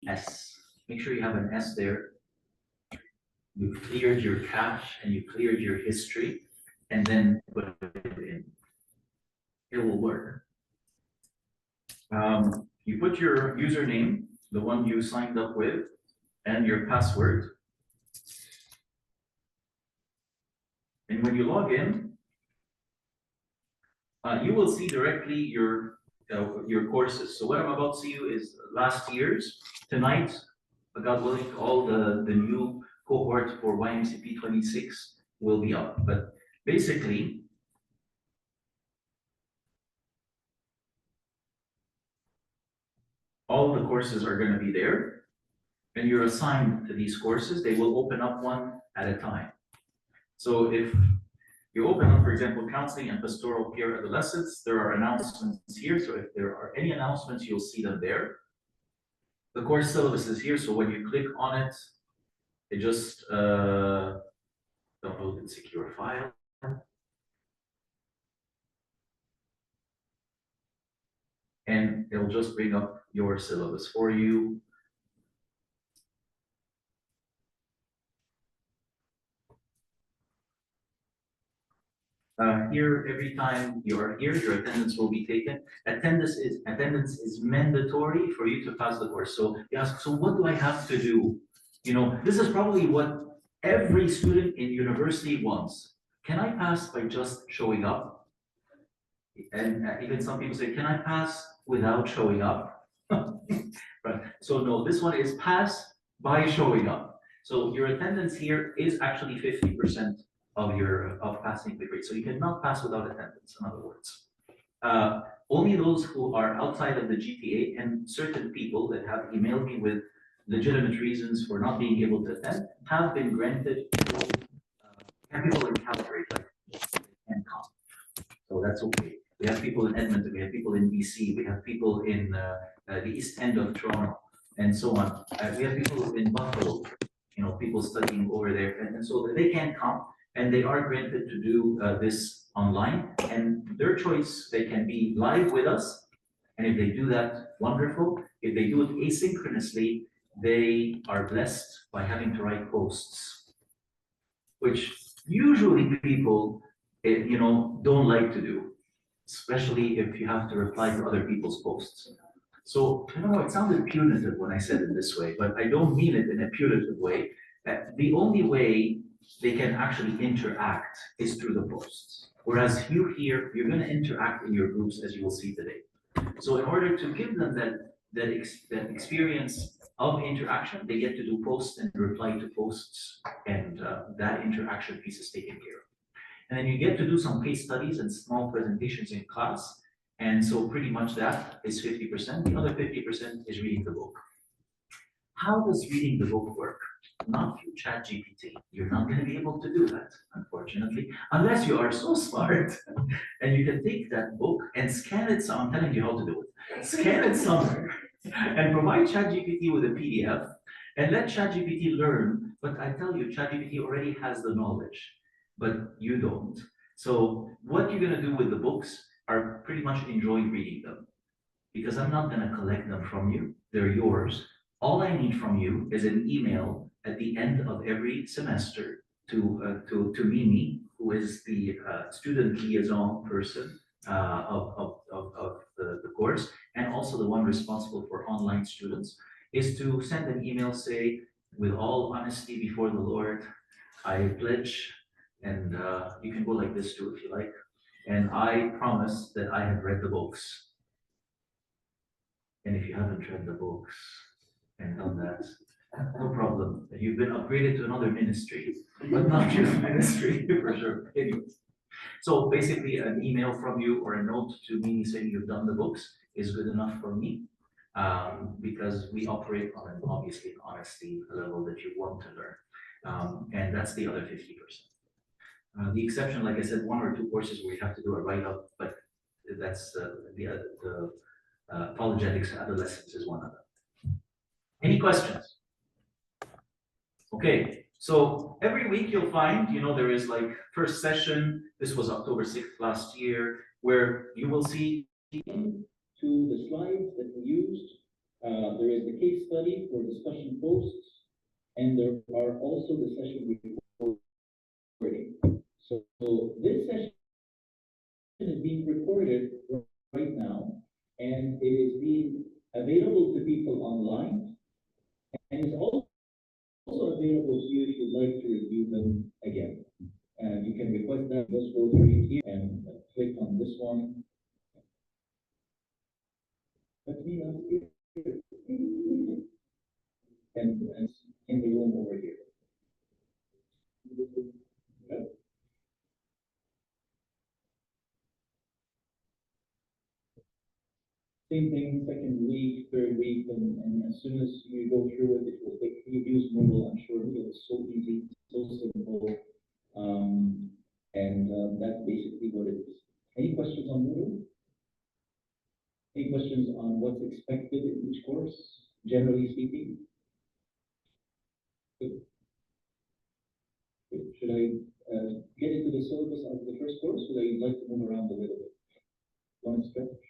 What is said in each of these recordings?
S. Make sure you have an S there. You've cleared your cache and you cleared your history, and then put it in. It will work. You put your username, the one you signed up with, and your password. And when you log in, you will see directly your courses. So what I'm about to see you is last year's. Tonight, God willing, all the new cohort for YMCP 26 will be up. But basically, all the courses are going to be there. And you're assigned to these courses. They will open up one at a time. So if you open up, for example, counseling and pastoral peer adolescents, there are announcements here. So if there are any announcements, you'll see them there. The course syllabus is here. So when you click on it, it just download and secure file. And it'll just bring up your syllabus for you. Here, every time you are here, your attendance will be taken. Attendance is mandatory for you to pass the course. So you ask, so what do I have to do? You know, this is probably what every student in university wants. Can I pass by just showing up? And even some people say, can I pass without showing up? Right. So no, this one is pass by showing up. So your attendance here is actually 50% of passing the grade. So you cannot pass without attendance, in other words. Only those who are outside of the GTA and certain people that have emailed me with legitimate reasons for not being able to attend have been granted. Have people in Calgary like can come, so that's okay. We have people in Edmonton, we have people in BC, we have people in the east end of Toronto, and so on. We have people in Buffalo, you know, people studying over there, and so they can't come. And they are granted to do this online, and their choice, they can be live with us, and if they do that, wonderful. If they do it asynchronously, they are blessed by having to write posts, which usually people, you know, don't like to do, especially if you have to reply to other people's posts. So, I don't know, it sounded punitive when I said it this way, but I don't mean it in a punitive way. The only way they can actually interact is through the posts. Whereas you here, you're going to interact in your groups, as you will see today. So in order to give them that experience of interaction, they get to do posts and reply to posts, and that interaction piece is taken care of. And then you get to do some case studies and small presentations in class. And so pretty much that is 50%. The other 50% is reading the book. How does reading the book work? Not through ChatGPT. You're not going to be able to do that, unfortunately, unless you are so smart and you can take that book and scan it. So I'm telling you how to do it. Scan it somewhere and provide ChatGPT with a PDF and let ChatGPT learn. But I tell you, ChatGPT already has the knowledge, but you don't. So what you're going to do with the books are pretty much enjoy reading them, because I'm not going to collect them from you. They're yours. All I need from you is an email at the end of every semester to Mimi, who is the student liaison person of the course, and also the one responsible for online students, is to send an email, say, with all honesty before the Lord, I pledge, and you can go like this too if you like, and I promise that I have read the books. And if you haven't read the books and done that, no problem. You've been upgraded to another ministry, but not youth ministry for sure. Anyways, so basically, an email from you or a note to me saying you've done the books is good enough for me, because we operate on an obviously an honesty level that you want to learn, and that's the other 50%. The exception, like I said, one or two courses where you have to do a write-up, but that's the apologetics adolescents is one of them. Any questions? Okay, so every week you'll find, you know, there is like first session, this was October 6th last year, where you will see to the slides that we used, There is the case study for discussion posts, and there are also the session recording. So this session is being recorded right now, and it is being available to people online, and it's also available to you if you'd like to review them again. And you can request that. Just go through it here and click on this one. Let me and in the room over here. Okay. Same thing, second week, third week, and as soon as you go through it, it will take you use Moodle. I'm sure Moodle is so easy, so simple, and that's basically what it is. Any questions on Moodle? Any questions on what's expected in each course, generally speaking? Should I get into the syllabus of the first course, or would I like to move around a little bit? One stretch?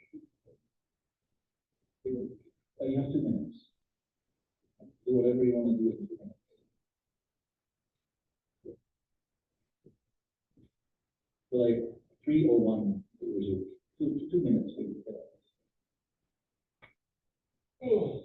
You have 2 minutes. Do whatever you want to do in 2 minutes. So like 3:01 to resume. 2 minutes. Oh.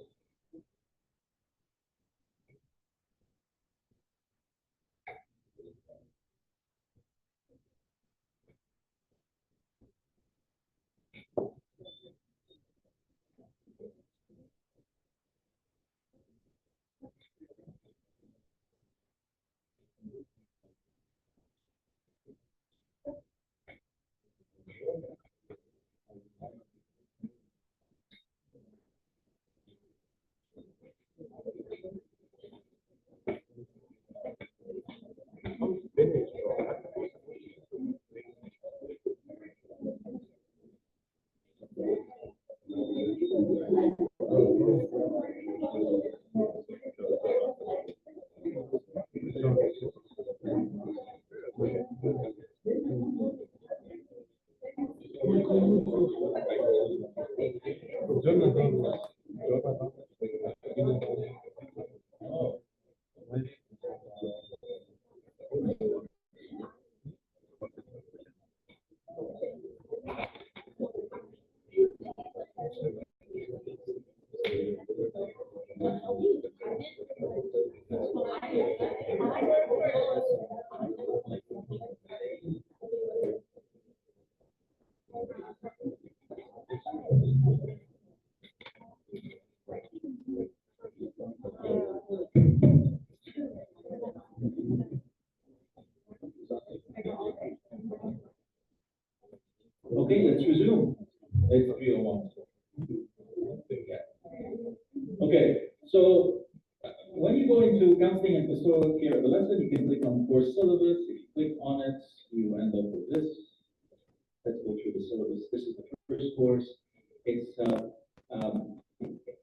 Okay, let's resume. It's 3:01. Okay, so when you go into counseling and pastoral care adolescent, you can click on course syllabus. If you click on it, you end up with this. Let's go through the syllabus. This is the first course. It's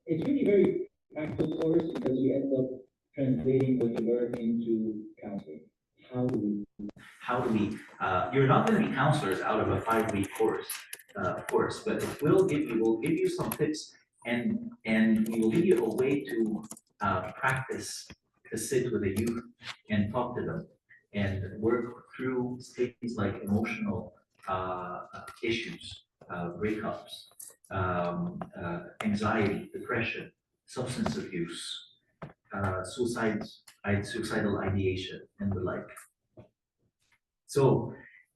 it's really very practical course because we end up translating what you learn into counseling. How do we? You're not going to be counselors out of a 5-week course, of course, but it will give you some tips, and we will give you a way to practice to sit with the youth and talk to them and work through things like emotional issues, breakups, anxiety, depression, substance abuse, suicidal ideation, and the like. So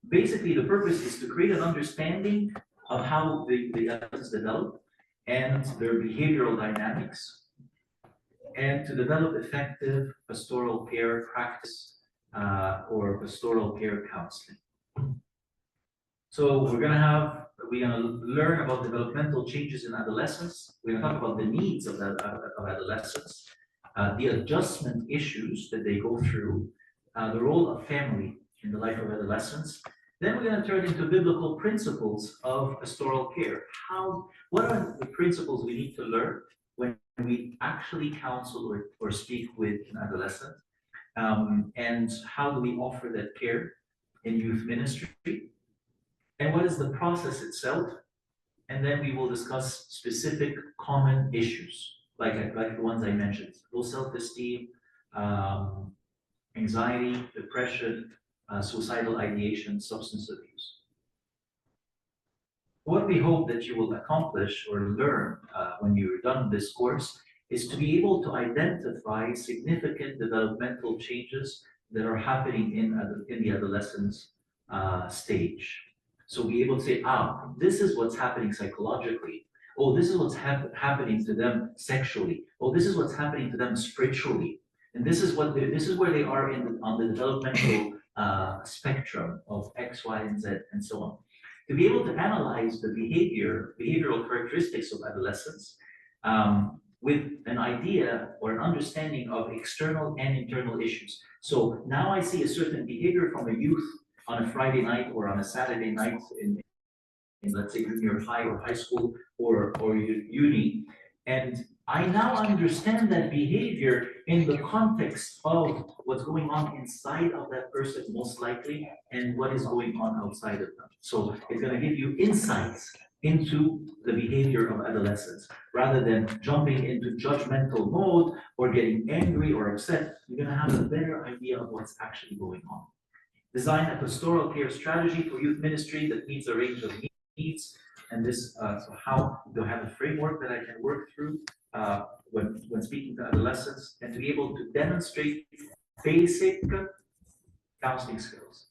basically, the purpose is to create an understanding of how the adolescents develop and their behavioral dynamics, and to develop effective pastoral care practice or pastoral care counseling. So we're gonna learn about developmental changes in adolescence. We're gonna talk about the needs of adolescents, the adjustment issues that they go through, the role of family in the life of adolescents. Then we're going to turn into biblical principles of pastoral care. What are the principles we need to learn when we actually counsel or speak with an adolescent? And how do we offer that care in youth ministry? And what is the process itself? and then we will discuss specific common issues, like the ones I mentioned: low self-esteem, um, anxiety, depression, suicidal ideation, substance abuse. What we hope that you will accomplish or learn when you're done this course is to be able to identify significant developmental changes that are happening in the adolescence stage. So be able to say, this is what's happening psychologically. Oh, this is what's happening to them sexually. Oh, this is what's happening to them spiritually. And this is where they are on the developmental spectrum of X, Y, and Z, and so on. To be able to analyze the behavioral characteristics of adolescents with an idea or an understanding of external and internal issues. So now I see a certain behavior from a youth on a Friday night or on a Saturday night in let's say junior high or high school or uni, and I now understand that behavior in the context of what's going on inside of that person, most likely, and what is going on outside of them. So it's going to give you insights into the behavior of adolescents. Rather than jumping into judgmental mode or getting angry or upset, you're going to have a better idea of what's actually going on. Design a pastoral care strategy for youth ministry that meets a range of needs. And this, so how to have a framework that I can work through when speaking to adolescents, and to be able to demonstrate basic counseling skills,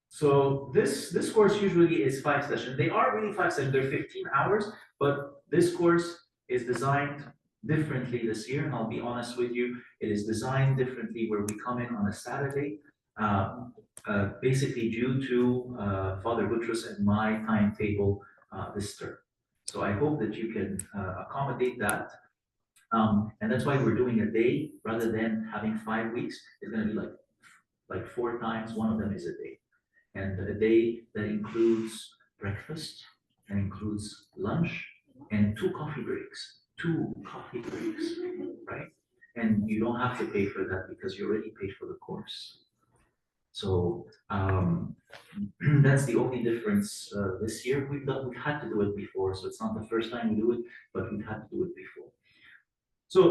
So this course usually is 5 sessions. They are really 5 sessions. They're 15 hours, but this course is designed differently this year. And I'll be honest with you, it is designed differently where we come in on a Saturday. Basically due to Father Buttress and my timetable this term. So I hope that you can accommodate that. And that's why we're doing a day rather than having 5 weeks. It's going to be like 4 times, one of them is a day. And a day that includes breakfast and includes lunch and 2 coffee breaks. 2 coffee breaks, right? And you don't have to pay for that because you already paid for the course. So that's the only difference this year. We've had to do it before, so it's not the first time we do it, but we've had to do it before. So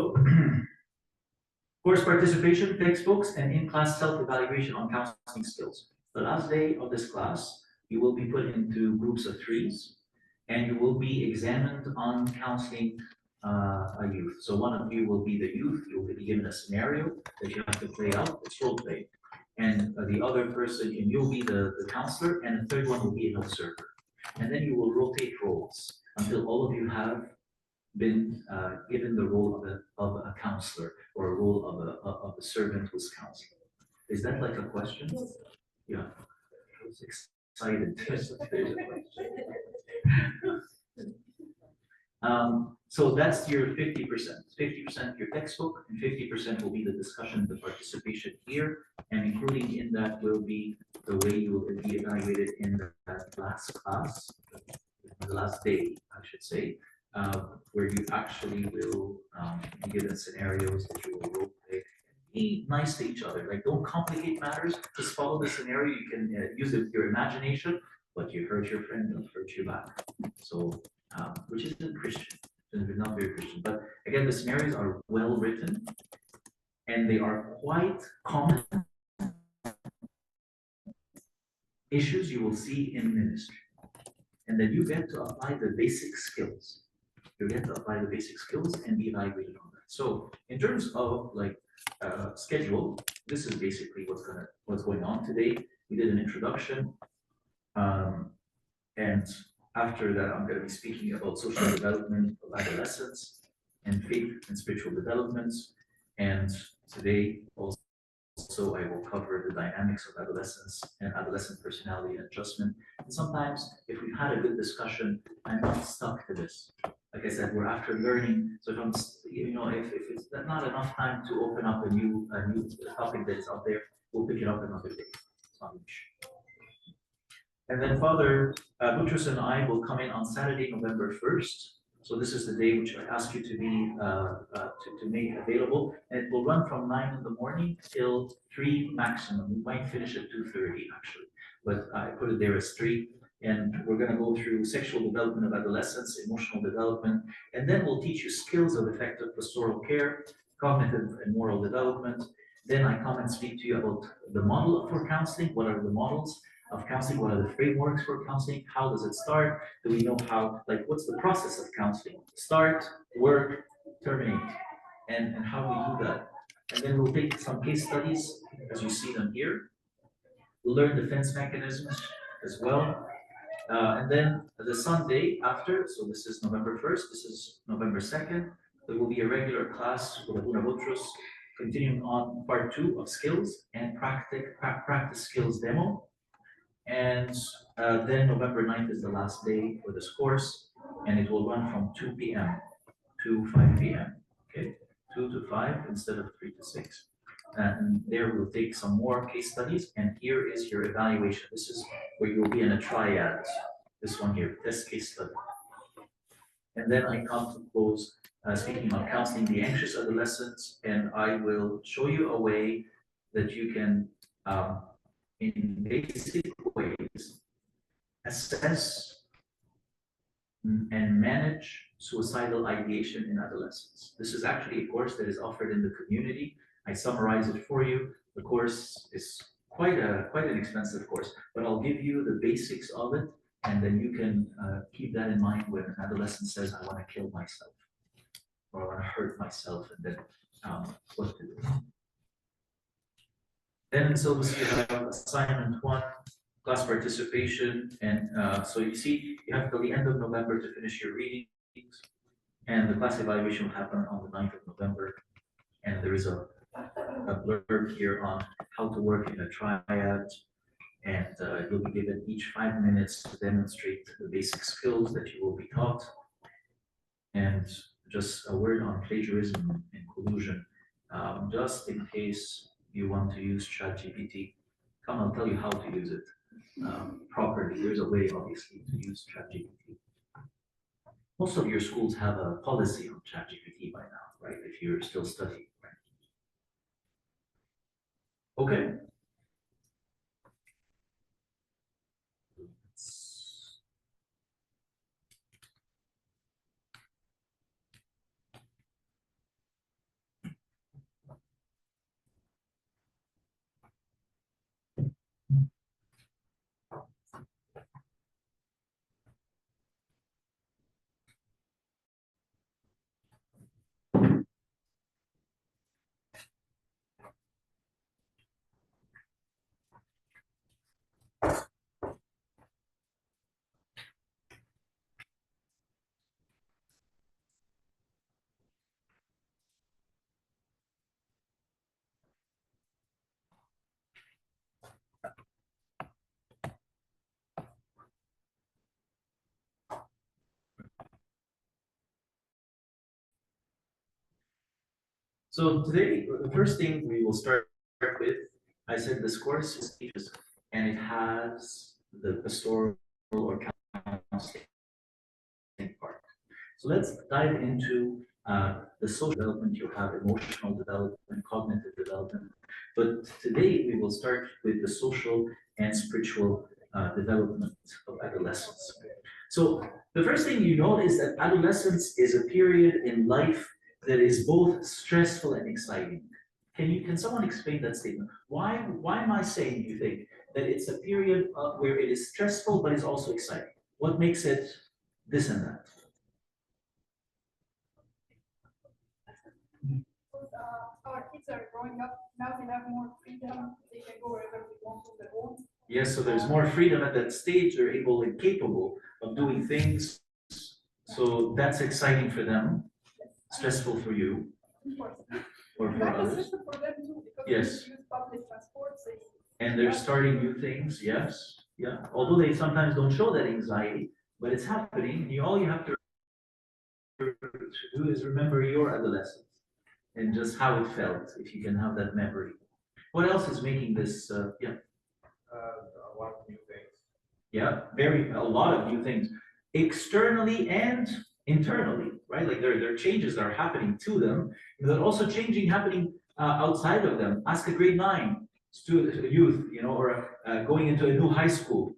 course participation, textbooks, and in-class self-evaluation on counseling skills. The last day of this class, you will be put into groups of 3s, and you will be examined on counseling a youth. So one of you will be the youth. You will be given a scenario that you have to play out. It's role play. And the other person, and you'll be the counselor, and the third one will be an observer. And then you will rotate roles until all of you have been given the role of a counselor or a role of a servant who's counseling. Is that like a question? Yeah. I was excited. So that's your 50%. 50% your textbook, and 50% will be the discussion, the participation here, and including in that will be the way you will be evaluated in that last class, the last day, I should say, where you actually will be given scenarios that you will role play. Be nice to each other. Like, don't complicate matters. Just follow the scenario. You can use your imagination, but you hurt your friend, don't hurt you back. So, which isn't Christian. It's not very Christian. But again, the scenarios are well written, and they are quite common issues you will see in ministry. And then you get to apply the basic skills. You get to apply the basic skills and be evaluated on that. So in terms of like schedule, this is basically what's going on today. We did an introduction, and after that, I'm going to be speaking about social development of adolescents and faith and spiritual developments. And today also I will cover the dynamics of adolescence and adolescent personality adjustment. And sometimes if we've had a good discussion, I'm not stuck to this. Like I said, we're after learning. So if I'm, if it's not enough time to open up a new topic that is out there, we'll pick it up another day. It's not an issue. And then Father Buttress and I will come in on Saturday, November 1st. So this is the day which I ask you to be to make available, and it will run from 9 in the morning till 3 maximum. We might finish at 2:30 actually, but I put it there as 3. And we're gonna go through sexual development of adolescents, emotional development, and then we'll teach you skills of effective pastoral care, cognitive and moral development. Then I come and speak to you about the model for counseling. What are the models of counseling? What are the frameworks for counseling? How does it start? Do we know how, like, what's the process of counseling? Start, work, terminate, and how we do that. And then we'll take some case studies, as you see them here. We'll learn defense mechanisms as well. And then the Sunday after, so this is November 1st, this is November 2nd, there will be a regular class with Abuna Butros, continuing on part 2 of skills and practice skills demo. And then November 9th is the last day for this course, and it will run from 2 p.m. to 5 p.m. Okay, 2 to 5 instead of 3 to 6. And there we'll take some more case studies, and here is your evaluation. This is where you'll be in a triad. This one here, test case study. And then I come to close speaking about counseling the anxious adolescents, and I will show you a way that you can, in basic ways, assess and manage suicidal ideation in adolescents. This is actually a course that is offered in the community. I summarize it for you. The course is quite an expensive course, but I'll give you the basics of it, and then you can keep that in mind when an adolescent says, I want to kill myself, or I want to hurt myself, and then what to do. Then in syllabus you have assignment 1, class participation, and so you see you have till the end of November to finish your readings, and the class evaluation will happen on the 9th of November, and there is a blurb here on how to work in a triad, and you'll be given each 5 minutes to demonstrate the basic skills that you will be taught. And just a word on plagiarism and collusion, just in case you want to use ChatGPT, come, I'll tell you how to use it properly. There's a way, obviously, to use ChatGPT. Most of your schools have a policy on ChatGPT by now, right? If you're still studying, right? Okay. So today, the first thing we will start with, I said this course is teaches, and it has the pastoral or counseling part. So let's dive into the social development. You have emotional development, cognitive development, but today we will start with the social and spiritual development of adolescence. So the first thing you know is that adolescence is a period in life that is both stressful and exciting. Can someone explain that statement? Why am I saying, you think, that it's a period where it is stressful but is also exciting? What makes it this and that? Our kids are growing up now, they have more freedom, they can go wherever they want on their own. Yes, so there's more freedom at that stage, they're able and capable of doing things. So that's exciting for them, stressful for you, Of course. or for That is others. stressful for them too, because Yes. they use public transport, And they're starting new things, yes, yeah. Although they sometimes don't show that anxiety, but it's happening. All you have to do is remember your adolescence and just how it felt, if you can have that memory. What else is making this, yeah? A lot of new things. Yeah, a lot of new things, externally and internally, right? Like there are changes that are happening to them, but also happening outside of them. Ask a grade 9 student, youth, or going into a new high school.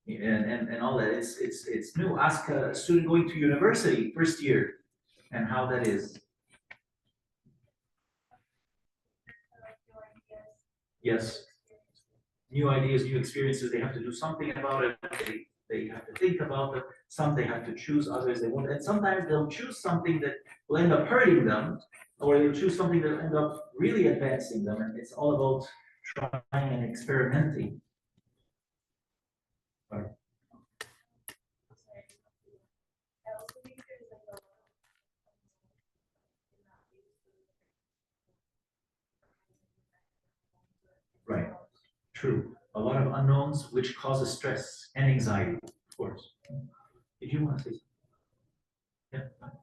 and all that. It's new. Ask a student going to university first year and how that is. Yes. New ideas, new experiences, they have to do something about it, they have to think about it, some they have to choose, others they won't, and sometimes they'll choose something that will end up hurting them, or they'll choose something that will end up really advancing them, and it's all about trying and experimenting. Right. Right, true. A lot of unknowns, which causes stress and anxiety, of course. Did you want to say something?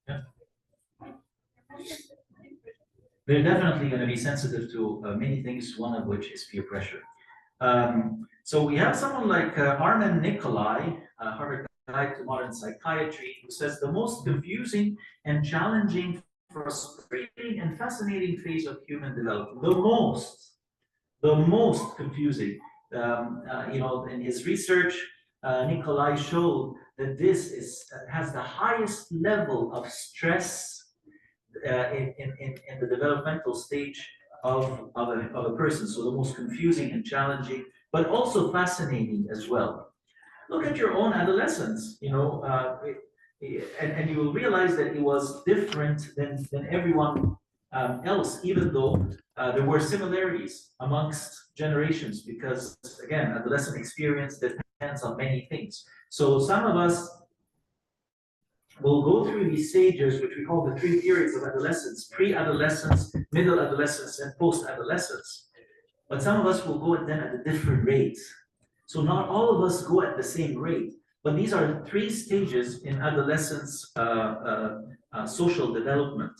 Yeah. They're definitely going to be sensitive to many things, one of which is peer pressure. So we have someone like Armin Nikolai, Harvard Guide to Modern Psychiatry, who says the most confusing and challenging, frustrating, and fascinating phase of human development, the most confusing. In his research, Nikolai showed that this has the highest level of stress in the developmental stage of a person. So the most confusing and challenging, but also fascinating as well. Look at your own adolescence, and you will realize that it was different than everyone else, even though there were similarities amongst generations, because again, adolescent experience depends on many things. So some of us we'll go through these stages, which we call the 3 periods of adolescence: pre-adolescence, middle adolescence, and post-adolescence. But some of us will go at them at a different rate. So not all of us go at the same rate, but these are 3 stages in adolescence social development.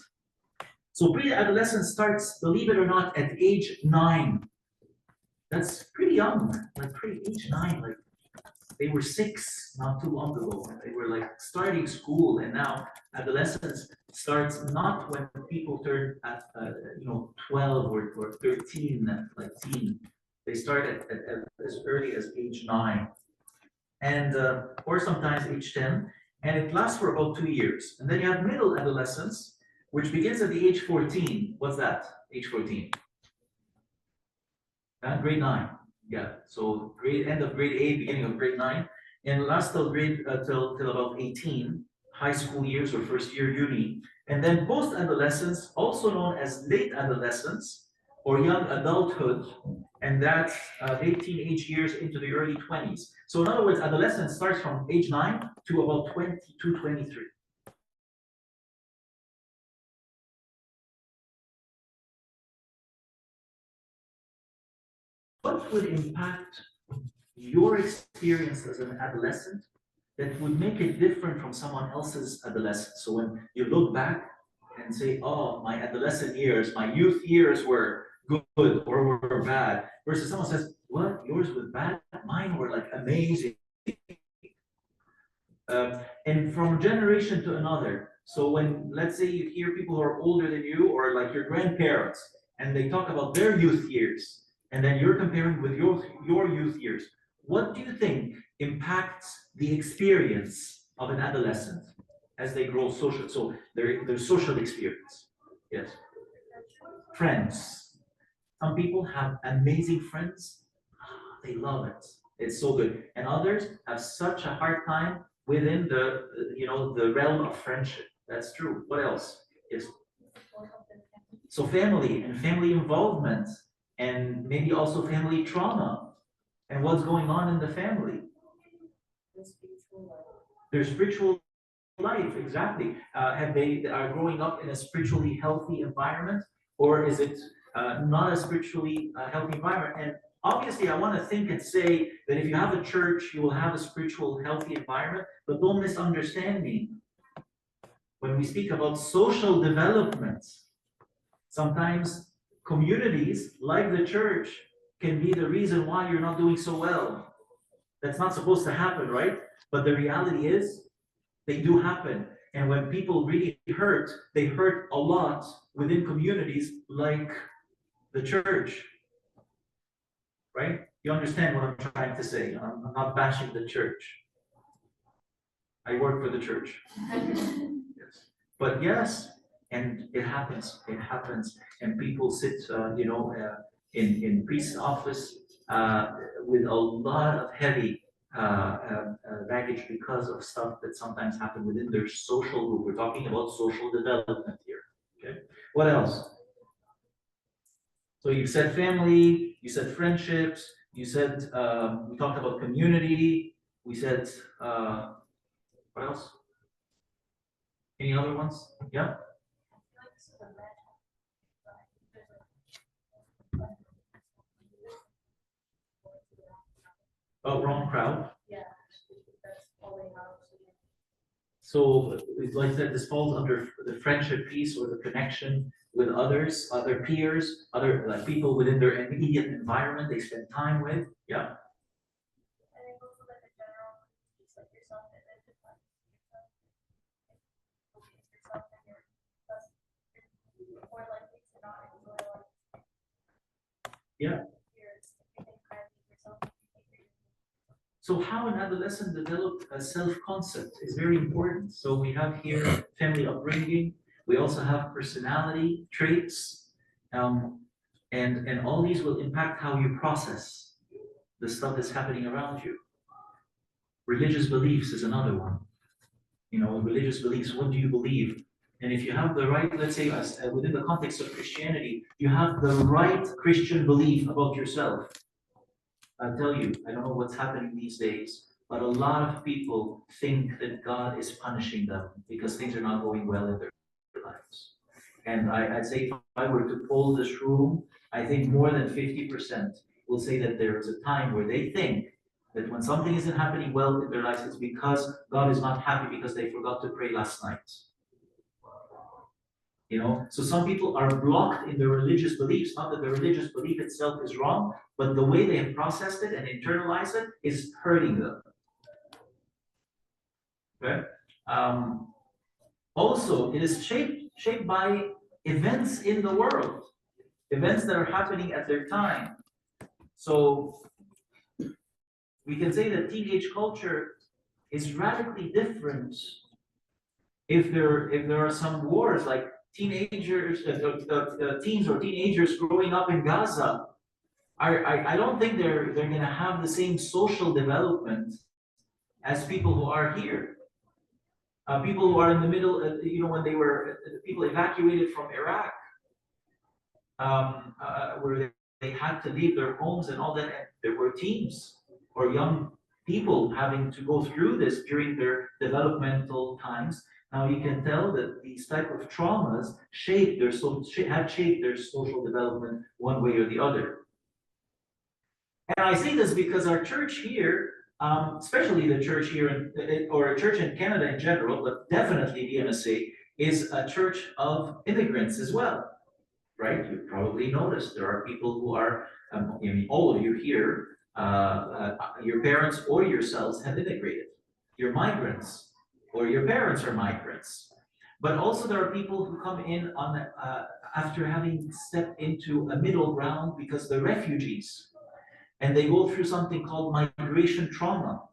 So pre-adolescence starts, believe it or not, at age 9. That's pretty young, like age 9, like they were 6 not too long ago. They were like starting school, and now adolescence starts not when people turn at 12 or 13, like teen. They start at as early as age 9, and or sometimes age 10, and it lasts for about 2 years. And then you have middle adolescence, which begins at the age 14. What's that? Age 14. Grade 9. Yeah, so end of grade 8, beginning of grade 9, and last till till about 18, high school years or first year uni, and then post-adolescence, also known as late adolescence or young adulthood, and that's late teenage years into the early 20s. So in other words, adolescence starts from age 9 to about 22, 23. What would impact your experience as an adolescent that would make it different from someone else's adolescence? So when you look back and say, oh, my adolescent years, my youth years were good or were bad, versus someone says, what, yours was bad? Mine were like amazing. And from generation to another. So when, let's say you hear people who are older than you or like your grandparents, and they talk about their youth years, and then you're comparing with your youth years, what do you think impacts the experience of an adolescent as they grow social? So their social experience. Yes. Friends. Some people have amazing friends. They love it. It's so good. And others have such a hard time within the realm of friendship. That's true. What else? Yes. So family and family involvement, and maybe also family trauma, and what's going on in the family. Their spiritual life, exactly. Have they are growing up in a spiritually healthy environment, or is it not a spiritually healthy environment? And obviously, I want to think and say that if you have a church, you will have a spiritual healthy environment, but don't misunderstand me. When we speak about social development, sometimes communities like the church can be the reason why you're not doing so well. That's not supposed to happen, right? But the reality is, they do happen. And when people really hurt, they hurt a lot within communities like the church, right? You understand what I'm trying to say? I'm not bashing the church. I work for the church. Yes. But yes, and it happens, and people sit, in priest's office with a lot of heavy baggage because of stuff that sometimes happen within their social group. We're talking about social development here. Okay, what else? So you said family, you said friendships, you said we talked about community, we said what else? Any other ones? Yeah. Oh, wrong crowd. So, like I said, this falls under the friendship piece or the connection with others, other peers, other like people within their immediate environment they spend time with. Yeah. Yeah. So how an adolescent developed a self-concept is very important. So we have here family upbringing. We also have personality traits, and all these will impact how you process the stuff that's happening around you. Religious beliefs is another one. Religious beliefs. What do you believe? And if you have the right, let's say, within the context of Christianity, you have the right Christian belief about yourself. I'll tell you, I don't know what's happening these days, but a lot of people think that God is punishing them because things are not going well in their lives. And I'd say if I were to poll this room, I think more than 50% will say that there is a time where they think that when something isn't happening well in their lives, it's because God is not happy because they forgot to pray last night. So some people are blocked in their religious beliefs, not that the religious belief itself is wrong, but the way they have processed it and internalized it is hurting them. Okay. Also, it is shaped by events in the world, events that are happening at their time. So we can say that teenage culture is radically different if there are some wars like teenagers, teens or teenagers growing up in Gaza. I don't think they're going to have the same social development as people who are here. People who are in the middle, when they were people evacuated from Iraq, where they had to leave their homes and all that. And there were teens or young people having to go through this during their developmental times. Now you can tell that these type of traumas have shaped their social development one way or the other. And I say this because our church here, especially the church here, or a church in Canada in general, but definitely BMSA, is a church of immigrants as well, right? You've probably noticed there are people who are, all of you here, your parents or yourselves have immigrated. You're migrants, or your parents are migrants. But also there are people who come in on after having stepped into a middle ground because they're refugees. And they go through something called migration trauma.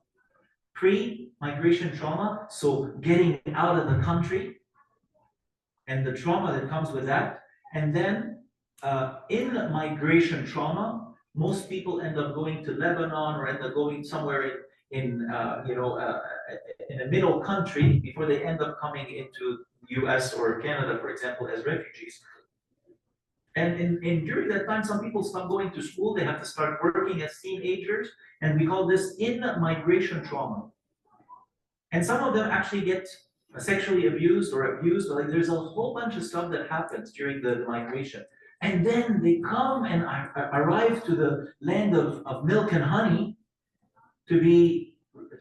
Pre-migration trauma, so getting out of the country and the trauma that comes with that. And then in migration trauma, most people end up going to Lebanon or end up going somewhere in a middle country before they end up coming into US or Canada, for example, as refugees. And during that time, some people stop going to school. They have to start working as teenagers. And we call this in-migration trauma. And some of them actually get sexually abused or abused. Like there's a whole bunch of stuff that happens during the migration. And then they come and arrive to the land of milk and honey to be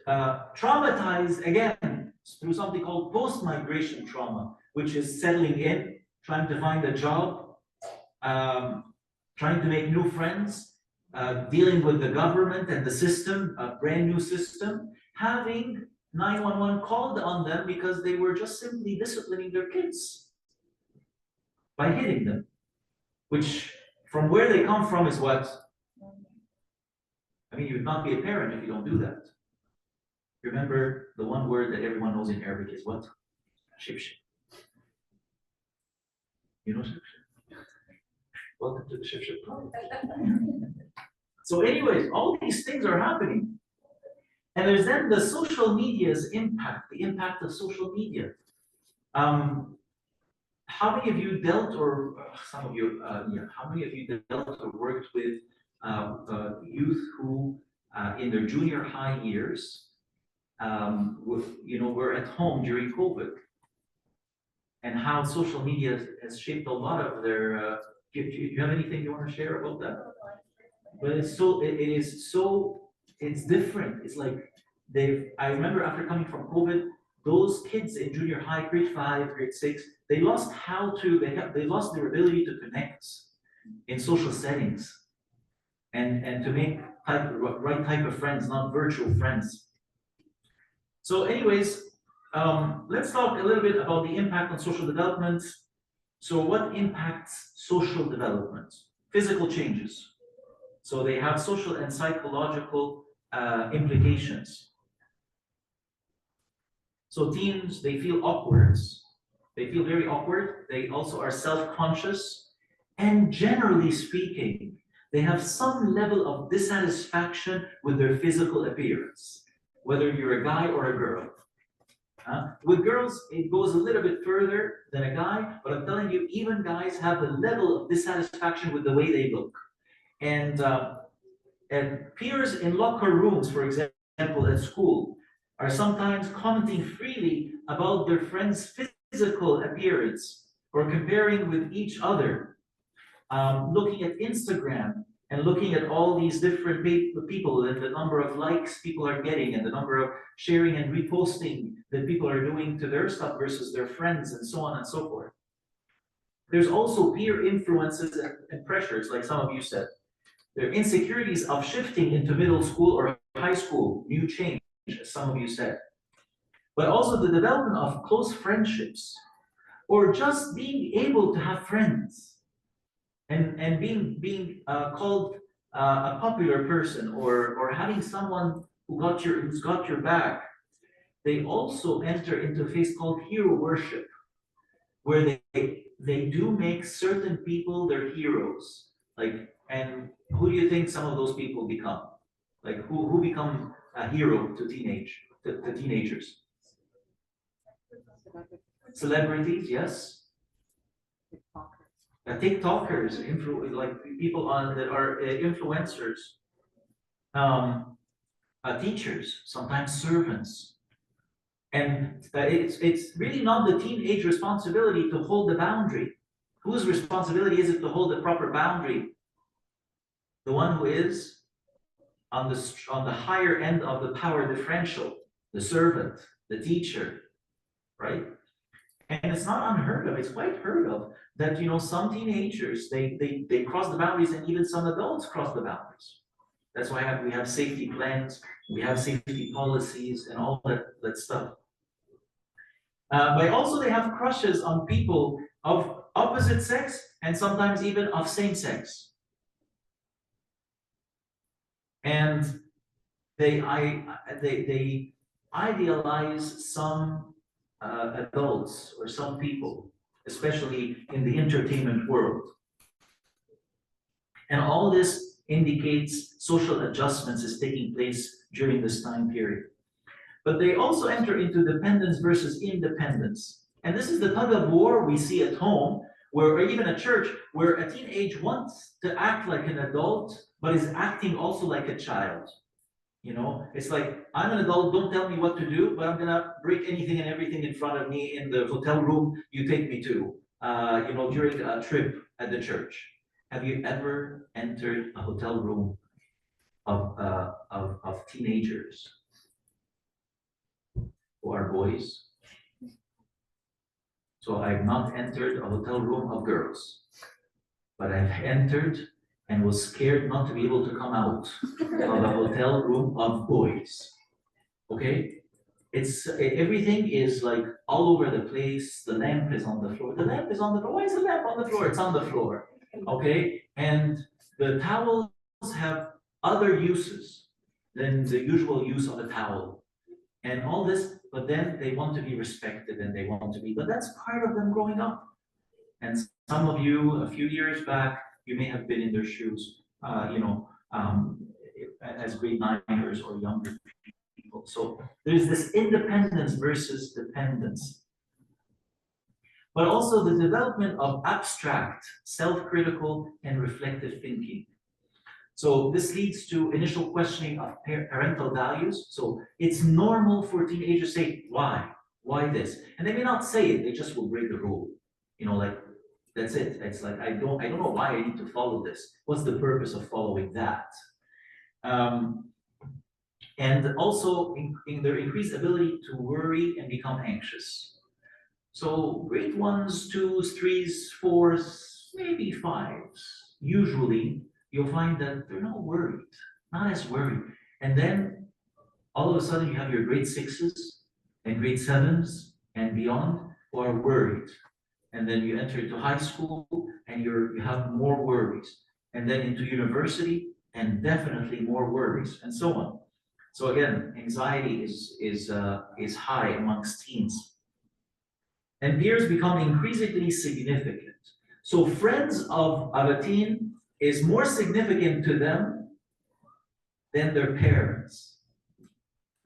traumatized again through something called post-migration trauma, which is settling in, trying to find a job, trying to make new friends, dealing with the government and the system, a brand new system, having 911 called on them because they were just simply disciplining their kids by hitting them, which from where they come from is what? I mean, you would not be a parent if you don't do that. Remember, the one word that everyone knows in Arabic is what? Shibshib. You know shibshib? Welcome to the shibshib club. So anyways, all these things are happening. And there's then the social media's impact, the impact of social media. How many of you dealt, or some of you, how many of you dealt or worked with youth who, in their junior high years, were at home during COVID, and how social media has shaped a lot of their. Do you have anything you want to share about that? But it's different. It's like I remember after coming from COVID, those kids in junior high, grade 5, grade 6, they lost they lost their ability to connect in social settings and to make right type of friends, not virtual friends. So anyways, let's talk a little bit about the impact on social development. So what impacts social development? Physical changes. So they have social and psychological implications. So teens, they feel awkward. They feel very awkward. They also are self-conscious. And generally speaking, they have some level of dissatisfaction with their physical appearance, whether you're a guy or a girl. With girls, it goes a little bit further than a guy, but I'm telling you, even guys have a level of dissatisfaction with the way they look. And peers in locker rooms, for example, at school, are sometimes commenting freely about their friends' physical appearance or comparing with each other. Looking at Instagram and looking at all these different people and the number of likes people are getting and the number of sharing and reposting that people are doing to their stuff versus their friends and so on and so forth. There's also peer influences and pressures, like some of you said. There are insecurities of shifting into middle school or high school, new change, as some of you said. But also the development of close friendships, or just being able to have friends, and being called a popular person, or having someone who's got your back. They also enter into a phase called hero worship, where they do make certain people their heroes. And who do you think some of those people become? Like who become a hero to teenagers? Celebrities, yes. TikTokers, like people that are influencers, teachers, sometimes servants. And it's really not the teenage responsibility to hold the boundary. Whose responsibility is it to hold the proper boundary? The one who is on the higher end of the power differential, the servant, the teacher, right? And it's not unheard of, it's quite heard of that some teenagers they cross the boundaries, and even some adults cross the boundaries. That's why we have safety plans, we have safety policies and all that stuff. But also they have crushes on people of opposite sex and sometimes even of same sex. And they idealize some adults or some people, especially in the entertainment world. And all this indicates social adjustments is taking place during this time period. But they also enter into dependence versus independence. And this is the tug of war we see at home, or even at church, where a teenage wants to act like an adult, but is acting also like a child. It's like, I'm an adult, don't tell me what to do, but I'm gonna break anything and everything in front of me in the hotel room you take me to, during a trip at the church. Have you ever entered a hotel room of teenagers who are boys? So I've not entered a hotel room of girls, but I've entered and was scared not to be able to come out of a hotel room of boys. Okay? Everything is like all over the place. The lamp is on the floor. The lamp is on the floor. Why is the lamp on the floor? It's on the floor. Okay? And the towels have other uses than the usual use of a towel and all this, but then they want to be respected and they want to be, but that's part of them growing up. And some of you, a few years back, you may have been in their shoes, as grade niners or younger people. So there's this independence versus dependence. But also the development of abstract, self-critical, and reflective thinking. So this leads to initial questioning of parental values. So it's normal for teenagers to say, why? Why this? And they may not say it, they just will break the rule. Like, that's it. It's like, I don't know why I need to follow this. What's the purpose of following that? And also in their increased ability to worry and become anxious. So grade 1s, 2s, 3s, 4s, maybe 5s, usually you'll find that they're not worried, not as worried. And then all of a sudden you have your grade 6s and grade 7s and beyond who are worried. And then you enter into high school and you have more worries. And then into university and definitely more worries and so on. So again, anxiety is high amongst teens. And peers become increasingly significant. So friends of a teen is more significant to them than their parents.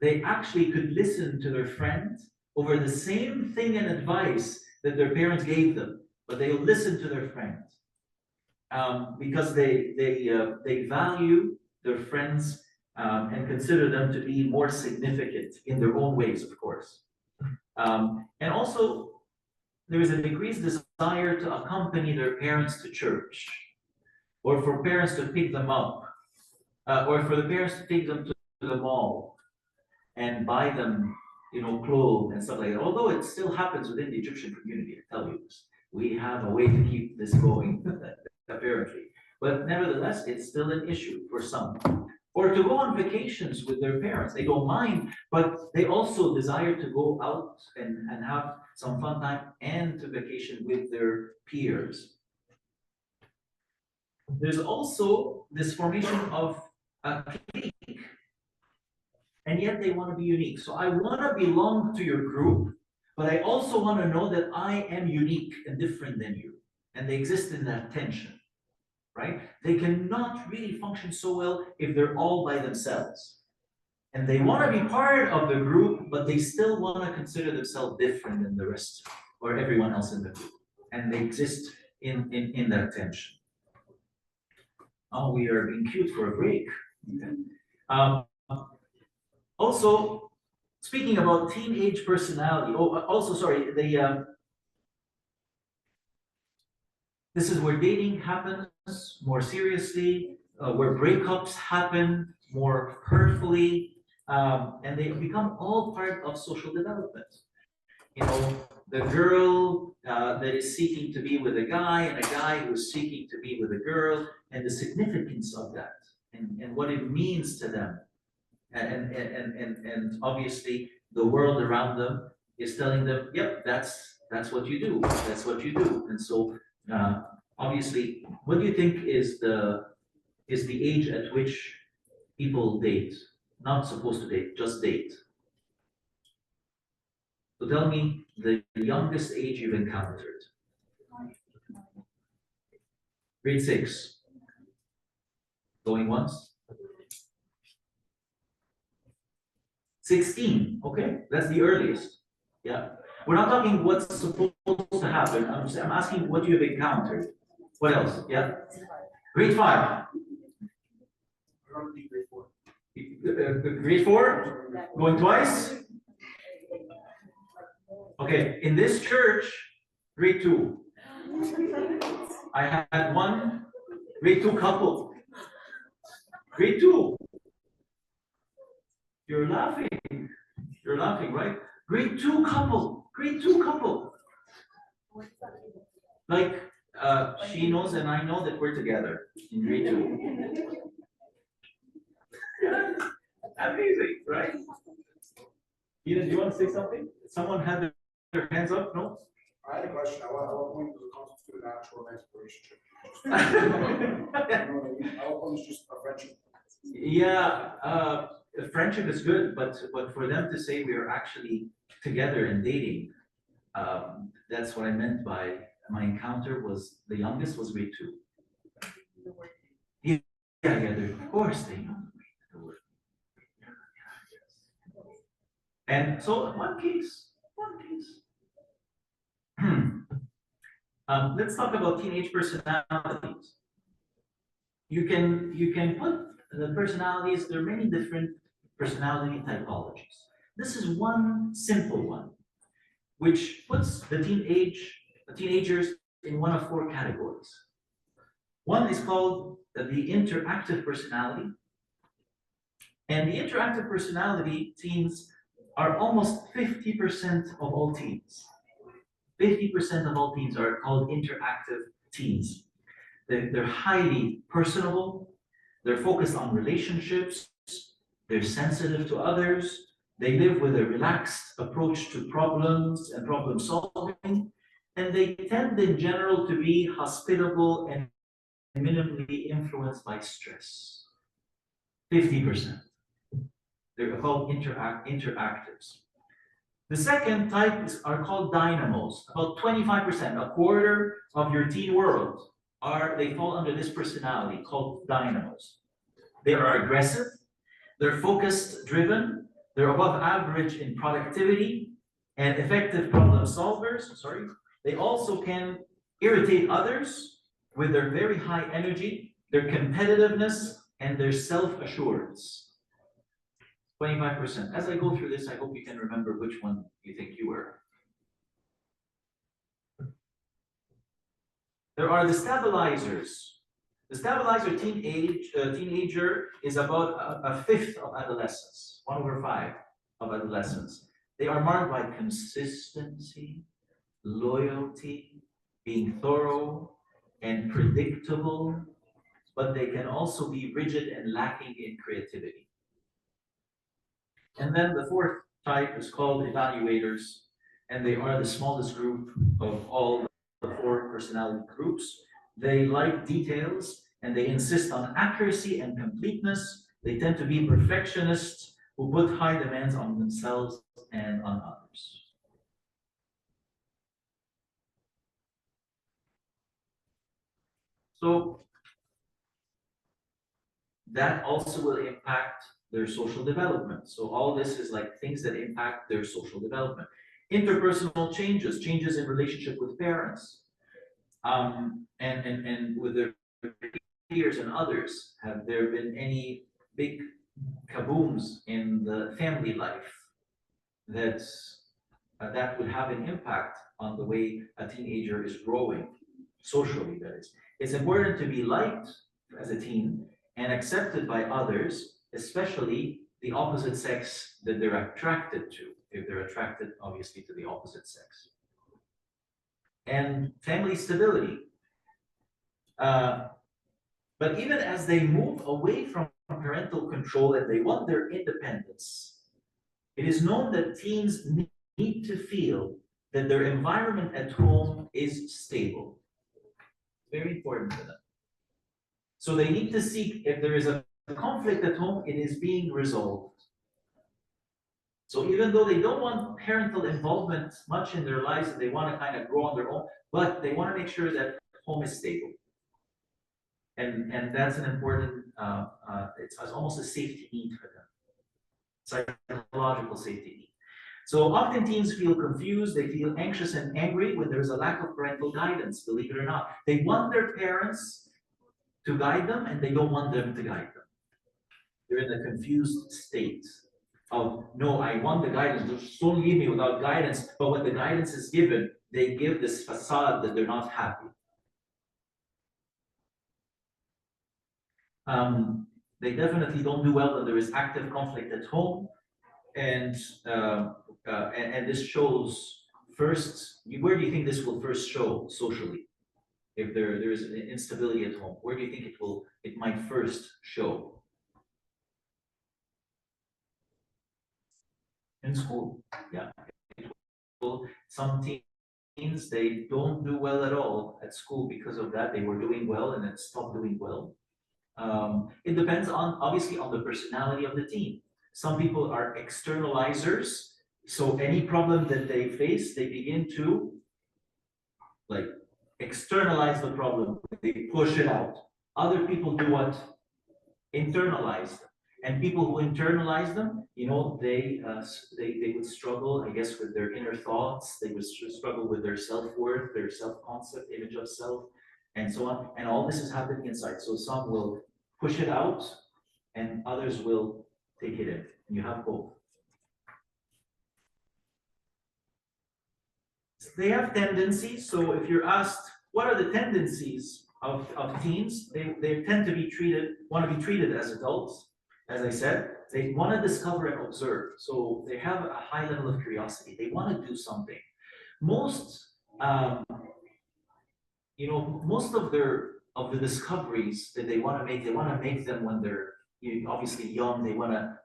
They actually could listen to their friends over the same thing and advice that their parents gave them, but they'll listen to their friends because they value their friends and consider them to be more significant in their own ways, of course. And also, there is an increased desire to accompany their parents to church, or for parents to pick them up, or for the parents to take them to the mall and buy them, clothes and stuff like that. Although it still happens within the Egyptian community, I tell you this. We have a way to keep this going, apparently. But nevertheless, it's still an issue for some. Or to go on vacations with their parents. They don't mind, but they also desire to go out and have some fun time and to vacation with their peers. There's also this formation of a clique, and yet they want to be unique. So I want to belong to your group, but I also want to know that I am unique and different than you. And they exist in that tension, right? They cannot really function so well if they're all by themselves. And they want to be part of the group, but they still want to consider themselves different than the rest or everyone else in the group. And they exist in that tension. Oh, we are being cute for a break. Okay. Also, speaking about teenage personality. Oh, also, sorry. This is where dating happens more seriously, where breakups happen more hurtfully, and they become all part of social development. The girl that is seeking to be with a guy and a guy who's seeking to be with a girl, and the significance of that and what it means to them. And obviously the world around them is telling them, yep, that's what you do. That's what you do. And so obviously, what do you think is the age at which people date? Not supposed to date, just date. So tell me the youngest age you've encountered. Grade 6. Going once? 16. Okay, that's the earliest. Yeah. We're not talking what's supposed to happen. I'm asking what you've encountered. What else? Yeah. Grade 5. Grade 4? Going twice? Okay, in this church, grade 2. I had one grade 2 couple. Grade 2. You're laughing. You're laughing, right? Grade 2 couple. Grade 2 couple. Like, she knows and I know that we're together in grade 2. Amazing, right? Eden, do you want to say something? Someone had their hands up? No? I had a question. At what point does it constitute an actual romantic relationship? You know what I mean? At what point is just a friendship? Yeah, friendship is good, but for them to say we are actually together and dating, that's what I meant by my encounter was the youngest was grade two. Yeah, yeah, of course they know the word. And so one case. Let's talk about teenage personalities. You can put the personalities. There are many different personality typologies. This is one simple one, which puts the teenagers in one of four categories. One is called the interactive personality, and the interactive personality teens are almost 50% of all teens. 50% of all teens are called interactive teens. They're highly personable, they're focused on relationships, they're sensitive to others, they live with a relaxed approach to problems and problem solving, and they tend in general to be hospitable and minimally influenced by stress. 50%. They're called interactives. The second type are called dynamos. About 25%, a quarter of your teen world, they fall under this personality called dynamos. They are aggressive, they're focused driven, they're above average in productivity and effective problem solvers. Sorry. They also can irritate others with their very high energy, their competitiveness, and their self-assurance. 25%. As I go through this, I hope you can remember which one you think you were. There are the stabilizers. The stabilizer teenager is about a fifth of adolescence, 1/5 of adolescence. They are marked by consistency, loyalty, being thorough and predictable, but they can also be rigid and lacking in creativity. And then the fourth type is called evaluators, and they are the smallest group of all the four personality groups. They like details and they insist on accuracy and completeness. They tend to be perfectionists who put high demands on themselves and on others. So that also will impact their social development. So all this is like things that impact their social development. Interpersonal changes in relationship with parents, and with their peers and others. Have there been any big kabooms in the family life that would have an impact on the way a teenager is growing socially? That is, it's important to be liked as a teen and accepted by others, especially the opposite sex that they're attracted to, if they're attracted obviously to the opposite sex. And family stability. But even as they move away from parental control and they want their independence, it is known that teens need to feel that their environment at home is stable. Very important to them. So they need to seek, if there is a conflict at home, it is being resolved. So even though they don't want parental involvement much in their lives and they want to kind of grow on their own, but they want to make sure that home is stable. And that's an important, it's almost a safety need for them. Psychological safety need. So often teens feel confused, they feel anxious and angry when there's a lack of parental guidance, believe it or not. They want their parents to guide them and they don't want them to guide them. They're in a confused state of, no, I want the guidance, just don't leave me without guidance, but when the guidance is given, they give this facade that they're not happy. They definitely don't do well when there is active conflict at home, and this shows first. Where do you think this will first show socially? If there is an instability at home, where do you think it might first show? In school, yeah. Some teens, they don't do well at all at school because of that. They were doing well and then stopped doing well. It depends on, obviously, on the personality of the teen. Some people are externalizers, so any problem that they face, they begin to like externalize the problem, they push it out. Other people do what? Internalize them. And people who internalize them, they would struggle, I guess, with their inner thoughts. They would struggle with their self-worth, their self-concept, image of self, and so on. And all this is happening inside. So some will push it out, and others will take it in. And you have both. They have tendencies. So if you're asked, what are the tendencies of teens? They tend to want to be treated as adults. As I said, they want to discover and observe. So they have a high level of curiosity. They want to do something. Most, most of the discoveries that they want to make them when they're obviously young. They want to,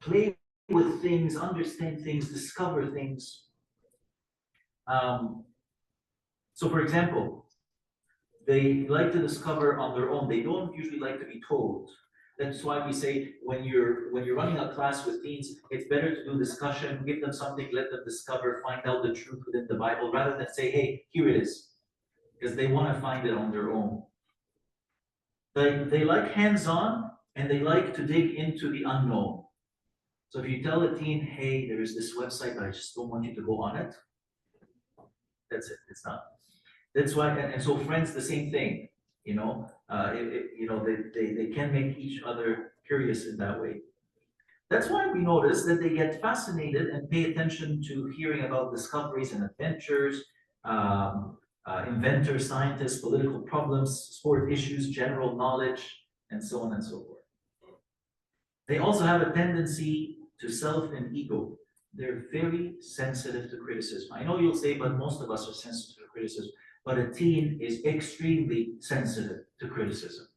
play with things, understand things, discover things. So for example, they like to discover on their own. They don't usually like to be told. That's why we say when you're running a class with teens, it's better to do discussion, give them something, let them discover, find out the truth within the Bible, rather than say, hey, here it is. Because they want to find it on their own. They like hands-on, and they like to dig into the unknown. So if you tell a teen, hey, there is this website, but I just don't want you to go on it, that's it. It's not. That's why, and so friends, the same thing. They can make each other curious in that way. That's why we notice that they get fascinated and pay attention to hearing about discoveries and adventures, inventors, scientists, political problems, sport issues, general knowledge, and so on and so forth. They also have a tendency to self and ego. They're very sensitive to criticism. I know you'll say, but most of us are sensitive to criticism. But a teen is extremely sensitive to criticism.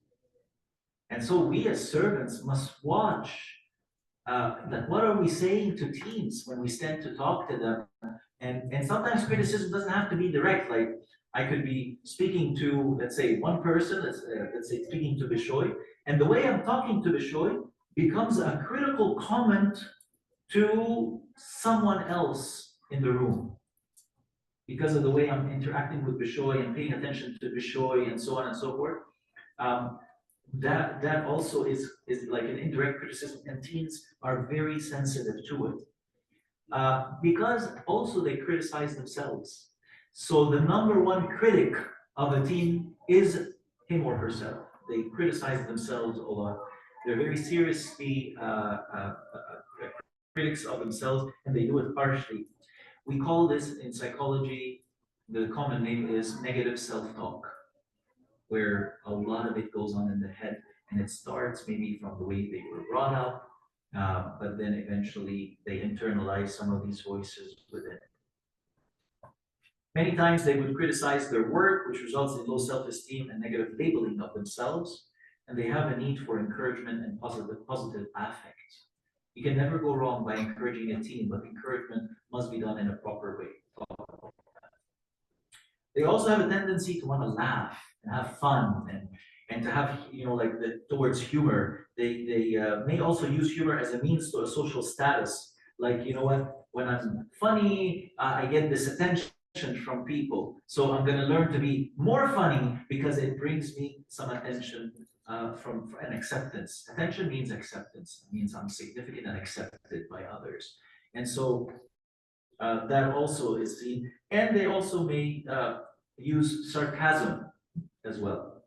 And so we as servants must watch what are we saying to teens when we stand to talk to them. And sometimes criticism doesn't have to be direct. Like I could be speaking to, let's say, one person, let's say speaking to Bishoy, and the way I'm talking to Bishoy becomes a critical comment to someone else in the room, because of the way I'm interacting with Bishoy and paying attention to Bishoy and so on and so forth. That also is like an indirect criticism, and teens are very sensitive to it. Because also they criticize themselves. So the number one critic of a teen is him or herself. They criticize themselves a lot. They're very seriously critics of themselves, and they do it harshly. We call this in psychology, the common name is negative self-talk, where a lot of it goes on in the head, and it starts maybe from the way they were brought up, but then eventually they internalize some of these voices within. Many times they would criticize their work, which results in low self-esteem and negative labeling of themselves, and they have a need for encouragement and positive affect. You can never go wrong by encouraging a teen, but encouragement must be done in a proper way. They also have a tendency to want to laugh and have fun and to have, towards humor. They may also use humor as a means to a social status. Like, you know what, when I'm funny, I get this attention from people. So I'm going to learn to be more funny because it brings me some attention from an acceptance. Attention means acceptance. It means I'm significant and accepted by others. And so that also is seen. And they also may use sarcasm as well.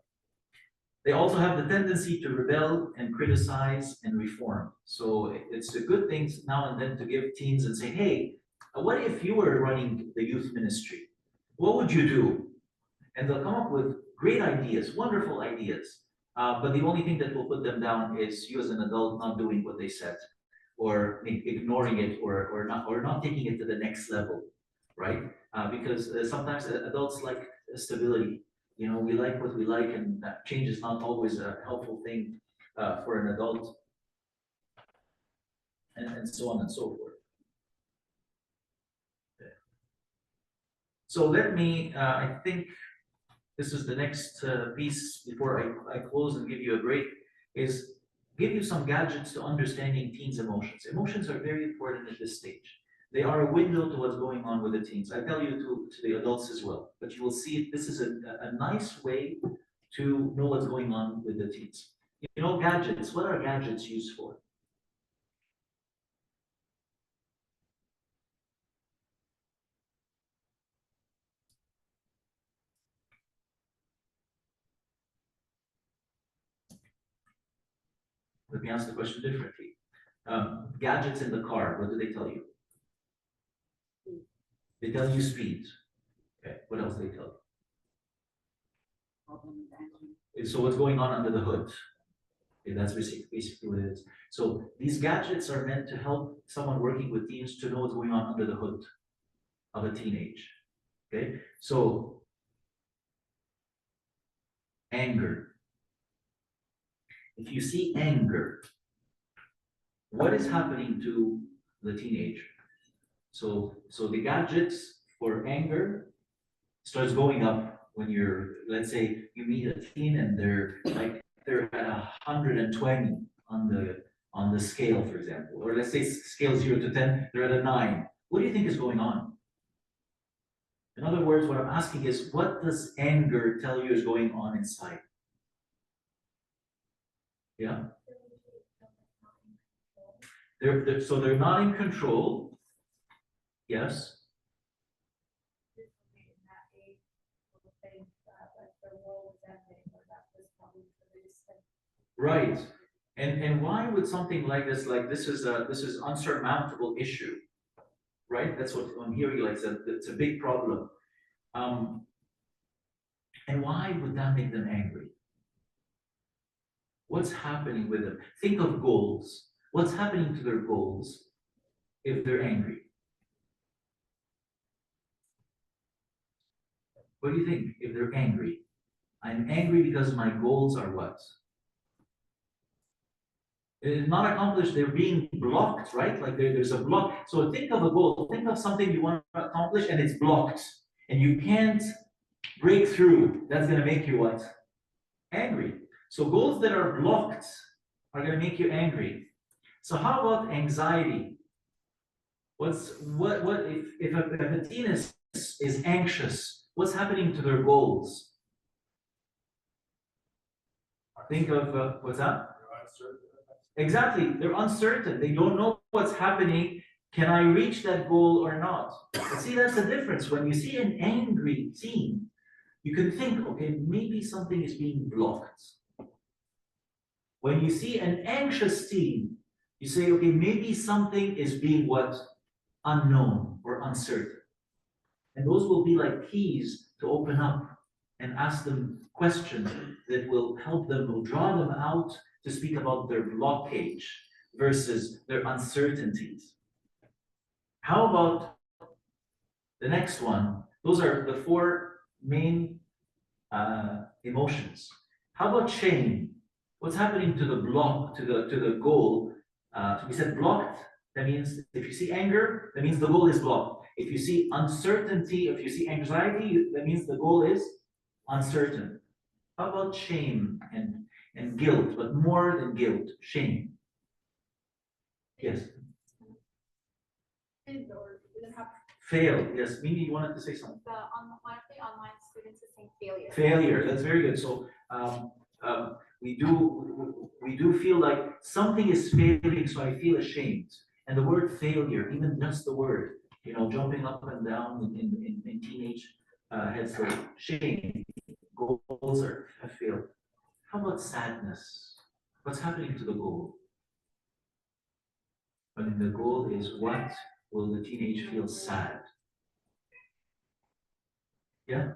They also have the tendency to rebel and criticize and reform. So it's a good thing now and then to give teens and say, hey, what if you were running the youth ministry? What would you do? And they'll come up with great ideas, wonderful ideas. But the only thing that will put them down is you as an adult not doing what they said, or ignoring it, or not taking it to the next level, right? Because sometimes adults like stability. We like what we like, and that change is not always a helpful thing for an adult, and so on and so forth. So let me, I think this is the next piece before I close and give you a break, is give you some gadgets to understanding teens' emotions. Emotions are very important at this stage. They are a window to what's going on with the teens. I tell you to the adults as well, but you will see it. This is a nice way to know what's going on with the teens. You know, gadgets, what are gadgets used for? Let me ask the question differently. Gadgets in the car, what do they tell you? They tell you speed. Okay, what else do they tell you? So what's going on under the hood? Okay, that's basically what it is. So these gadgets are meant to help someone working with teens to know what's going on under the hood of a teenage. Okay, so anger. If you see anger, what is happening to the teenager? So the gadgets for anger starts going up when you're, let's say you meet a teen and they're at 120 on the scale, for example, or let's say scale 0 to 10, they're at a 9. What do you think is going on? In other words, what I'm asking is, what does anger tell you is going on inside? Yeah? So they're not in control. Yes? Right. And why would something like this is unsurmountable issue, right? That's what I'm hearing, like it's a big problem. And why would that make them angry? What's happening with them? Think of goals. What's happening to their goals if they're angry? What do you think if they're angry? I'm angry because my goals are what? It's not accomplished, they're being blocked, right? Like there's a block. So think of a goal, think of something you want to accomplish and it's blocked and you can't break through. That's going to make you what? Angry. So goals that are blocked are going to make you angry. So how about anxiety? What if a teen is anxious, what's happening to their goals? Think of what's that? Exactly, they're uncertain. They don't know what's happening. Can I reach that goal or not? But see, that's the difference. When you see an angry teen, you can think, okay, maybe something is being blocked. When you see an anxious teen, you say, okay, maybe something is being what? Unknown or uncertain. And those will be like keys to open up and ask them questions that will help them, will draw them out to speak about their blockage versus their uncertainties. How about the next one? Those are the four main emotions. How about shame? What's happening to the block, to the goal? We said blocked. That means if you see anger, that means the goal is blocked. If you see uncertainty, if you see anxiety, that means the goal is uncertain. How about shame and guilt, but more than guilt, shame? Yes. Or didn't have Fail. Yes. Mimi, you wanted to say something. one of the online students is saying failure. Failure. That's very good. So we do feel like something is failing, so I feel ashamed. And the word failure, even just the word, jumping up and down in teenage heads, like shame, goals have failed. How about sadness? What's happening to the goal? When the goal is what will the teenage feel sad? Yeah?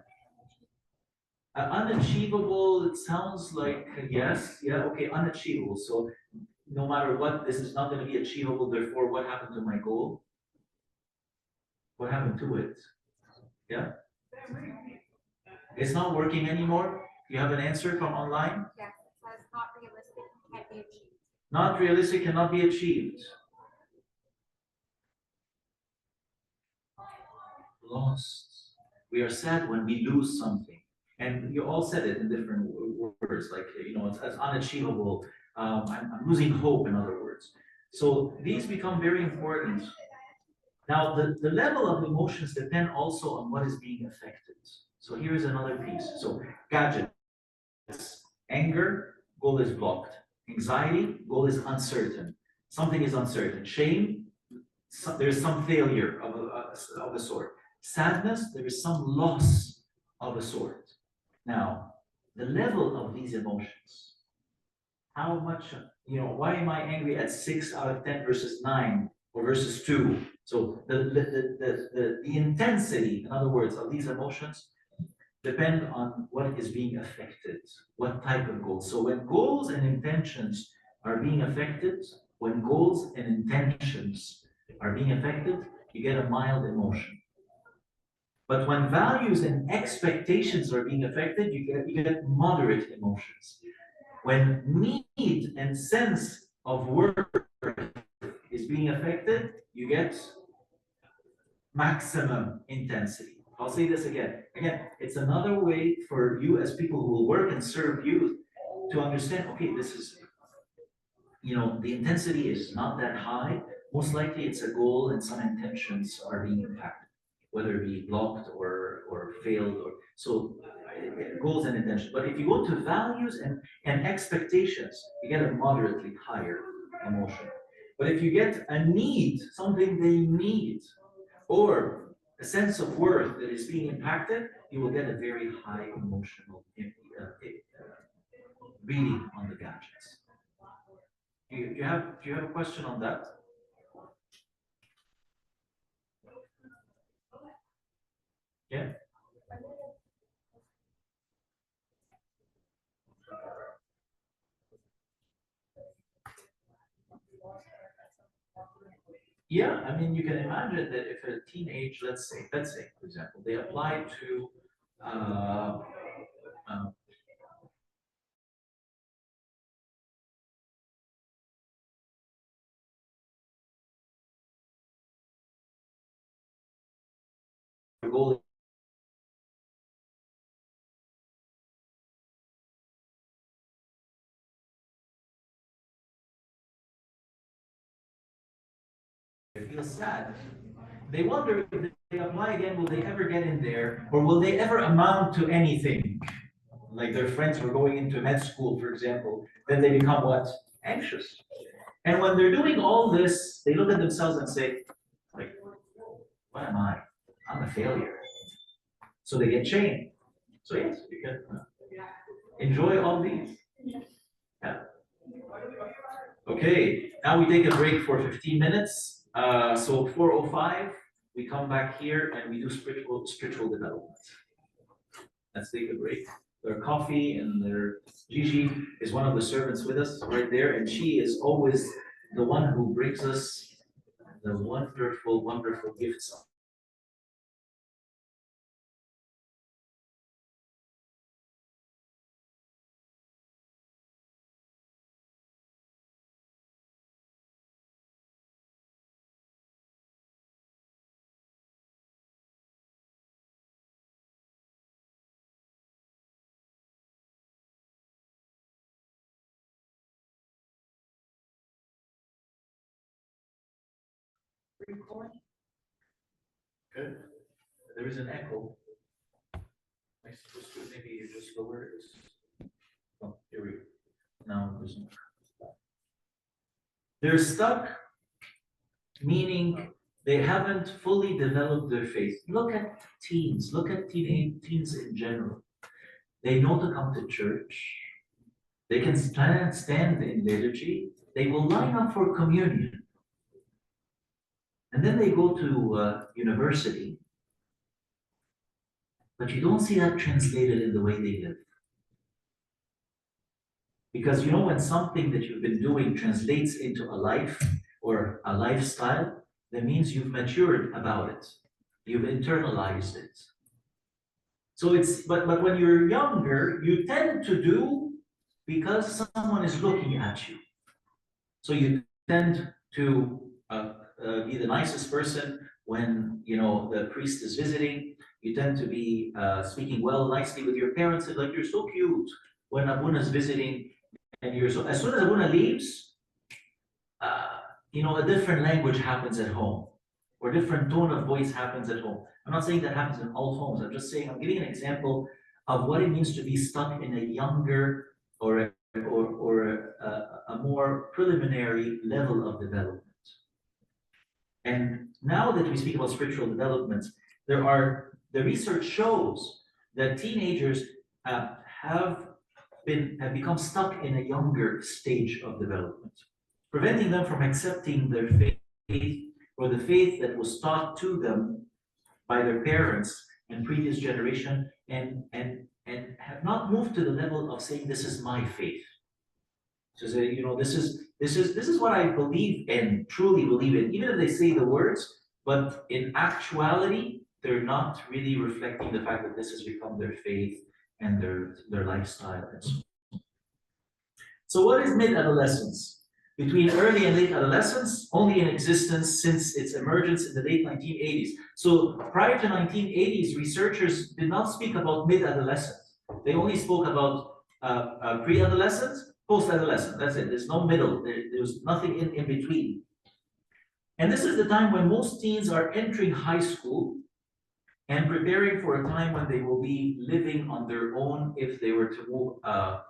Unachievable, it sounds like yes, yeah, okay, unachievable. So no matter what, this is not going to be achievable, therefore, what happened to my goal? What happened to it? Yeah? It's not working anymore? You have an answer from online? Yes, it says not realistic, can't be achieved. Not realistic, cannot be achieved. Lost. We are sad when we lose something. And you all said it in different words, like, it's unachievable. I'm losing hope, in other words. So these become very important. Now, the level of emotions depend also on what is being affected. So here's another piece. So gadgets, anger, goal is blocked. Anxiety, goal is uncertain. Something is uncertain. Shame, there's some failure of a sort. Sadness, there is some loss of a sort. Now, the level of these emotions, how much, why am I angry at 6 out of 10 versus 9 or versus 2? So the intensity, in other words, of these emotions depend on what is being affected, what type of goals. So when goals and intentions are being affected, when goals and intentions are being affected, you get a mild emotion. But when values and expectations are being affected, you get moderate emotions. When need and sense of worth is being affected, you get maximum intensity. I'll say this again. Again, it's another way for you as people who will work and serve youth to understand, okay, this is, the intensity is not that high. Most likely it's a goal and some intentions are being impacted, whether it be blocked or failed, or so goals and intentions. But if you go to values and expectations, you get a moderately higher emotion. But if you get a need, something they need, or a sense of worth that is being impacted, you will get a very high emotional reading on the gadgets. Do you have a question on that? Yeah. Yeah, I mean, you can imagine that if a teenage, let's say, for example, they apply to uh, uh, goal, they feel sad. They wonder if they apply again, will they ever get in there, or will they ever amount to anything? Like their friends were going into med school, for example, then they become what? Anxious. And when they're doing all this, they look at themselves and say, like, what am I? I'm a failure. So they get shamed. So yes, you can enjoy all these. Yeah. Okay, now we take a break for 15 minutes. So 4:05, we come back here and we do spiritual development. Let's take a break. Their coffee and their Gigi is one of the servants with us right there, and she is always the one who brings us the wonderful, wonderful gifts. Good. There is an echo. Am I supposed to maybe you just lower it? Oh, here we go. Now there's no. They're stuck, meaning they haven't fully developed their faith. Look at teens, look at teens in general. They know to come to church. They can stand in liturgy. They will line up for communion. And then they go to university. But you don't see that translated in the way they live. Because when something that you've been doing translates into a life or a lifestyle, that means you've matured about it. You've internalized it. So but when you're younger, you tend to do because someone is looking at you. So you tend to be the nicest person when the priest is visiting. You tend to be speaking well, nicely with your parents, and like you're so cute when Abuna's visiting, and you're so. As soon as Abuna leaves, uh, a different language happens at home, or different tone of voice happens at home. I'm not saying that happens in all homes. I'm just saying I'm giving an example of what it means to be stuck in a younger or a more preliminary level of development. And now that we speak about spiritual developments, the research shows that teenagers have become stuck in a younger stage of development, preventing them from accepting their faith or the faith that was taught to them by their parents and previous generation, and have not moved to the level of saying, this is my faith. So say, this is what I believe in, truly believe in, even if they say the words, but in actuality, they're not really reflecting the fact that this has become their faith and their lifestyle and so on. So what is mid-adolescence? Between early and late adolescence, only in existence since its emergence in the late 1980s. So prior to 1980s, researchers did not speak about mid-adolescence. They only spoke about pre-adolescence, post-adolescent. That's it. There's no middle. There's nothing in between. And this is the time when most teens are entering high school and preparing for a time when they will be living on their own if they were to move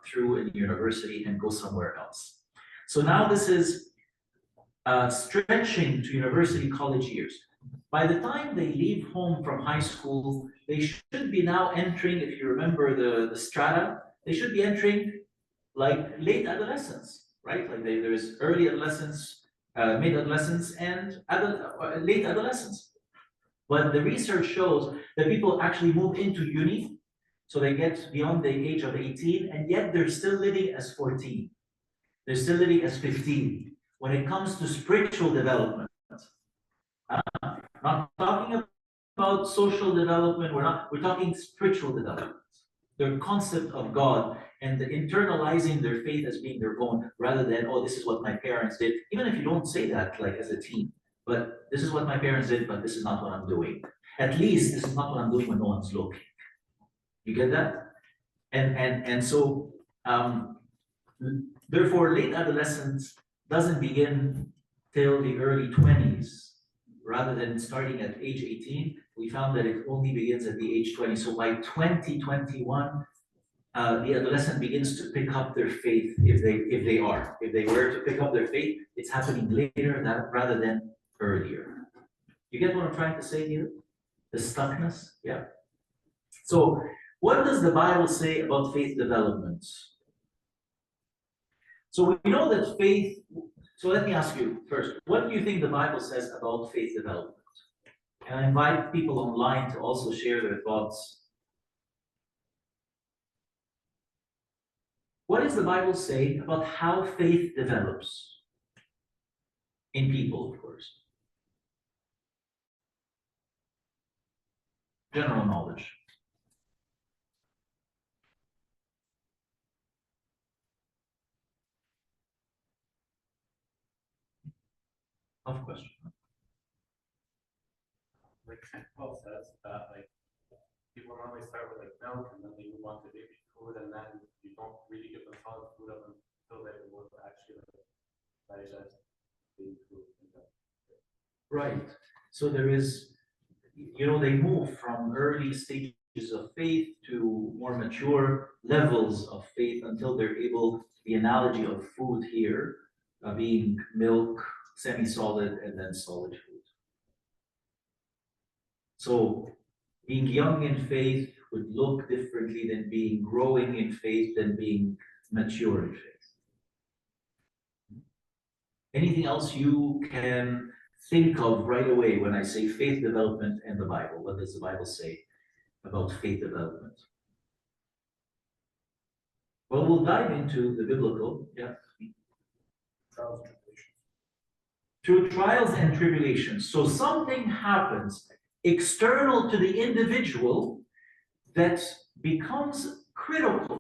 through a university and go somewhere else. So now this is stretching to university college years. By the time they leave home from high school, they should be now entering, if you remember the strata, they should be entering like late adolescence, right? Like there's early adolescence, mid-adolescence, and late adolescence. But the research shows that people actually move into uni, so they get beyond the age of 18, and yet they're still living as 14. They're still living as 15. When it comes to spiritual development, not talking about social development, we're talking spiritual development. Their concept of God and the internalizing their faith as being their own, rather than, oh, this is what my parents did. Even if you don't say that, like as a teen, but this is what my parents did, but this is not what I'm doing. At least this is not what I'm doing when no one's looking. You get that? And so therefore, late adolescence doesn't begin till the early 20s. Rather than starting at age 18, we found that it only begins at the age 20. So by 2021, the adolescent begins to pick up their faith if they were to pick up their faith, it's happening later rather than earlier. You get what I'm trying to say here? The stuckness? Yeah. So what does the Bible say about faith development? So we know that faith, so let me ask you first, what do you think the Bible says about faith development? And I invite people online to also share their thoughts. What does the Bible say about how faith develops? In people, of course. General knowledge. Tough question. Like Paul says, that like people normally start with like milk and then they move on to baby food and then you don't really give them solid food up until they're able to actually like digest baby food. Right. So there is, they move from early stages of faith to more mature levels of faith until they're able, the analogy of food here being milk, semi-solid, and then solid food. So being young in faith would look differently than being growing in faith than being mature in faith. Anything else you can think of right away when I say faith development and the Bible? What does the Bible say about faith development? Well, we'll dive into the biblical, yeah. Through trials and tribulations. So something happens external to the individual that becomes critical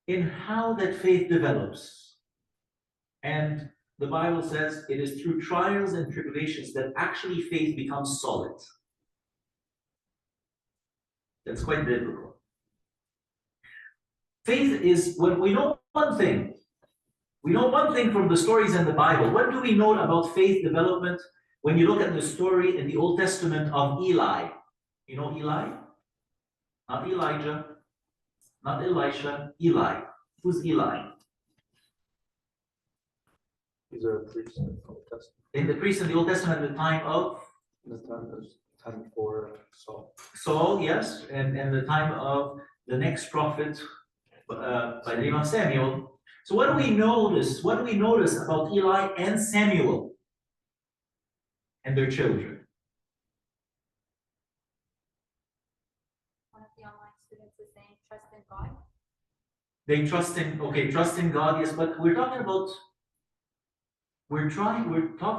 in how that faith develops. And the Bible says it is through trials and tribulations that actually faith becomes solid. That's quite biblical. Faith is, when we know one thing, we know one thing from the stories in the Bible. What do we know about faith development when you look at the story in the Old Testament of Eli? You know Eli? Not Elijah, not Elisha, Eli. Who's Eli? These are priests in the Old Testament. In the priest in the Old Testament at the time of The time before Saul. Saul, yes, and the time of the next prophet by the name of Samuel. So what do we notice? What do we notice about Eli and Samuel and their children? One of the online students is saying trust in God. They trust in God, yes, but we're talking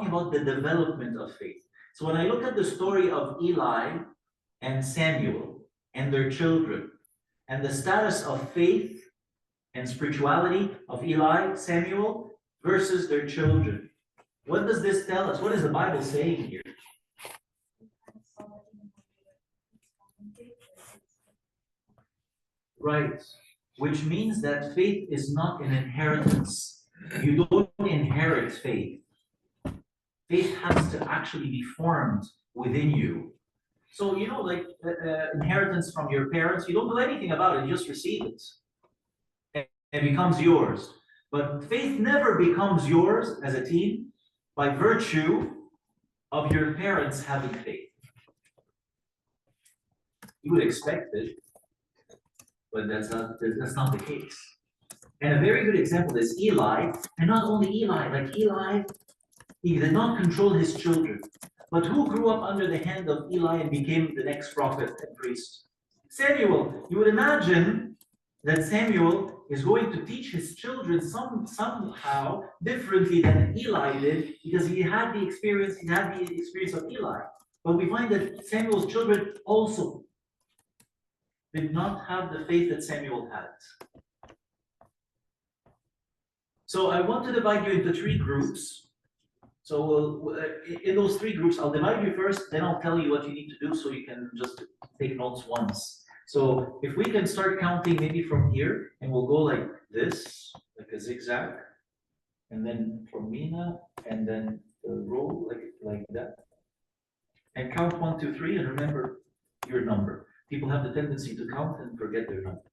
about the development of faith. So when I look at the story of Eli and Samuel and their children, and the status of faith and spirituality of Eli, Samuel, versus their children, what does this tell us? What is the Bible saying here? Right, which means that faith is not an inheritance. You don't inherit faith. Faith has to actually be formed within you. So, you know, like inheritance from your parents, you don't do anything about it, you just receive it. And it becomes yours. But faith never becomes yours as a teen by virtue of your parents having faith. You would expect it, but that's not the case. And a very good example is Eli, and not only Eli, like Eli, he did not control his children. But who grew up under the hand of Eli and became the next prophet and priest? Samuel. You would imagine that Samuel is going to teach his children somehow differently than Eli did, because he had the experience of Eli. But we find that Samuel's children also did not have the faith that Samuel had. So I want to divide you into 3 groups. So in those 3 groups, I'll divide you first, then I'll tell you what you need to do so you can just take notes once. So if we can start counting maybe from here, and we'll go like this, like a zigzag, and then from Mina, and then the row like that. And count 1, 2, 3, and remember your number. People have the tendency to count and forget their number.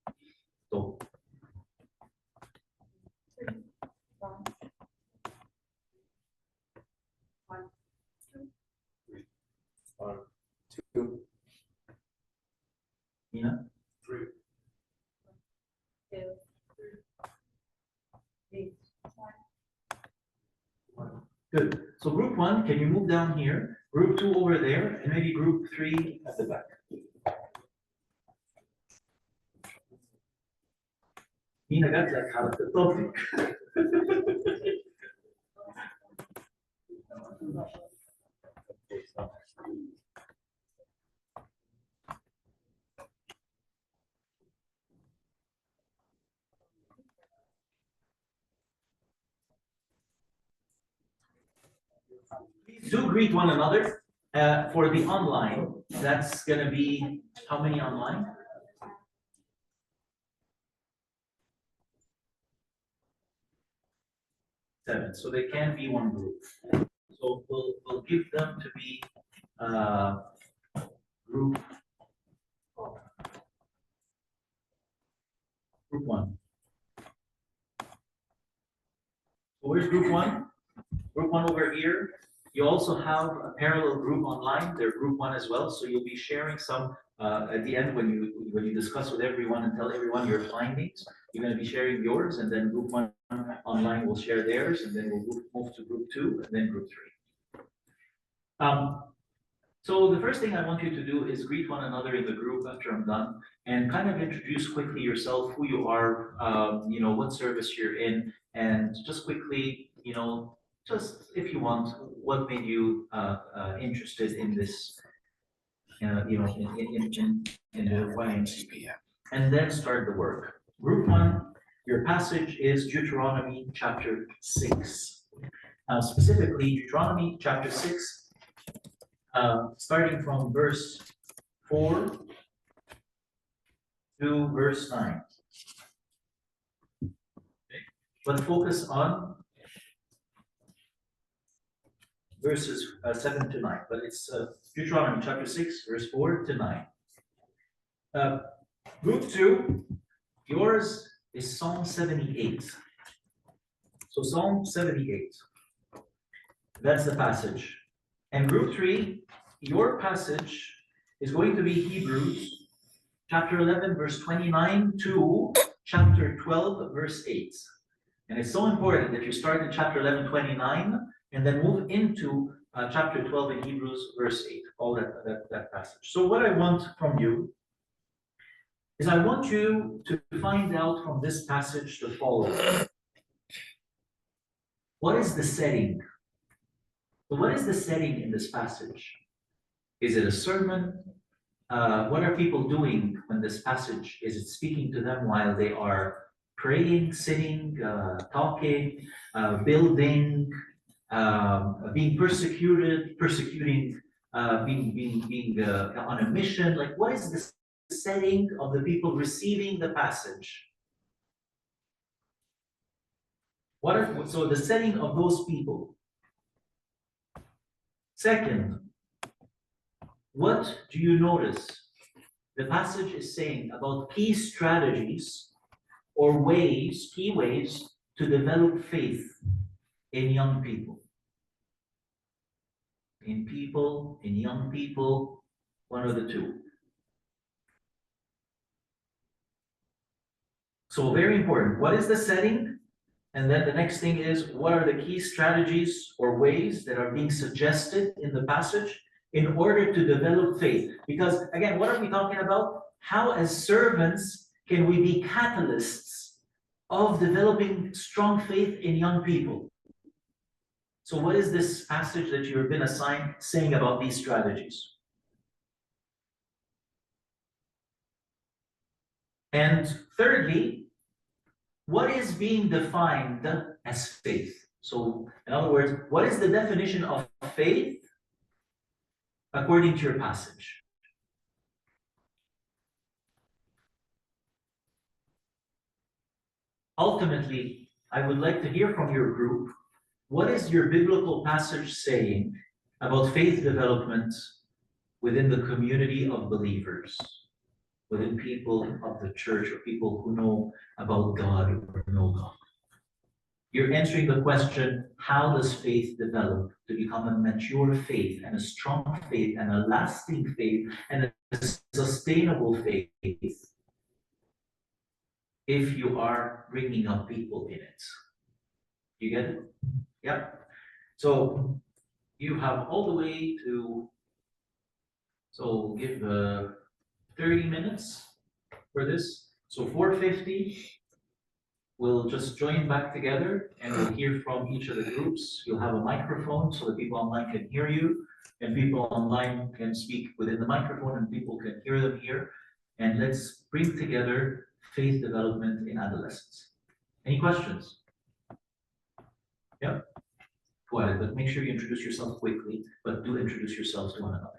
So 1, 2, Mina? 3. 2, 3, 1. Good. So group 1, can you move down here? Group 2 over there, and maybe group 3 at the back. Mina got like out of the topic. Please do greet one another. For the online, that's going to be how many online? 7. So they can be one group. So we'll give them to be group 1. So where's group 1? Group 1 over here. You also have a parallel group online. They're group 1 as well. So you'll be sharing some at the end when you discuss with everyone and tell everyone your findings. You're going to be sharing yours, and then group 1 online will share theirs, and then we'll move to group 2 and then group 3. So the first thing I want you to do is greet one another in the group after I'm done, and kind of introduce quickly yourself, who you are, what service you're in, and just quickly, just if you want, what made you interested in this, in the YMCP, and then start the work. Group 1, your passage is Deuteronomy chapter 6. Specifically, Deuteronomy chapter 6, starting from verse 4 to verse 9. Okay. But focus on verses 7 to 9. But it's Deuteronomy chapter 6, verse 4 to 9. Group 2, yours is Psalm 78. So Psalm 78, that's the passage. And group 3, your passage is going to be Hebrews chapter 11, verse 29 to chapter 12, verse 8. And it's so important that you start in chapter 11, 29, and then move into chapter 12 in Hebrews, verse 8, all that passage. So what I want from you is I want you to find out from this passage the following. What is the setting? So what is the setting in this passage? Is it a sermon? What are people doing when this passage is it speaking to them while they are praying, sitting, talking, building, being persecuting, being on a mission? Like, what is the setting of the people receiving the passage? So the setting of those people? Second, what do you notice the passage is saying about key strategies or ways, key ways to develop faith in young people? In young people, one of the two. So very important. What is the setting? And then the next thing is, what are the key strategies or ways that are being suggested in the passage in order to develop faith? Because again, what are we talking about? How as servants can we be catalysts of developing strong faith in young people? So what is this passage that you've been assigned saying about these strategies? And thirdly, what is being defined as faith? So, in other words, what is the definition of faith according to your passage? Ultimately, I would like to hear from your group, what is your biblical passage saying about faith development within the community of believers, within people of the church or people who know about God or know God? You're answering the question, how does faith develop to become a mature faith and a strong faith and a lasting faith and a sustainable faith if you are bringing up people in it? You get it? Yeah. So you have all the way to, so give 30 minutes for this. So 4:50. We'll just join back together and we'll hear from each of the groups. You'll have a microphone so that people online can hear you and people online can speak within the microphone and people can hear them here. And let's bring together faith development in adolescence. Any questions? Yep. Go ahead, but make sure you introduce yourself quickly, but do introduce yourselves to one another.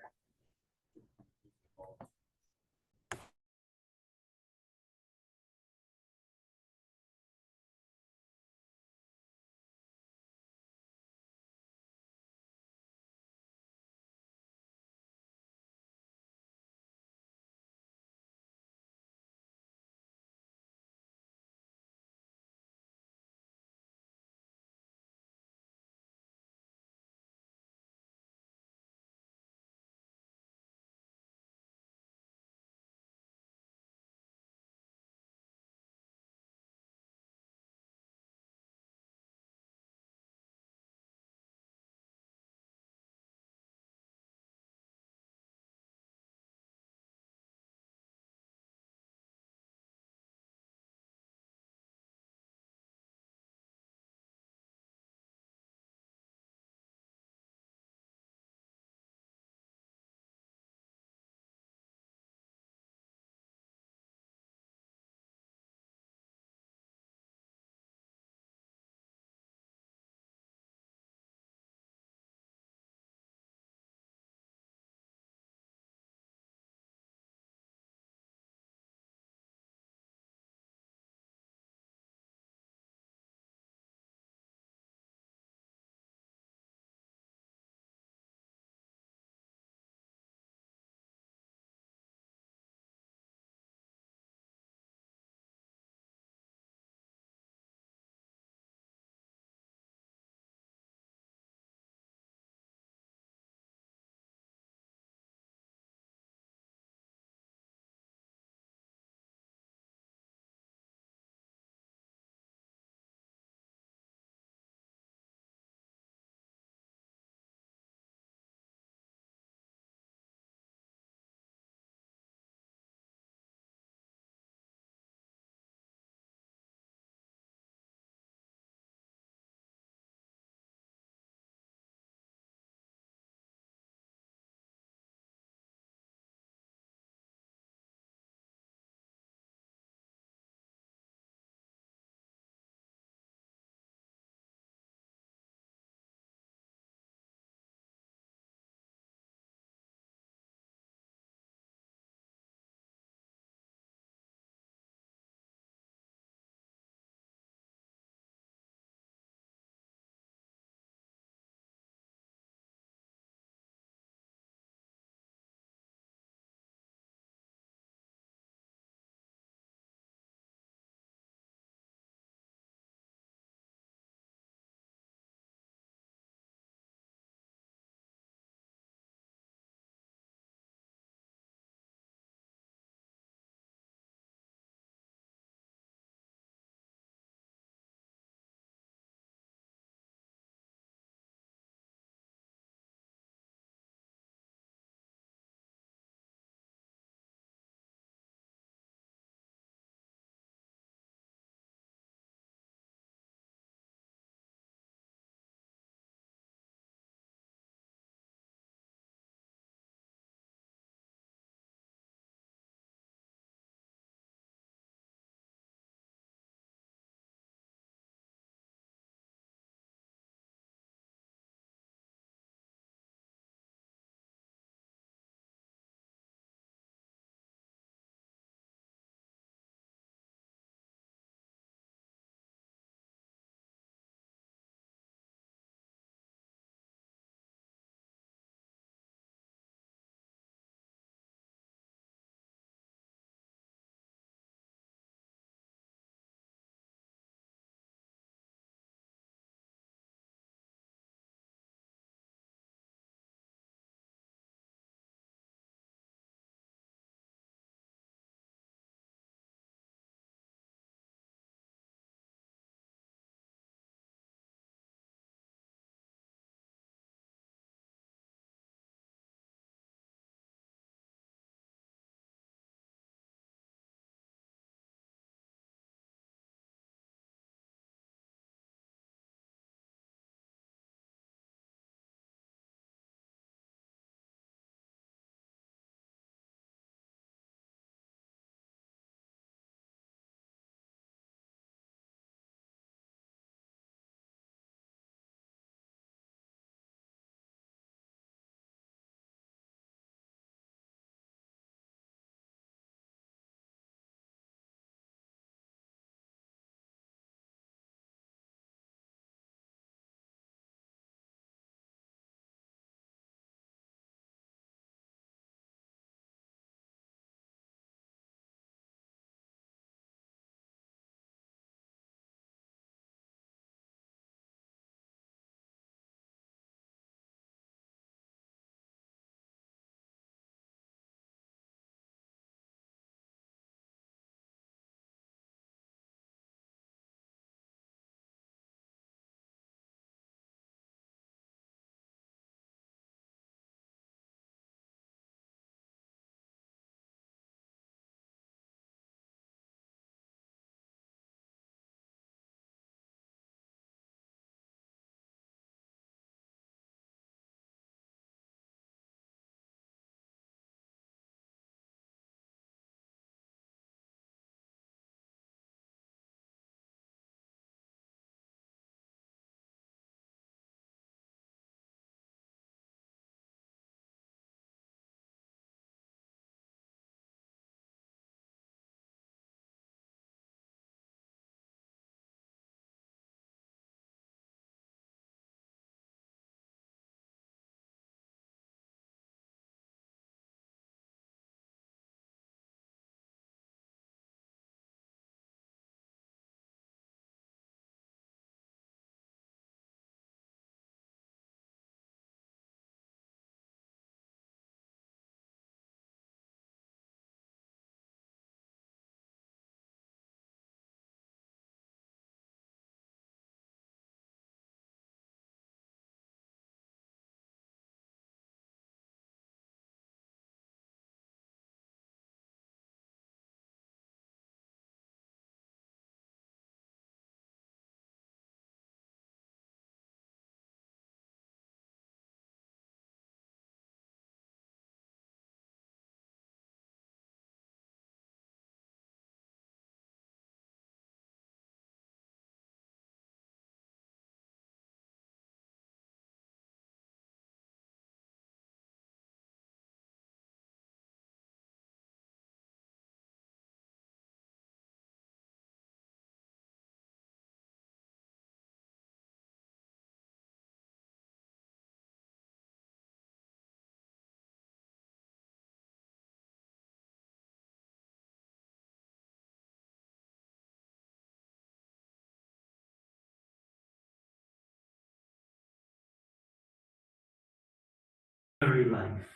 life.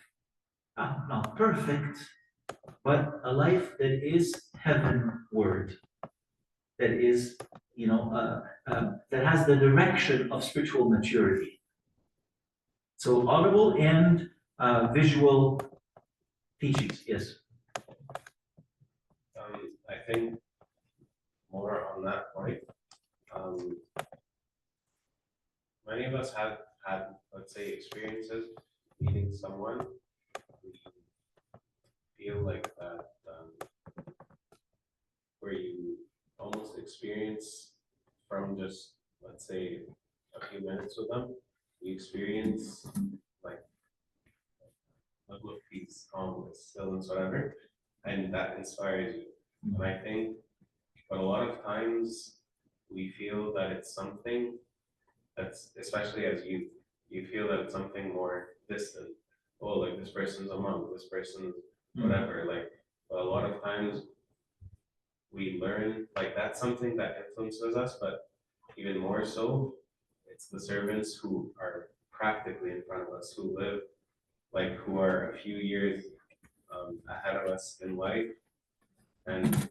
Not perfect, but a life that is heavenward, that is, that has the direction of spiritual maturity. So audible and visual teachings, yes. I think more on that point. Many of us have had, let's say, experiences meeting someone. We feel like that, where you almost experience from just, let's say, a few minutes with them, you experience like a level of peace, calmness, stillness, whatever, and that inspires you. And I think, but a lot of times we feel that it's something that's, especially as you feel that it's something more distant. Oh, like this person's a monk, this person's whatever. Like, but a lot of times we learn, like that's something that influences us, but even more so, it's the servants who are practically in front of us, who live, like who are a few years ahead of us in life, and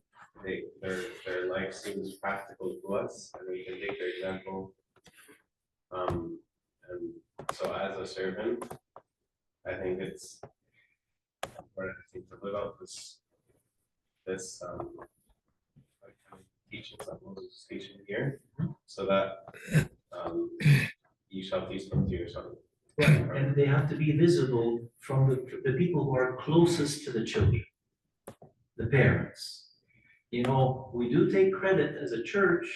their life seems practical to us, and we can take their example. And so as a servant, I think it's important, I think, to live out this like kind of teachings that Moses is teaching here, so that you shall teach them to your son. Right, and they have to be visible from the people who are closest to the children, the parents. You know, we do take credit as a church.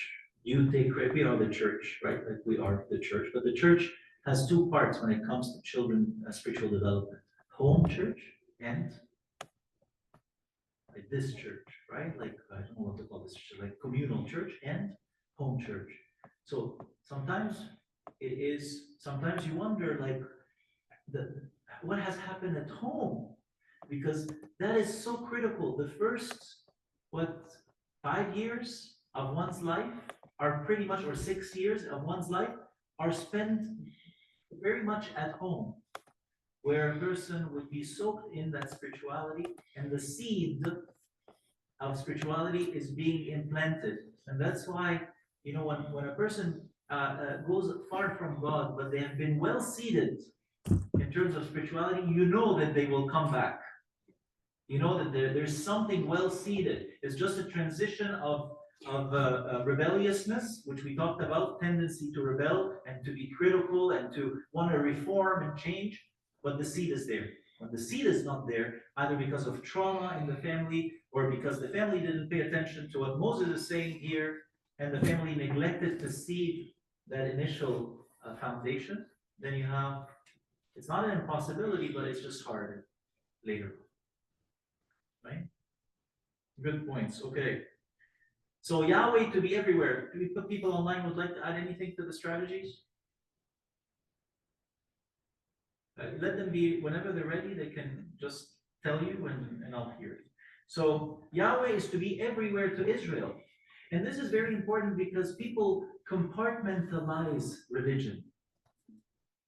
You take credit, we are the church, right? Like we are the church, but the church has two parts when it comes to children spiritual development: home church and like this church, right? Like I don't know what to call this church, like communal church and home church. So sometimes sometimes you wonder like what has happened at home, because that is so critical. The first, 5 years of one's life are pretty much, or 6 years of one's life are spent very much at home, where a person would be soaked in that spirituality, and the seed of spirituality is being implanted. And that's why, when a person goes far from God, but they have been well seeded in terms of spirituality, you know that they will come back. You know that there's something well seeded. It's just a transition of rebelliousness, which we talked about, tendency to rebel and to be critical and to want to reform and change, but the seed is there. When the seed is not there, either because of trauma in the family or because the family didn't pay attention to what Moses is saying here, and the family neglected to seed that initial foundation, then you have, it's not an impossibility, but it's just hard later. Right? Good points. Okay. So Yahweh to be everywhere. Do we put people online would like to add anything to the strategies? Let them be, whenever they're ready, they can just tell you and I'll hear it. So Yahweh is to be everywhere to Israel. And this is very important because people compartmentalize religion.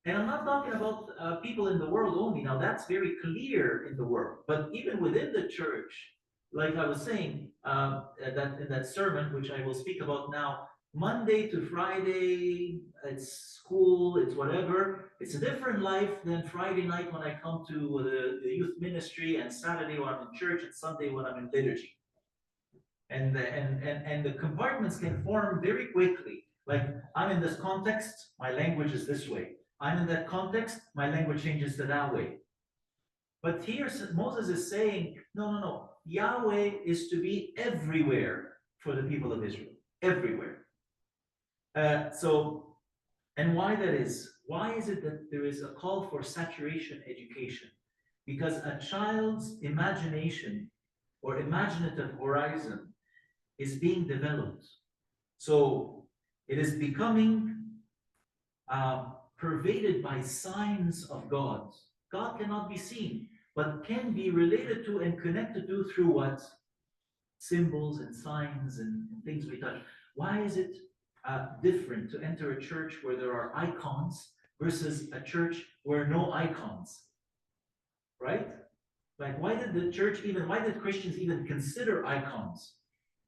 And I'm not talking about people in the world only. Now that's very clear in the world, but even within the church, like I was saying, that in that sermon, which I will speak about now, Monday to Friday, it's school, it's whatever. It's a different life than Friday night when I come to the youth ministry, and Saturday when I'm in church, and Sunday when I'm in liturgy. And the compartments can form very quickly. Like, I'm in this context, my language is this way. I'm in that context, my language changes to that way. But here Moses is saying, no. Yahweh is to be everywhere for the people of Israel. Everywhere. And why that is? Why is it that there is a call for saturation education? Because a child's imagination or imaginative horizon is being developed. So it is becoming pervaded by signs of God. God cannot be seen, but can be related to and connected to through what? Symbols and signs and things we touch. Why is it different to enter a church where there are icons versus a church where no icons? right? Like, why did the church even, why did Christians even consider icons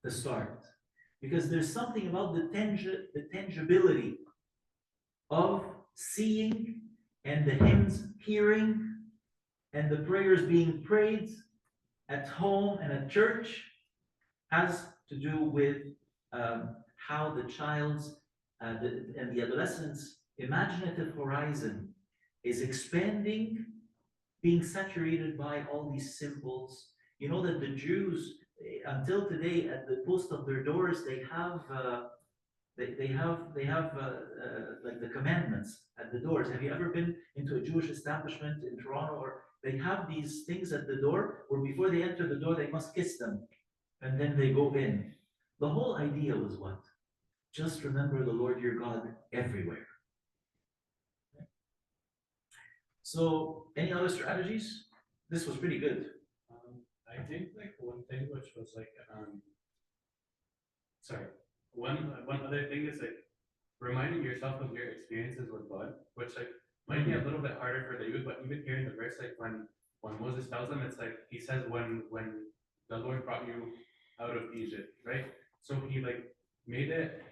to start? Because there's something about the tangibility of seeing and the hymns hearing and the prayers being prayed at home and at church has to do with how the child's and the adolescent's imaginative horizon is expanding, being saturated by all these symbols. You know that the Jews, until today, at the post of their doors, they have like the commandments at the doors. Have you ever been into a Jewish establishment in Toronto? Or they have these things at the door where before they enter the door, they must kiss them and then they go in. The whole idea was what? Just remember the Lord your God everywhere. So, any other strategies? This was pretty good. I think like one thing which was like, sorry, one other thing is like reminding yourself of your experiences with God, which like might be a little bit harder for the youth, but even here in the verse, like when Moses tells them, it's like he says when the Lord brought you out of Egypt, right? So he like made it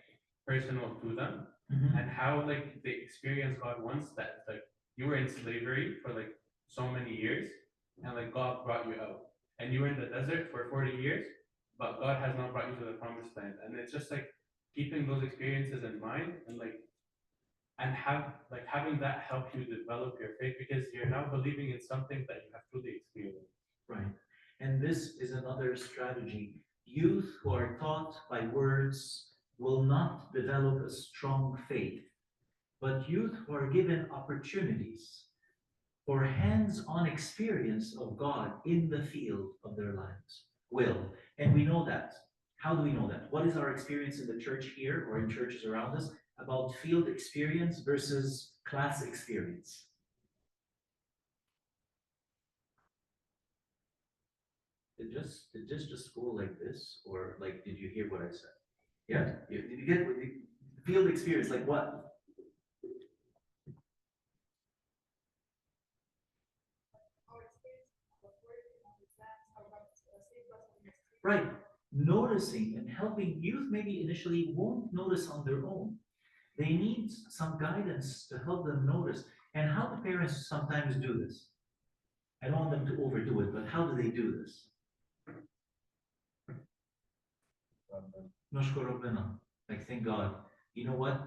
personal to them, and how like they experienced God once, that like you were in slavery for like so many years, and like God brought you out, and you were in the desert for 40 years, but God has now brought you to the promised land. And it's just like keeping those experiences in mind, and like having that help you develop your faith, because you're now believing in something that you have truly experienced. Right. And this is another strategy. Youth who are taught by words will not develop a strong faith, but youth who are given opportunities for hands-on experience of God in the field of their lives will. And we know that. How do we know that? What is our experience in the church here or in churches around us about field experience versus class experience? Did this just go like this, or like did you hear what I said? Yeah, did you get the field experience? Like what? Our experience, what work and exams, how about save us from mistakes. Right. Noticing and helping youth maybe initially won't notice on their own. They need some guidance to help them notice. And how do parents sometimes do this? I don't want them to overdo it, but how do they do this? Nashkur Rabbina. Like, thank God. You know what?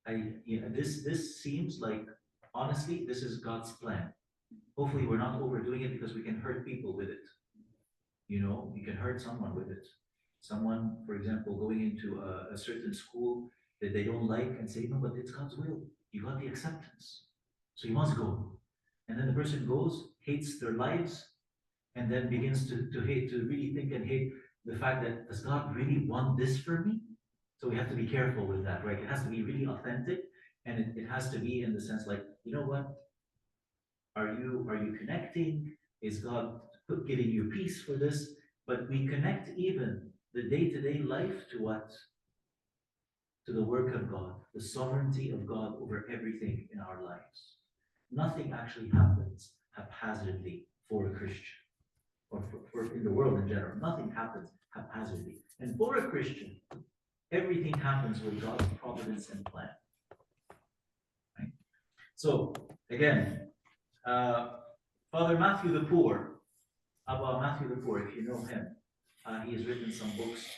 This seems like, honestly, this is God's plan. Hopefully we're not overdoing it because we can hurt people with it. You know, you can hurt someone with it. Someone, for example, going into a certain school that they don't like and say, no, but it's God's will. You got the acceptance. So you must go. And then the person goes, hates their lives, and then begins to hate, to really think and hate the fact that, does God really want this for me? So we have to be careful with that, right? It has to be really authentic, and it has to be in the sense like, you know what? Are you connecting? Is God giving you peace for this? But we connect even the day-to-day life to what? To the work of God, the sovereignty of God over everything in our lives. Nothing actually happens haphazardly for a Christian, or for in the world in general. Nothing happens haphazardly. And for a Christian, everything happens with God's providence and plan. Right? So, again, Father Matthew the Poor, Abba Matthew the Poor, if you know him, he has written some books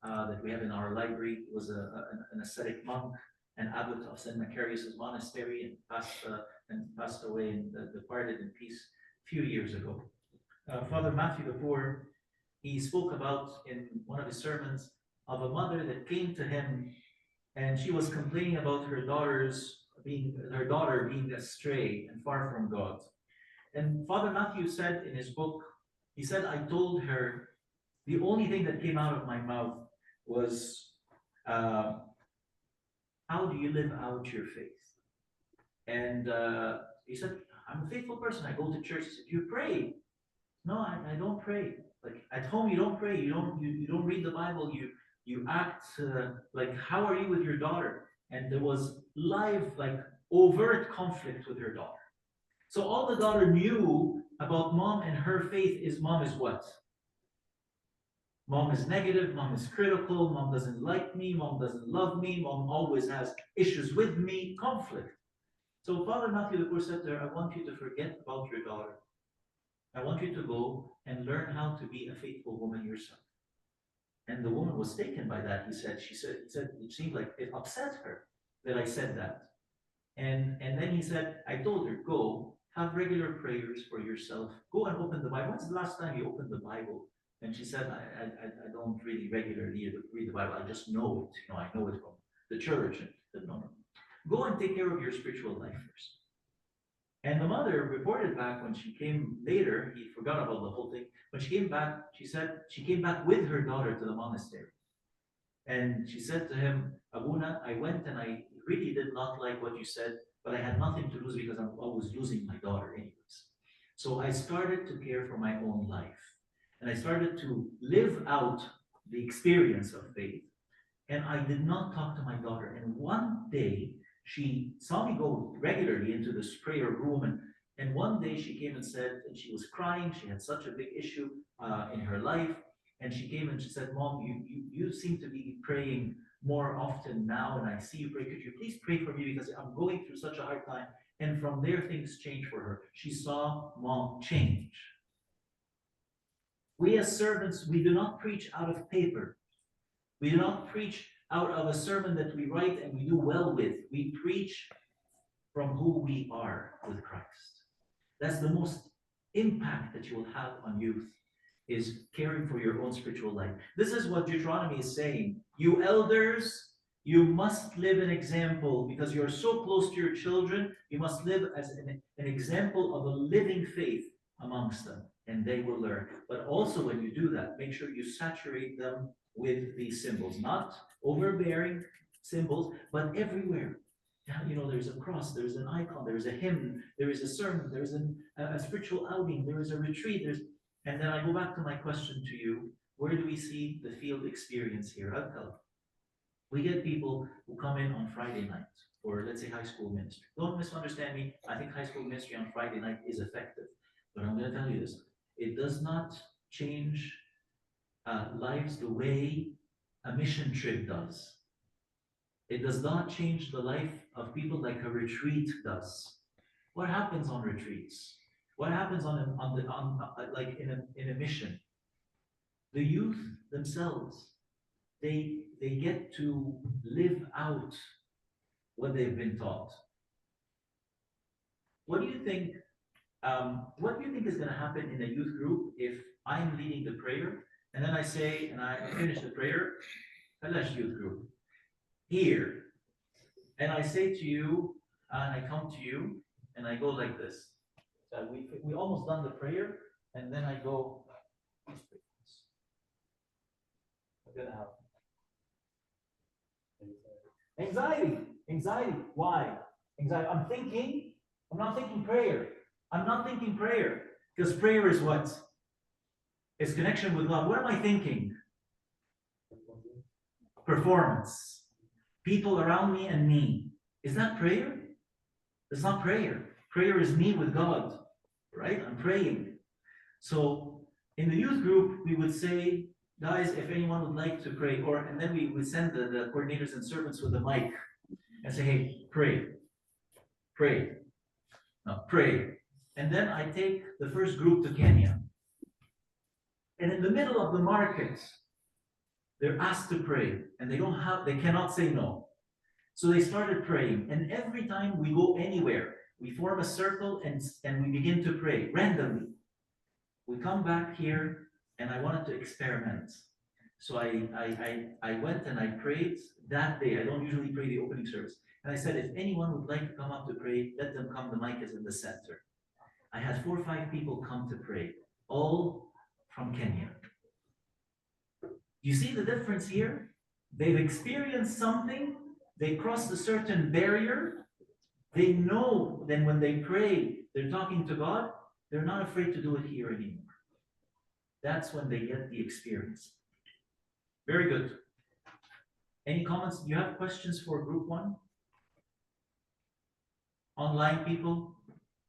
that we have in our library. He was an ascetic monk, an abbot of St. Macarius' monastery, and passed away and departed in peace a few years ago. Father Matthew the Poor, he spoke about in one of his sermons of a mother that came to him, and she was complaining about her daughter being astray and far from God. And Father Matthew said in his book, he said, I told her, the only thing that came out of my mouth was, how do you live out your faith? And he said, I'm a faithful person. I go to church. He said, you pray? No, I don't pray. Like at home, you don't pray. You don't read the Bible. You act like, how are you with your daughter? And there was live, like overt conflict with her daughter. So all the daughter knew about mom and her faith is mom is what? Mom is negative, mom is critical, mom doesn't like me, mom doesn't love me, mom always has issues with me, conflict. So Father Matthew the Poor said to her, I want you to forget about your daughter. I want you to go and learn how to be a faithful woman yourself. And the woman was taken by that. He said, it seemed like it upset her that I said that. And then he said, I told her, go have regular prayers for yourself. Go and open the Bible. When's the last time you opened the Bible? And she said, I don't really regularly read the Bible. I just know it. I know it from the church. And said, no. Go and take care of your spiritual life first. And the mother reported back when she came later, he forgot about the whole thing. When she came back, she said she came back with her daughter to the monastery. And she said to him, Abuna, I went and I really did not like what you said, but I had nothing to lose because I was losing my daughter anyways. So I started to care for my own life. And I started to live out the experience of faith. And I did not talk to my daughter. And one day, she saw me go regularly into this prayer room. And one day she came and said, and she was crying. She had such a big issue in her life. And she came and she said, Mom, you seem to be praying more often now. And I see you pray. Could you please pray for me? Because I'm going through such a hard time. And from there, things changed for her. She saw Mom change. We as servants, we do not preach out of paper. We do not preach out of a sermon that we write and we do well with. We preach from who we are with Christ. That's the most impact that you will have on youth, is caring for your own spiritual life. This is what Deuteronomy is saying. You elders, you must live an example because you're so close to your children. You must live as an example of a living faith amongst them, and they will learn. But also when you do that, make sure you saturate them with these symbols, not overbearing symbols, but everywhere. There's a cross, there's an icon, there's a hymn, there is a sermon, there's a spiritual outing, there is a retreat, and then I go back to my question to you, where do we see the field experience here? I'll tell you. We get people who come in on Friday night, or let's say high school ministry. Don't misunderstand me, I think high school ministry on Friday night is effective. But I'm going to tell you this, it does not change lives the way a mission trip does. It does not change the life of people like a retreat does. What happens on retreats? What happens like in a mission? The youth themselves, they get to live out what they've been taught. What do you think? What do you think is going to happen in a youth group if I'm leading the prayer and then I say, and I finish the prayer, Kalash youth group, here. And I say to you, and I come to you, and I go like this. So we almost done the prayer, and then I go, what's going to happen? Anxiety. Anxiety. Why? Anxiety. I'm not thinking prayer. I'm not thinking prayer. Because prayer is what? It's connection with God. What am I thinking? Performance. People around me and me. Is that prayer? It's not prayer. Prayer is me with God, right? I'm praying. So in the youth group, we would say, guys, if anyone would like to pray, and then we would send the coordinators and servants with a mic and say, hey, pray, pray, no, pray. And then I take the first group to Kenya. And in the middle of the market, they're asked to pray, and they cannot say no. So they started praying, and every time we go anywhere, we form a circle and we begin to pray randomly. We come back here, and I wanted to experiment. So I went and I prayed that day. I don't usually pray the opening service. And I said, if anyone would like to come up to pray, let them come. The mic is in the center. I had 4 or 5 people come to pray, all from Kenya. You see the difference here? They've experienced something. They crossed a certain barrier. They know that when they pray, they're talking to God. They're not afraid to do it here anymore. That's when they get the experience. Very good. Any comments? Do you have questions for group 1? Online people?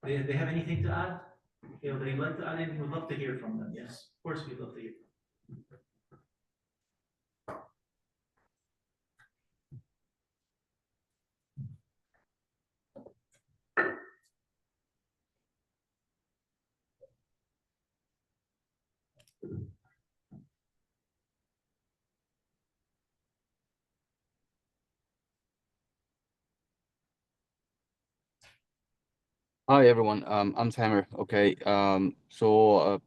They have anything to add? They'd like to add anything, we'd love to hear from them, yes, of course, we'd love to hear. Hi everyone, I'm Tamer. Okay,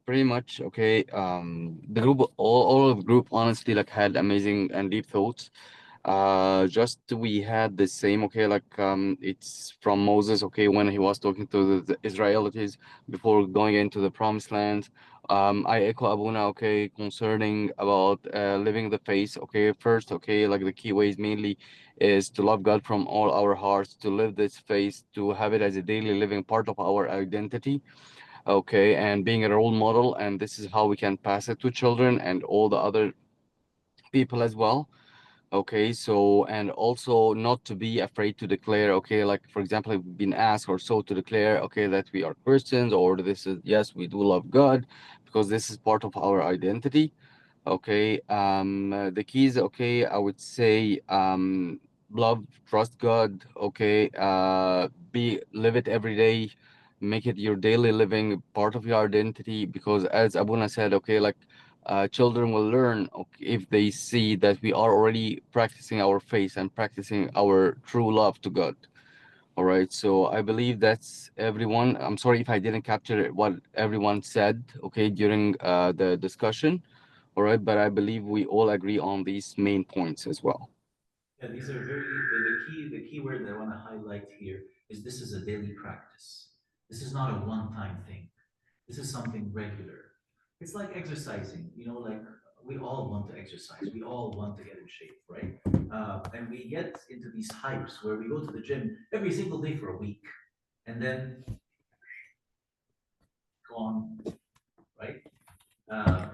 pretty much okay. The group, all of the group, honestly, like had amazing and deep thoughts. Just we had the same. Okay, it's from Moses. Okay, when he was talking to the Israelites before going into the Promised Land. I echo Abuna. Okay, concerning about living the faith. Okay, first. Okay, like the key ways mainly is to love God from all our hearts, to live this faith, to have it as a daily living part of our identity, okay, and being a role model. And this is how we can pass it to children and all the other people as well. Okay, so and also not to be afraid to declare, okay, like for example, if we've been asked or so to declare, okay, that we are Christians or this is, yes, we do love God because this is part of our identity. Okay, the keys, okay, I would say, love, trust God, okay, live it every day, make it your daily living, part of your identity, because as Abuna said, okay, children will learn, okay, if they see that we are already practicing our faith and practicing our true love to God. All right, so I believe that's everyone. I'm sorry if I didn't capture what everyone said, okay, during the discussion. All right, but I believe we all agree on these main points as well. Yeah, these are the key word that I want to highlight here is this is a daily practice. This is not a one-time thing. This is something regular. It's like exercising, like we all want to exercise. We all want to get in shape, right? And we get into these hypes where we go to the gym every single day for a week and then go on, right? Uh,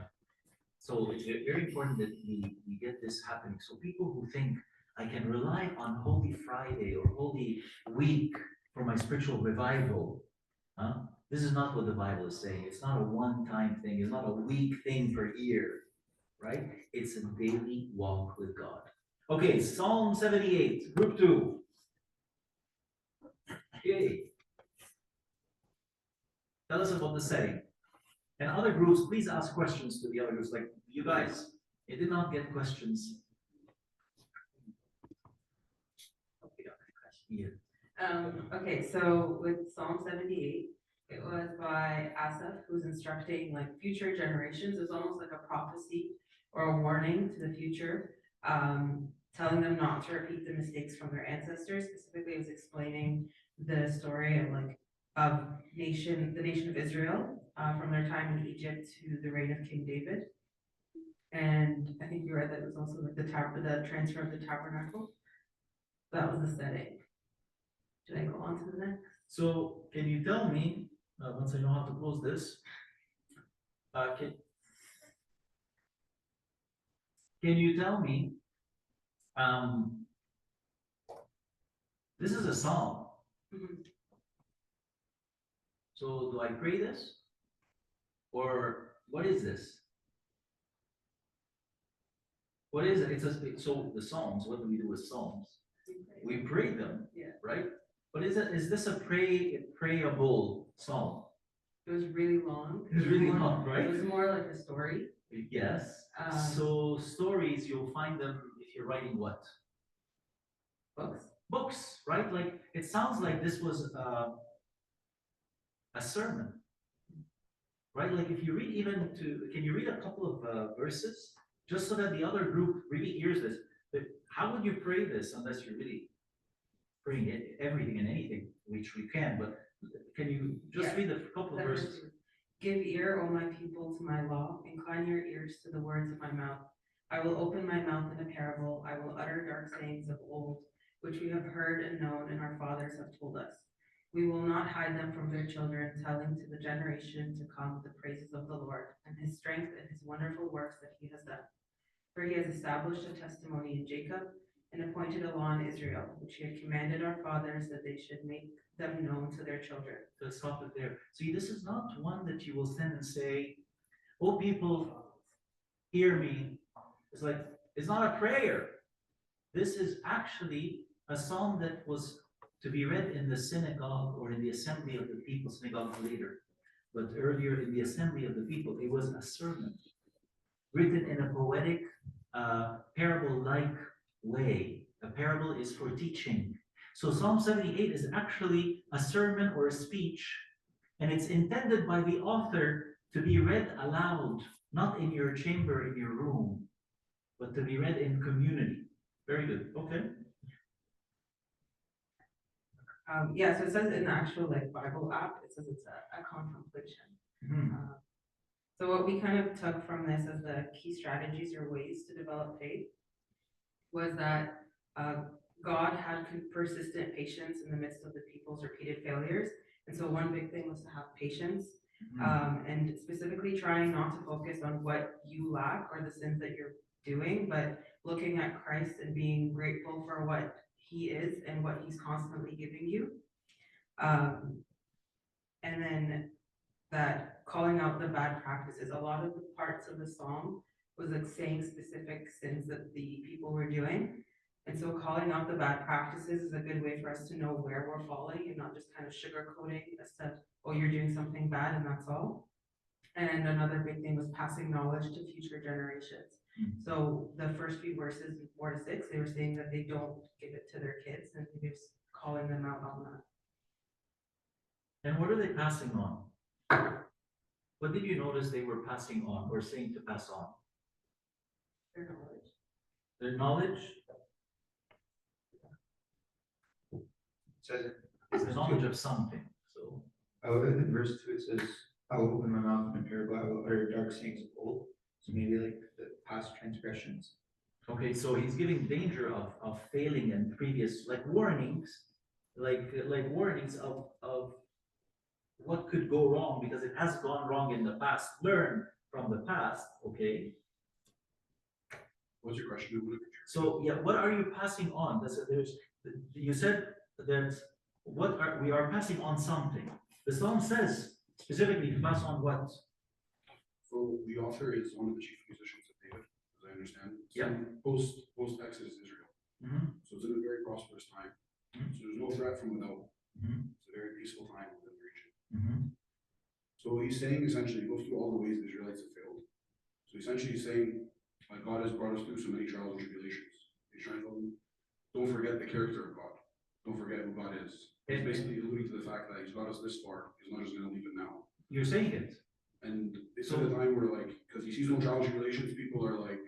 so it's very important that we get this happening. So people who think I can rely on Holy Friday or Holy Week for my spiritual revival, huh? This is not what the Bible is saying. It's not a one-time thing. It's not a week thing per year, right? It's a daily walk with God. Okay, Psalm 78, group 2. Okay, tell us about the setting. And other groups, please ask questions to the other groups. Like you guys, you did not get questions. Yeah. Okay, so with Psalm 78, it was by Asaph, who's instructing like future generations. It's almost like a prophecy or a warning to the future, telling them not to repeat the mistakes from their ancestors. Specifically, it was explaining the story of the nation of Israel, from their time in Egypt to the reign of King David. And I think you read that it was also like the transfer of the tabernacle. That was the setting. Should I go on to the next? So can you tell me, once I know how to close this, can you tell me, um, this is a psalm. Mhm. So do I pray this? Or what is this? What is it? So the Psalms, what do we do with Psalms? We pray them, Yeah. right? But is this a prayable psalm? It was really long. It's really long, right? It was more like a story. Yes. Um, So stories, you'll find them if you're writing what? Books. Books, right? Like it sounds like this was a sermon, right? Like if you read can you read a couple of verses just so that the other group really hears this? But how would you pray this unless you're really praying everything and anything, which we can, but can you just read a couple of verses? Give ear, O my people, to my law. Incline your ears to the words of my mouth. I will open my mouth in a parable. I will utter dark sayings of old, which we have heard and known, and our fathers have told us. We will not hide them from their children, telling to the generation to come the praises of the Lord, and his strength and his wonderful works that he has done. For he has established a testimony in Jacob and appointed a law in Israel, which he had commanded our fathers that they should make them known to their children. So stop it there. See, this is not one that you will send and say, "Oh, people, hear me." It's like, it's not a prayer. This is actually a psalm that was to be read in the synagogue or in the assembly of the people, synagogue later. But earlier in the assembly of the people, it was a sermon written in a poetic, parable-like way. A parable is for teaching. So Psalm 78 is actually a sermon or a speech, and it's intended by the author to be read aloud, not in your chamber, in your room, but to be read in community. Very good. Okay. Yeah, so it says in the actual like Bible app, it says it's a contemplation. Mhm. So what we kind of took from this as the key strategies or ways to develop faith was that God had persistent patience in the midst of the people's repeated failures. And so one big thing was to have patience, and specifically trying not to focus on what you lack or the sins that you're doing, but looking at Christ and being grateful for what he is and what he's constantly giving you. And then that calling out the bad practices, a lot of the parts of the psalm was like saying specific sins that the people were doing. And so calling out the bad practices is a good way for us to know where we're falling and not just kind of sugarcoating as to, oh, you're doing something bad and that's all. And another big thing was passing knowledge to future generations. So the first few verses, 4 to 6, they were saying that they don't give it to their kids, and he was calling them out on that. And what are they passing on? What did you notice they were passing on or saying to pass on? Their knowledge. Their knowledge? Says It's the knowledge of something. So in verse 2, it says, "I will open my mouth in a parable, I will utter dark sayings of old." So maybe like the past transgressions. okay, so he's giving danger of failing in previous, like warnings, like warnings of what could go wrong because it has gone wrong in the past. Learn from the past, okay? What's your question? So yeah, what are you passing on? You said that we are passing on something. The psalm says specifically to pass on what? So the author is one of the chief musicians of David, as I understand. Yeah. Post Exodus Israel. Mhm. So it's in a very prosperous time. Mhm. So there's no threat from without. Mhm. It's a very peaceful time within the region. Mhm. So he's saying essentially, he goes through all the ways the Israelites have failed. So essentially he's saying, like, God has brought us through so many trials and tribulations. He's trying to tell them, don't forget the character of God. Don't forget who God is. He's basically alluding to the fact that he's got us this far. He's not just going to leave it now. You're saying it. And it's at a time where, like, because he sees no trials and tribulations, people are like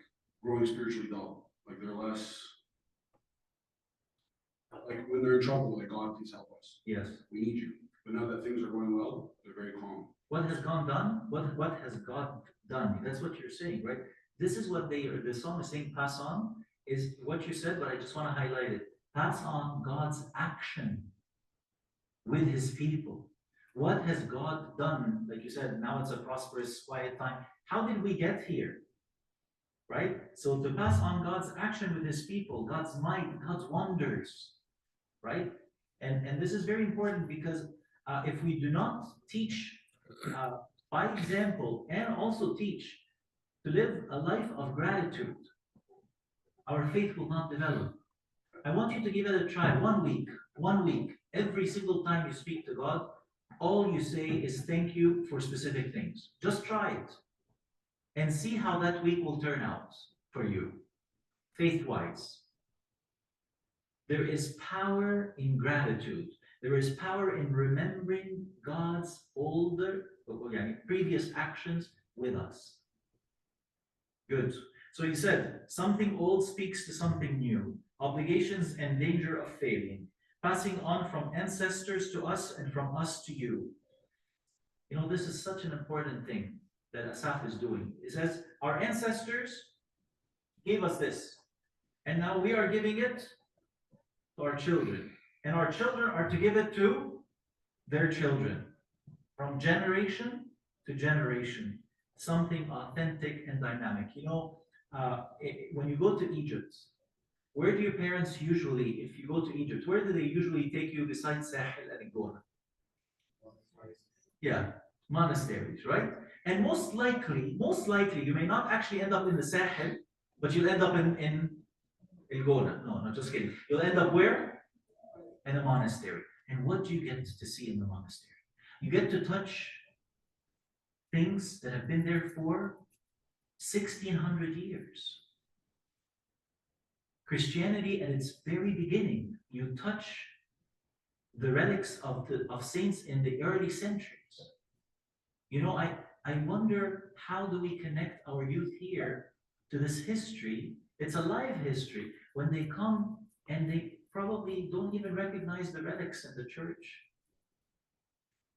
growing spiritually dull. Like they're less, like when they're in trouble, like, God, please help us. Yes. We need you. But now that things are going well, they're very calm. What has God done? What has God done? That's what you're saying, right? This is what the psalm is saying, pass on, is what you said, but I just want to highlight it. Pass on God's action with his people. What has God done? Like you said, now it's a prosperous, quiet time. How did we get here? Right? So to pass on God's action with his people, God's might, God's wonders, right? And this is very important because if we do not teach by example and also teach to live a life of gratitude, our faith will not develop. I want you to give it a try. 1 week, 1 week. Every single time you speak to God, all you say is thank you for specific things. Just try it and see how that week will turn out for you, faith-wise. There is power in gratitude. There is power in remembering God's previous actions with us. Good. So he said, something old speaks to something new. Obligations and danger of failing. Passing on from ancestors to us and from us to you. You know, this is such an important thing that Asaph is doing. It says, our ancestors gave us this, and now we are giving it to our children. And our children are to give it to their children. From generation to generation. Something authentic and dynamic. You know, when you go to Egypt, Where do your parents usually, if you go to Egypt, where do they usually take you besides Sahel and Gona? Yeah, monasteries, right? And most likely, you may not actually end up in the Sahel, but you'll end up in Gona. No, just kidding. You'll end up where? In a monastery. And what do you get to see in the monastery? You get to touch things that have been there for 1600 years. Christianity at its very beginning, you touch the relics of saints in the early centuries. You know, I wonder, how do we connect our youth here to this history? It's a live history. When they come and they probably don't even recognize the relics in the church.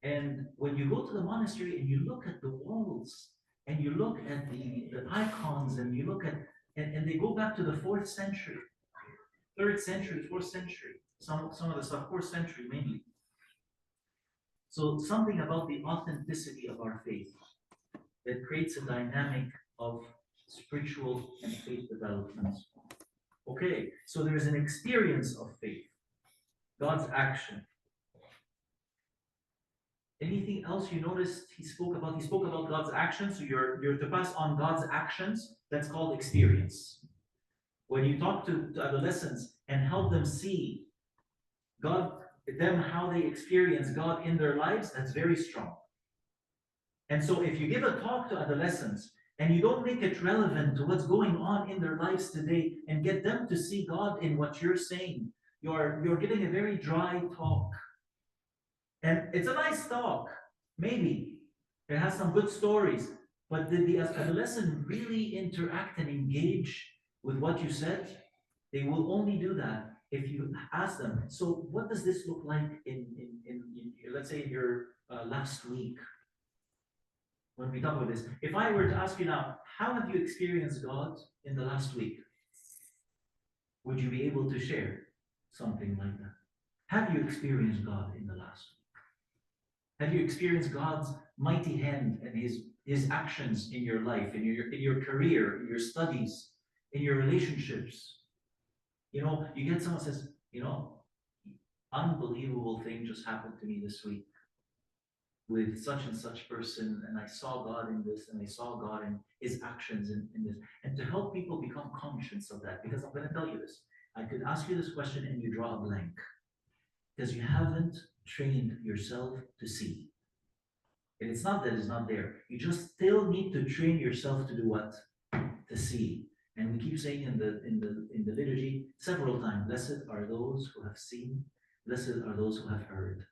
And when you go to the monastery and you look at the walls and you look at the icons and you look at, and they go back to the 4th century, 3rd century, 4th century, some of the stuff, 4th century mainly. So something about the authenticity of our faith that creates a dynamic of spiritual and faith development. Okay, so there is an experience of faith, God's action. Anything else you noticed he spoke about? He spoke about God's action, so you're to pass on God's actions. That's called experience. When you talk to adolescents and help them see God, how they experience God in their lives, that's very strong. And so if you give a talk to adolescents and you don't make it relevant to what's going on in their lives today and get them to see God in what you're saying, you're giving a very dry talk. And it's a nice talk, maybe. It has some good stories, but did the adolescent really interact and engage with what you said? They will only do that if you ask them. So what does this look like in let's say, your last week? When we talk about this, if I were to ask you now, how have you experienced God in the last week? Would you be able to share something like that? Have you experienced God in the last week? Have you experienced God's mighty hand and his actions in your life, in your career, in your studies, in your relationships? You know, you get someone says, you know, unbelievable thing just happened to me this week with such and such person, and I saw God in this, and I saw God in his actions in this. And to help people become conscious of that, because I'm going to tell you this. I could ask you this question and you draw a blank. Because you haven't trained yourself to see. And it's not that it's not there. You just still need to train yourself to do what? To see. And we keep saying in the liturgy several times, blessed are those who have seen, blessed are those who have heard.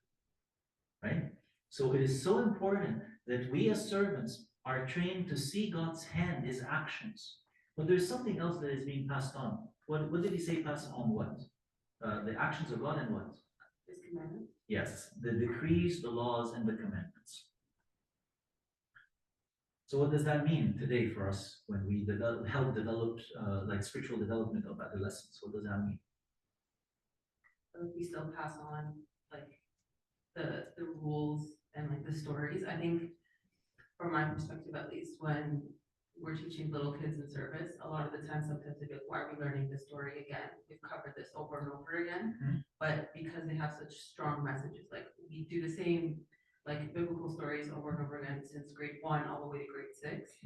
Right? So it is so important that we as servants are trained to see God's hand, his actions. But there's something else that is being passed on. What did he say pass on what? The actions of God and what? His commandments. Yes, the decrees, the laws, and the commandments. So what does that mean today for us when we help develop like spiritual development of adolescents? What does that mean? So we still pass on like the rules and like the stories. I think from my perspective at least, when we're teaching little kids in service, a lot of the time sometimes they go, why are we learning this story again? We've covered this over and over again. Mhm. But because they have such strong messages, like we do the same like biblical stories over and over again since grade 1 all the way to grade 6.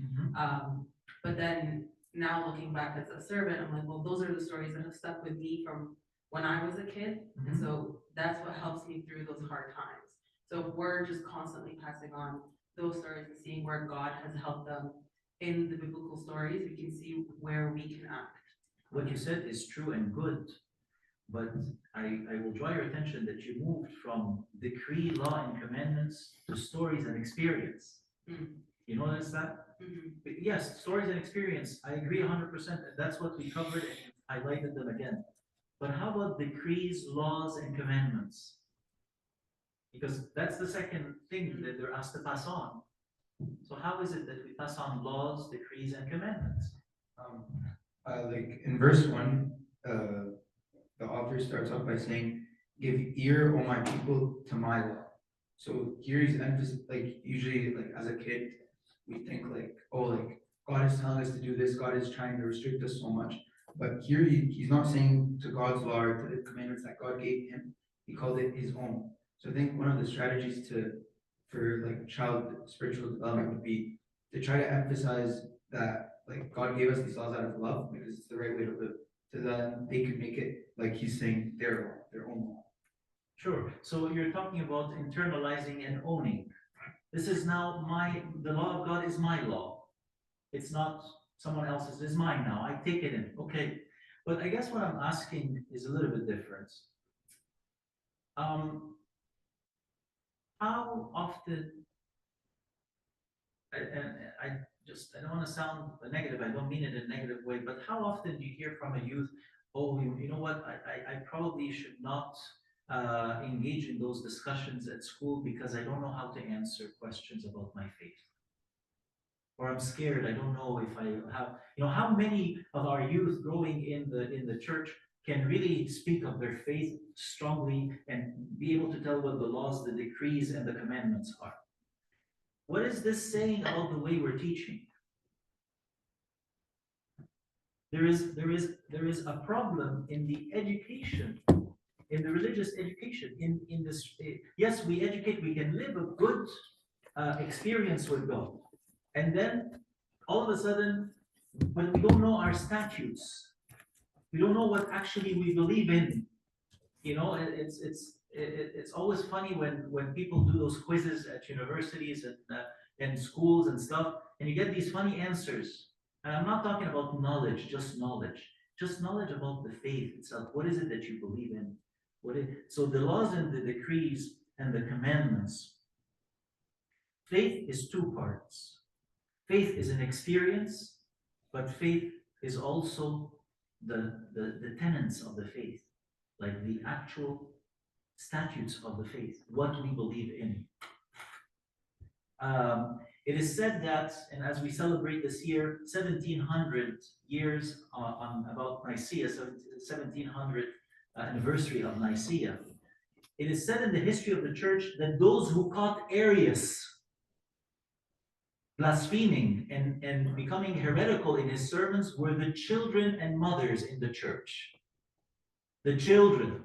But then now looking back as a servant, I'm like, well, those are the stories that have stuck with me from when I was a kid. And so that's what helps me through those hard times. So if we're just constantly passing on those stories and seeing where God has helped them in the biblical stories, we can see where we can act. What you said is true and good, but I will draw your attention that you moved from decree, law, and commandments to stories and experience. You notice that? Yes, stories and experience, I agree 100%. That's what we covered and highlighted them again. But how about decrees, laws, and commandments? Because that's the second thing that they're asked to pass on. So how is it that we pass on laws, decrees, and commandments? Like in verse 1, the author starts off by saying, "Give ear, O my people, to my law." So here he's emphasis, like usually, like as a kid, we think like, oh, like God is telling us to do this, God is trying to restrict us so much. But here he's not saying to God's law or to the commandments that God gave him, he called it his own. So I think one of the strategies for like child spiritual development would be to try to emphasize that like God gave us these laws out of love because it's the right way to live. So then they can make it like he's saying their own law. Sure, so you're talking about internalizing and owning. This is now the law of God is my law. It's not someone else's, it's mine now. I take it in, okay. But I guess what I'm asking is a little bit different. How often, and I don't want to sound negative, I don't mean it in a negative way, but how often do you hear from a youth, oh, you know what, I probably should not engage in those discussions at school because I don't know how to answer questions about my faith. Or I'm scared, I don't know if I have, how many of our youth growing in the church can really speak of their faith strongly and be able to tell what the laws, the decrees, and the commandments are? What is this saying about the way we're teaching? There is a problem in the education, in the religious education, in this. Yes, we educate, we can live a good experience with God. And then all of a sudden, when we don't know our statutes, we don't know what actually we believe in. It's always funny when people do those quizzes at universities and schools and stuff, and you get these funny answers. And I'm not talking about knowledge, just knowledge about the faith itself. What is it that you believe in? So the laws and the decrees and the commandments. Faith is two parts. Faith is an experience, but faith is also the tenets of the faith, like the actual statutes of the faith, what we believe in. It is said that, and as we celebrate this year, 1700 years on about Nicaea, 1700 anniversary of Nicaea, it is said in the history of the church that those who caught Arius blaspheming and becoming heretical in his sermons were the children and mothers in the church. The children.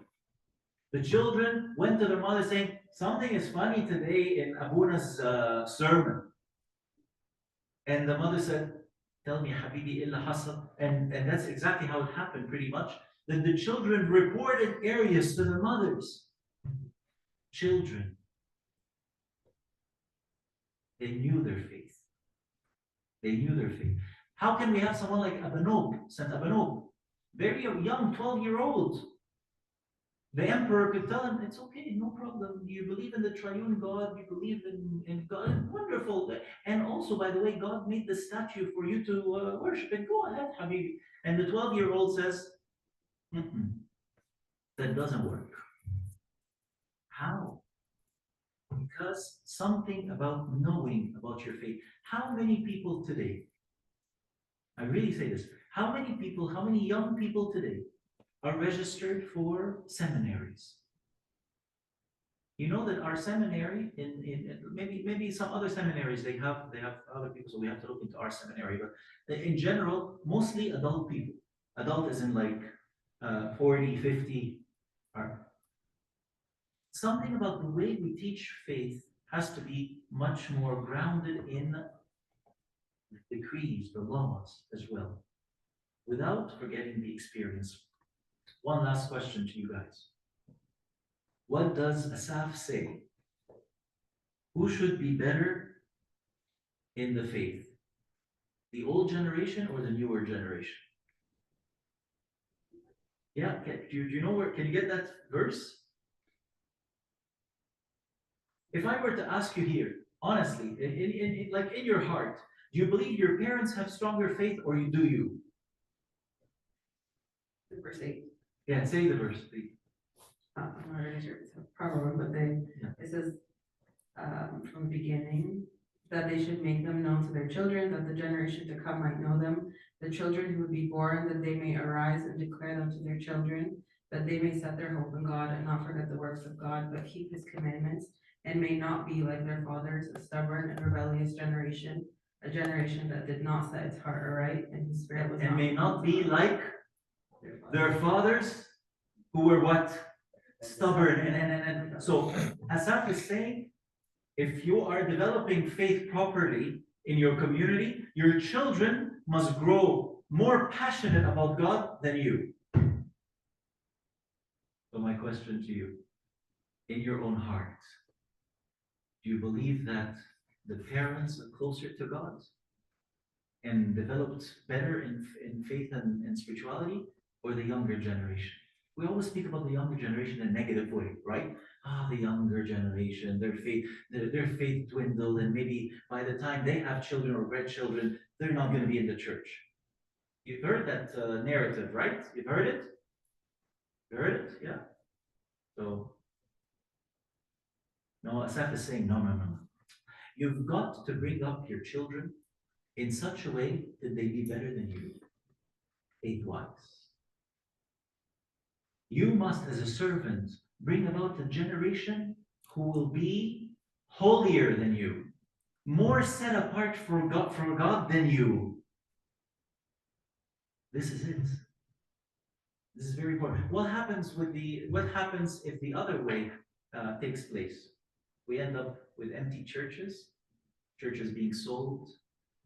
The children went to their mother saying, something is funny today in Abuna's sermon. And the mother said, tell me, Habibi, illa hasal. And that's exactly how it happened, pretty much. That the children reported Arius to their mothers. Children. They knew their faith. They knew their faith. How can we have someone like Abanog, Saint Abanog, very young, 12-year-old? The emperor could tell him, it's okay, no problem. You believe in the triune God, you believe in God, wonderful. And also, by the way, God made the statue for you to worship, and go ahead, Habibi. And the 12-year-old says, that doesn't work. How? Because something about knowing about your faith. How many people today, I really say this, how many young people today are registered for seminaries? You know that our seminary, in maybe some other seminaries, they have other people, so we have to look into our seminary, but in general, mostly adult people. Adult is in like 40, 50, something about the way we teach faith has to be much more grounded in the decrees, the laws as well, without forgetting the experience. One last question to you guys. What does Asaf say? Who should be better in the faith? The old generation or the newer generation? Yeah, do you know where, can you get that verse? If I were to ask you here, honestly, in your heart, do you believe your parents have stronger faith or do you? The verse 8. Yeah, say the verse, please. I'm not really sure if it's a proverb, but it says from the beginning that they should make them known to their children, that the generation to come might know them, the children who would be born, that they may arise and declare them to their children, that they may set their hope in God and not forget the works of God, but keep his commandments, and may not be like their fathers, a stubborn and rebellious generation, a generation that did not set its heart aright, and whose spirit was and may not be like Their fathers who were what? Stubborn. And so Asaf is saying, if you are developing faith properly in your community, your children must grow more passionate about God than you. So my question to you, in your own heart, do you believe that the parents are closer to God and developed better in faith and spirituality, or the younger generation? We always speak about the younger generation in a negative way, right? The younger generation, their faith dwindled, and maybe by the time they have children or grandchildren, they're not going to be in the church. You've heard that narrative, right? You've heard it? You heard it? Yeah. So, no, Asaf is saying, no. You've got to bring up your children in such a way that they be better than you, faith-wise. You must, as a servant, bring about a generation who will be holier than you, more set apart for God than you. This is it. This is very important. What happens if the other way takes place? We end up with empty churches being sold,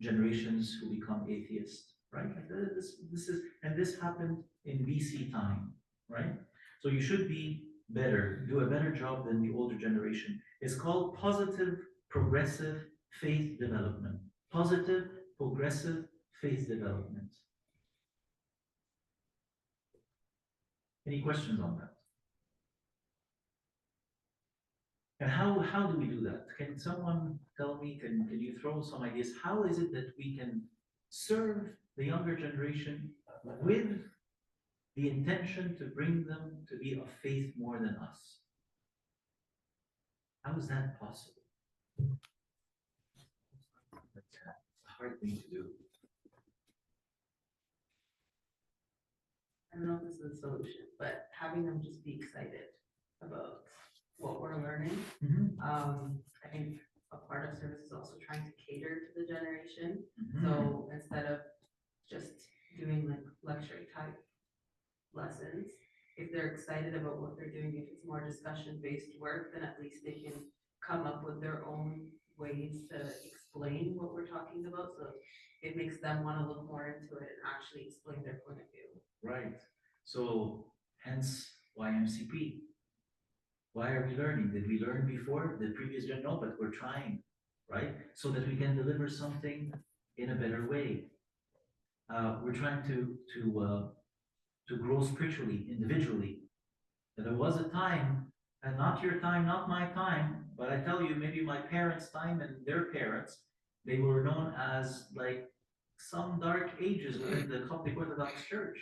generations who become atheists, right? Like this happened in BC time, right? So you should do a better job than the older generation. It's called positive, progressive faith development. Positive, progressive faith development. Any questions on that? And how do we do that? Can someone tell me, can you throw some ideas? How is it that we can serve the younger generation with the intention to bring them to be of faith more than us? How is that possible? That's a hard thing to do. I don't know if this is a solution, but having them just be excited about what we're learning. I think a part of service is also trying to cater to the generation. So instead of just doing like lecture type lessons, if they're excited about what they're doing, if it's more discussion-based work, then at least they can come up with their own ways to explain what we're talking about. So it makes them want to look more into it and actually explain their point of view. Right. So hence YMCP. Why are we learning? Did we learn before the previous gen? No, but we're trying, right? So that we can deliver something in a better way. We're trying to grow spiritually, individually. And there was a time, and not your time, not my time, but I tell you, maybe my parents' time and their parents, they were known as like some dark ages within the Coptic Orthodox Church.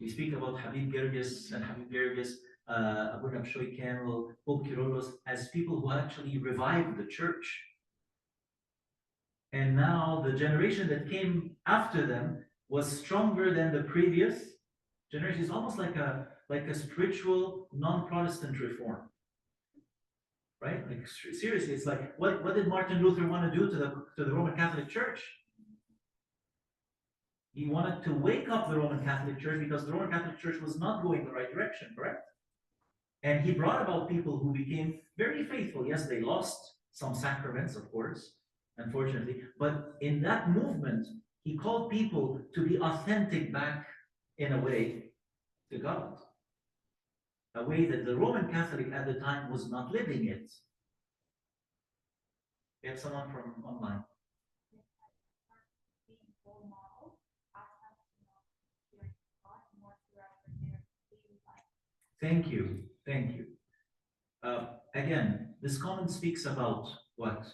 We speak about Habib Gerges and Habib Gerges, Abu Nabshoy Kamel, Pope Kyrillos, as people who actually revived the church. And now the generation that came after them was stronger than the previous generation. It's almost like a spiritual non-Protestant reform. Right? Like seriously, it's like what did Martin Luther want to do to the Roman Catholic Church? He wanted to wake up the Roman Catholic Church because the Roman Catholic Church was not going the right direction, correct? And he brought about people who became very faithful. Yes, they lost some sacraments, of course, unfortunately. But in that movement, he called people to be authentic back in a way to God. A way that the Roman Catholic at the time was not living it. We have someone from online. Thank you. Thank you. Again, this comment speaks about what?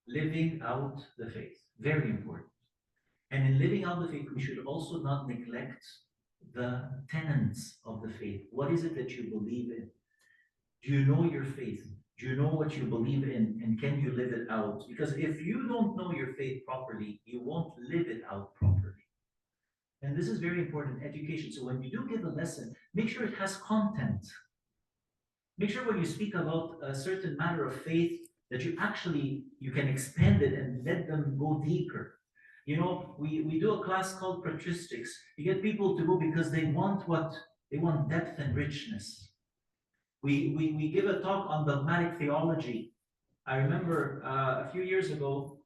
Living out the faith. Very important. And in living out the faith, we should also not neglect the tenets of the faith. What is it that you believe in? Do you know your faith? Do you know what you believe in? And can you live it out? Because if you don't know your faith properly, you won't live it out properly. And this is very important in education. So when you do give a lesson, make sure it has content. Make sure when you speak about a certain matter of faith that you can expand it and let them go deeper. You know, we do a class called patristics. You get people to go because they want what? They want depth and richness. We give a talk on dogmatic theology. I remember a few years ago,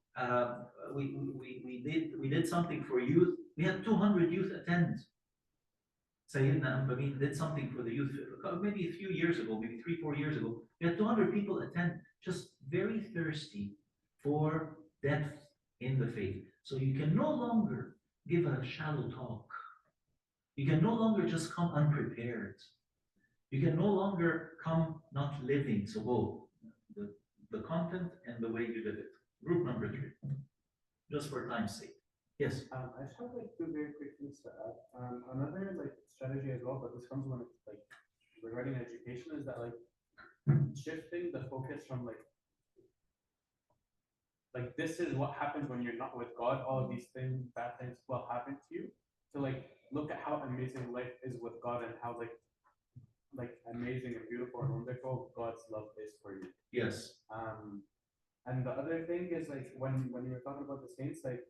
we did something for youth. We had 200 youth attend. Sayyidina Amin did something for the youth, maybe a few years ago, maybe 3-4 years ago. We had 200 people attend, just very thirsty for depth in the faith. So you can no longer give a shallow talk. You can no longer just come unprepared. You can no longer come not living. So both the content and the way you live it. Group number 3, just for time's sake. Yes. I just have like 2 very quick things to add. Another like strategy as well, but this comes when it's like regarding education, is that like shifting the focus from like this is what happens when you're not with God, all of these things, bad things will happen to you. To like look at how amazing life is with God and how like amazing and beautiful and wonderful God's love is for you. Yes. And the other thing is like when you were talking about the saints, like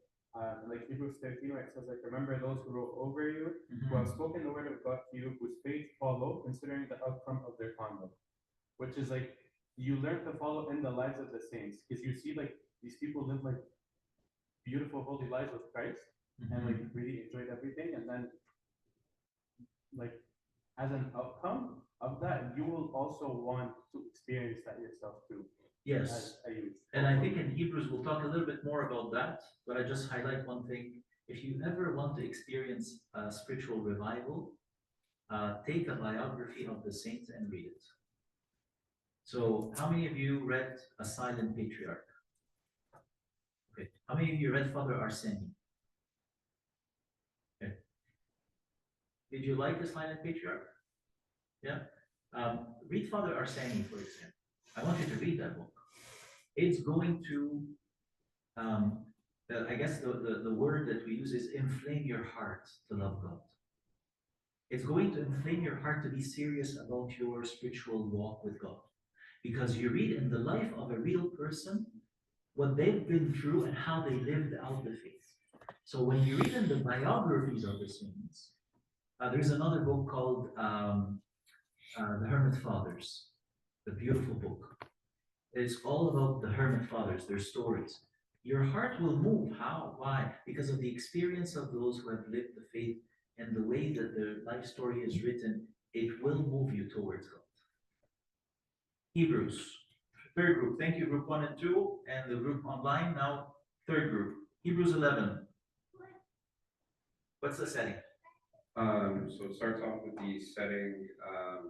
Hebrews 13, where it says like, remember those who rule over you, who have spoken the word of God to you, whose faith follow, considering the outcome of their conduct. Which is like you learn to follow in the lives of the saints, because you see like these people live like beautiful holy lives with Christ and like really enjoyed everything, and then like as an outcome of that, you will also want to experience that yourself too. Yes. As a youth. And I think in Hebrews we'll talk a little bit more about that, but I just highlight one thing. If you ever want to experience a spiritual revival, take a biography of the saints and read it. So how many of you read A Silent Patriarch? Okay. How many of you read Father Arseni? Okay. Did you like The Silent Patriarch? Yeah. Read Father Arseni, for example. I want you to read that book. It's going to, I guess the word that we use is inflame your heart to love God. It's going to inflame your heart to be serious about your spiritual walk with God. Because you read in the life of a real person what they've been through and how they lived out the faith. So when you read in the biographies of the saints, there's another book called The Hermit Fathers, the beautiful book. It's all about the Hermit Fathers, their stories. Your heart will move. How? Why? Because of the experience of those who have lived the faith and the way that their life story is written, it will move you towards God. Hebrews, third group. Thank you, group 1 and 2, and the group online. Now, third group, Hebrews 11. What's the setting? So it starts off with the setting.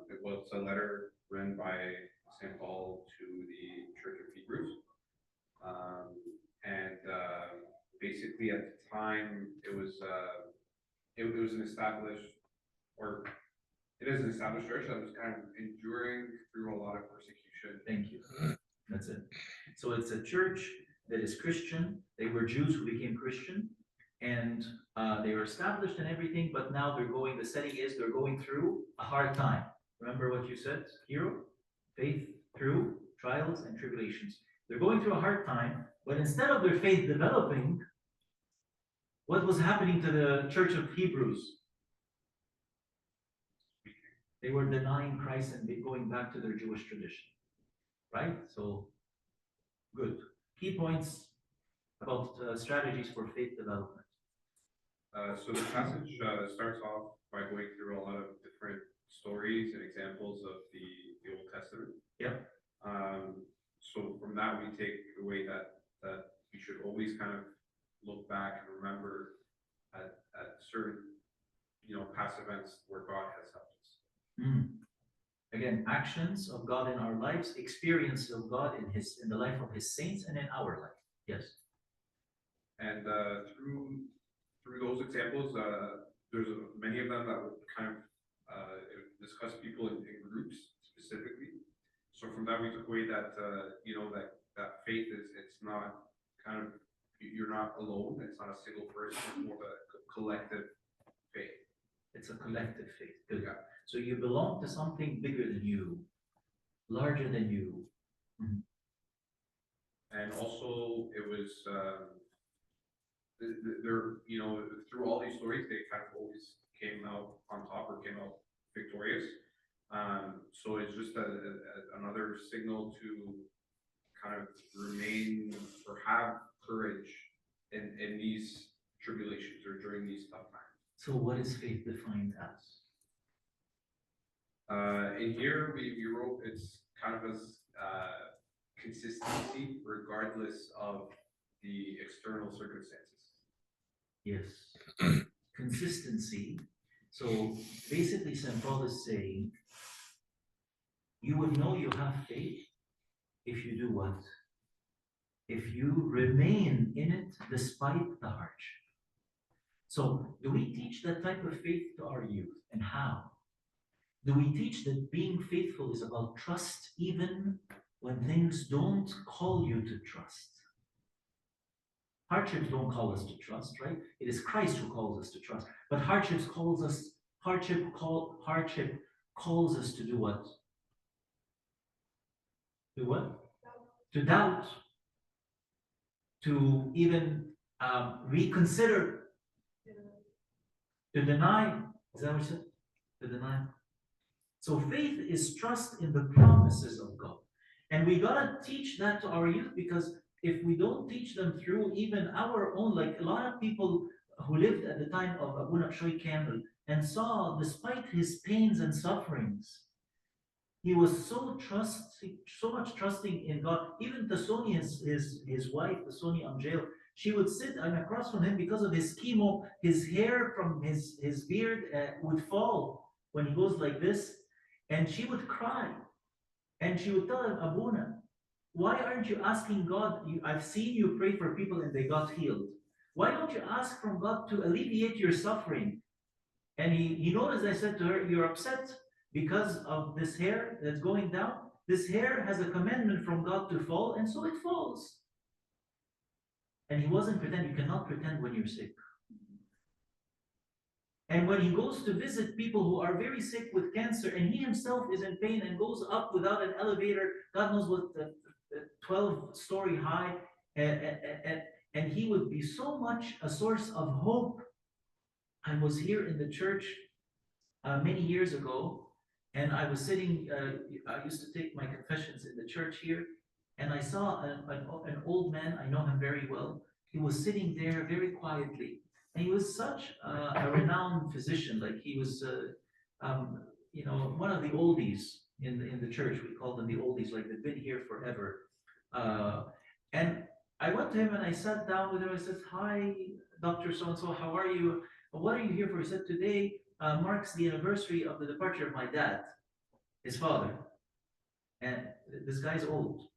It was a letter written by St. Paul to the Church of Hebrews. Basically at the time it was an established, or it is an established church that was kind of enduring through a lot of persecution. Thank you. That's it. So it's a church that is Christian. They were Jews who became Christian, and they were established and everything, but now the setting is they're going through a hard time. Remember what you said, Hero? Faith through trials and tribulations. They're going through a hard time, but instead of their faith developing, what was happening to the Church of Hebrews? They were denying Christ and going back to their Jewish tradition. Right? So, good. Key points about strategies for faith development. So the passage starts off by going through a lot of different stories and examples of the Old Testament. Yep. So from that we take away that we should always kind of look back and remember at certain past events where God has helped us. Again, actions of God in our lives, experience of God in the life of His saints and in our life. Yes. And through those examples, there's many of them that would kind of discuss people in groups specifically. So from that we took away that that faith it's not kind of, you're not alone. It's not a single person. It's more of a collective faith. It's a collective faith. Good. Yeah. So you belong to something bigger than you, larger than you. And also it was they're, you know, through all these stories, they kind of always came out on top or came out victorious. So it's just another signal to kind of remain or have courage in these tribulations or during these tough times. So what is faith defined as? In here, we wrote it's kind of as consistency regardless of the external circumstances. Yes. Consistency. So basically, St. Paul is saying, you would know you have faith if you do what? If you remain in it despite the hardship. So do we teach that type of faith to our youth, and how? Do we teach that being faithful is about trust even when things don't call you to trust? Hardships don't call us to trust, right? It is Christ who calls us to trust. But hardship calls us to do what? Do what? To doubt. To even reconsider. To deny. Is that what you said? To deny. So faith is trust in the promises of God. And we gotta teach that to our youth, because if we don't teach them through even our own, like a lot of people who lived at the time of Abu Naqshay Kamel and saw, despite his pains and sufferings, he was so much trusting in God. Even Tasoni, his wife, Tasoni Amjail, she would sit across from him because of his chemo. His hair from his beard would fall when he goes like this, and she would cry. And she would tell him, Abuna, why aren't you asking God? I've seen you pray for people and they got healed. Why don't you ask from God to alleviate your suffering? And he noticed, I said to her, you're upset because of this hair that's going down. This hair has a commandment from God to fall, and so it falls. And he wasn't pretending. You cannot pretend when you're sick. And when he goes to visit people who are very sick with cancer, and he himself is in pain and goes up without an elevator, God knows what, 12-story high, and he would be so much a source of hope. I was here in the church many years ago, and I was sitting, I used to take my confessions in the church here, and I saw an old man. I know him very well. He was sitting there very quietly. And he was such a renowned physician. Like he was, one of the oldies in the church. We call them the oldies, like they've been here forever. And I went to him and I sat down with him. I said, "Hi, Dr. So-and-so, how are you? What are you here for?" He said, "Today marks the anniversary of the departure of my dad, his father. And this guy's old."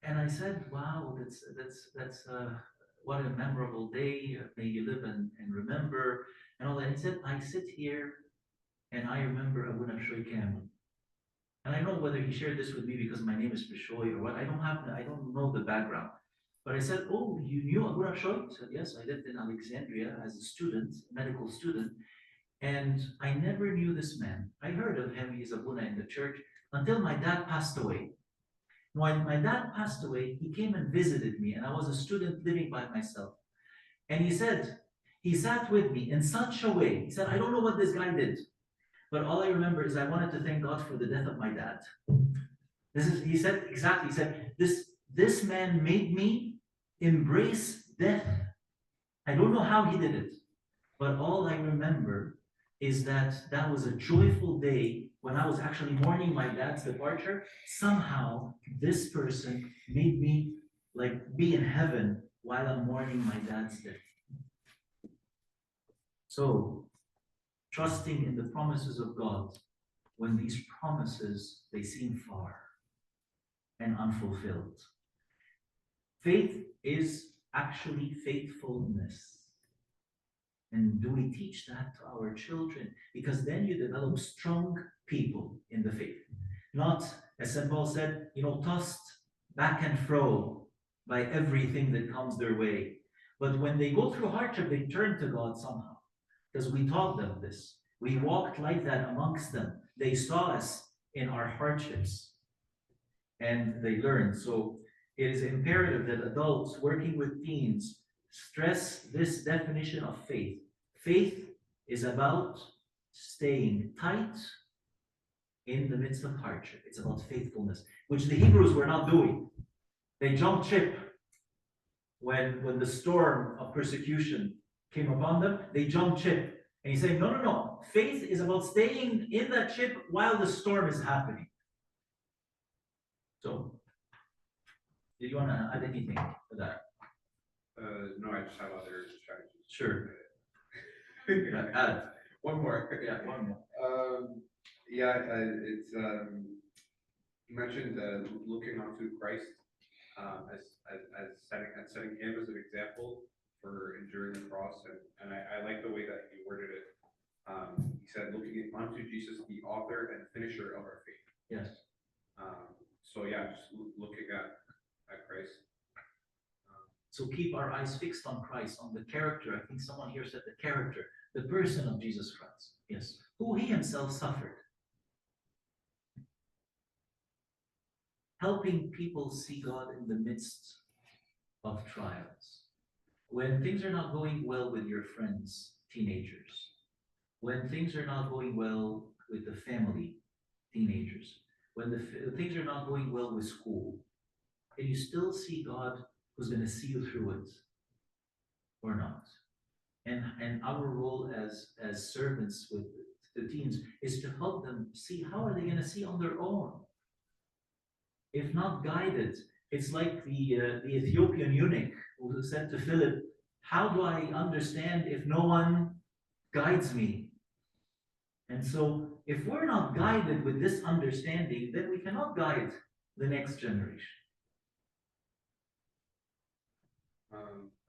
And I said, "Wow, that's what a memorable day. May you live and remember," and all that. He said, "I sit here and I remember Abu Naqshay Kamel." And I don't know whether he shared this with me because my name is Bishoy or what. I don't know the background. But I said, "Oh, you knew Abu Naqshay?" He said, "Yes, I lived in Alexandria as a student, medical student. And I never knew this man. I heard of him, he's Abuna in the church, until my dad passed away. When my dad passed away, he came and visited me, and I was a student living by myself. And he said, he sat with me in such a way. He said, I don't know what this guy did, but all I remember is I wanted to thank God for the death of my dad." He said, exactly, he said, this man made me embrace death. I don't know how he did it, but all I remember is that was a joyful day when I was actually mourning my dad's departure. Somehow, this person made me like be in heaven while I'm mourning my dad's death. So, trusting in the promises of God when these promises, they seem far and unfulfilled. Faith is actually faithfulness. And do we teach that to our children? Because then you develop strong people in the faith. Not, as St. Paul said, tossed back and fro by everything that comes their way. But when they go through hardship, they turn to God somehow. Because we taught them this. We walked like that amongst them. They saw us in our hardships. And they learned. So it is imperative that adults working with teens stress this definition of faith. Faith is about staying tight in the midst of hardship. It's about faithfulness, which the Hebrews were not doing. They jumped ship when the storm of persecution came upon them. They jumped ship. And he's saying, no, no, no. Faith is about staying in that ship while the storm is happening. So, did you want to add anything to that? No, I just have other strategies. Sure. Yeah, add. One more. Yeah, one more. It's, you mentioned, looking onto Christ, as setting him as an example for enduring the cross, and I like the way that he worded it. He said, looking onto Jesus, the author and finisher of our faith. Yes. So yeah, just looking at Christ. So keep our eyes fixed on Christ, on the character. I think someone here said the character, the person of Jesus Christ. Yes. Who he himself suffered. Helping people see God in the midst of trials. When things are not going well with your friends, teenagers. When things are not going well with the family, teenagers. When things are not going well with school. Can you still see God who's going to see you through it? Or not? And our role as servants with the teens is to help them see how are they going to see on their own. If not guided, it's like the Ethiopian eunuch who said to Philip, how do I understand if no one guides me? And so if we're not guided with this understanding, then we cannot guide the next generation.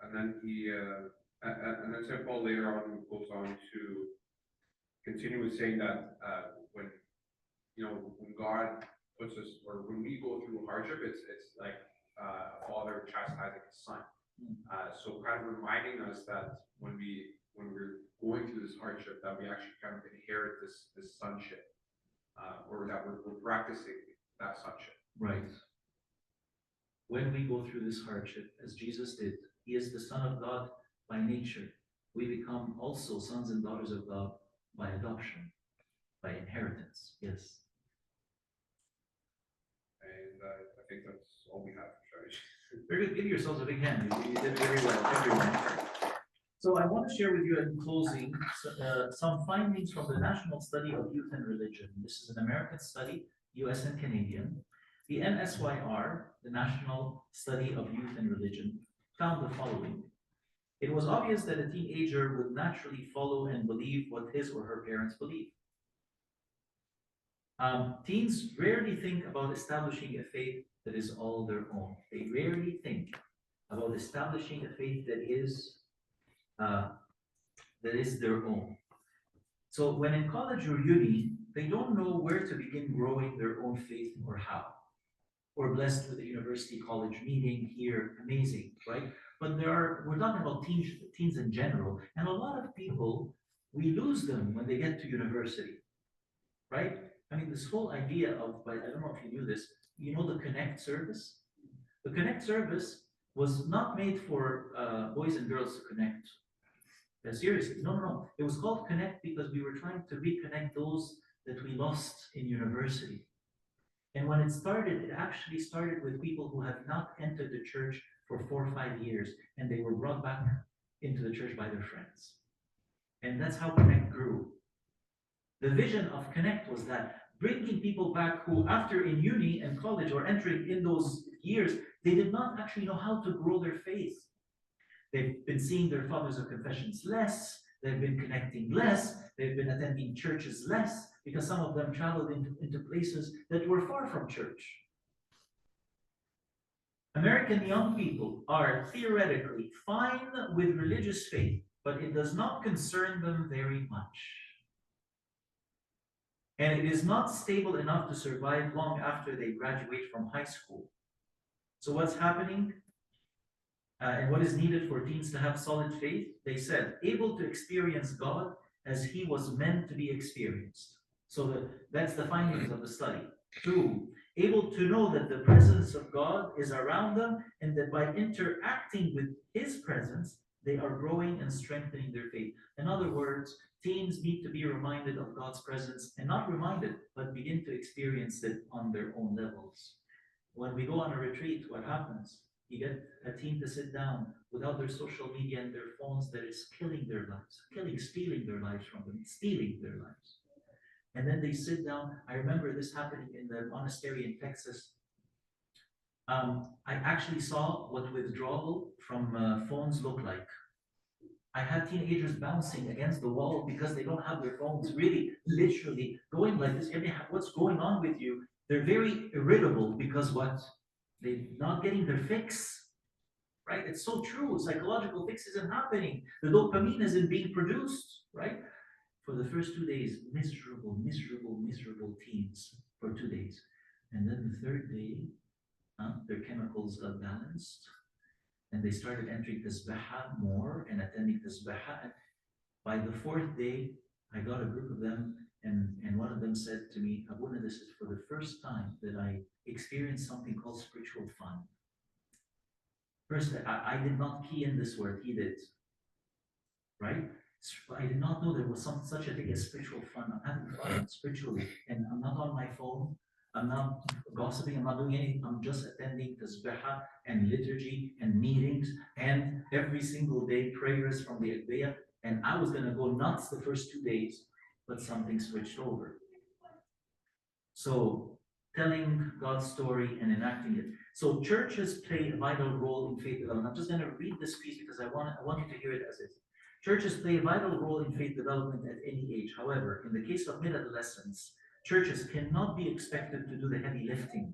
And then and then St. Paul later on goes on to continue with saying that when God puts us, or when we go through hardship, it's like a father chastising his son. So kind of reminding us that when we're going through this hardship, that we actually kind of inherit this sonship, or that we're practicing that sonship. Right. When we go through this hardship, as Jesus did, he is the Son of God by nature. We become also sons and daughters of God by adoption, by inheritance. Yes. And I think that's all we have for strategy. Very good. Give yourselves a big hand. You did very well, everyone. So I want to share with you in closing some findings from the National Study of Youth and Religion. This is an American study, US and Canadian. The NSYR, the National Study of Youth and Religion, found the following. It was obvious that a teenager would naturally follow and believe what his or her parents believe. Teens rarely think about establishing a faith that is all their own. They rarely think about establishing a faith that is their own. So when in college or uni, they don't know where to begin growing their own faith or how. We're blessed with a university college meeting here, amazing, right? But we're talking about teens in general, and a lot of people, we lose them when they get to university, right? I mean, this whole idea of, I don't know if you knew this, you know the Connect service? The Connect service was not made for boys and girls to connect. Seriously, no. It was called Connect because we were trying to reconnect those that we lost in university. And when it started, it actually started with people who have not entered the church for 4 or 5 years, and they were brought back into the church by their friends. And that's how Connect grew. The vision of Connect was that bringing people back who, after in uni and college or entering in those years, they did not actually know how to grow their faith. They've been seeing their fathers of confessions less, they've been connecting less, they've been attending churches less, because some of them traveled into places that were far from church. American young people are theoretically fine with religious faith, but it does not concern them very much. And it is not stable enough to survive long after they graduate from high school. So what's happening? And what is needed for teens to have solid faith? They said, able to experience God as he was meant to be experienced. So that's the findings of the study. 2, able to know that the presence of God is around them, and that by interacting with His presence, they are growing and strengthening their faith. In other words, teens need to be reminded of God's presence, and not reminded, but begin to experience it on their own levels. When we go on a retreat, what happens? You get a teen to sit down without their social media and their phones that is killing their lives, stealing their lives from them, stealing their lives. And then they sit down. I remember this happening in the monastery in Texas. I actually saw what withdrawal from phones look like. I had teenagers bouncing against the wall because they don't have their phones, really, literally going like this. I mean, what's going on with you? They're very irritable because what? They're not getting their fix, right? It's so true. Psychological fix isn't happening. The dopamine isn't being produced, right? For the first 2 days, miserable, miserable, miserable teens for 2 days. And then the third day, their chemicals got balanced, and they started entering tasbihah more and attending tasbihah. And by the fourth day, I got a group of them, and one of them said to me, Abuna, this is for the first time that I experienced something called spiritual fun. First, I did not key in this word, he did, right? I did not know there was such a thing as spiritual fun. I'm having fun spiritually, and I'm not on my phone. I'm not gossiping. I'm not doing anything. I'm just attending tasbihah and liturgy and meetings and every single day prayers from the Agbeya. And I was going to go nuts the first 2 days, but something switched over. So telling God's story and enacting it. So churches play a vital role in faith development. I'm just going to read this piece because I want you to hear it as is. Churches play a vital role in faith development at any age. However, in the case of mid-adolescents, churches cannot be expected to do the heavy lifting.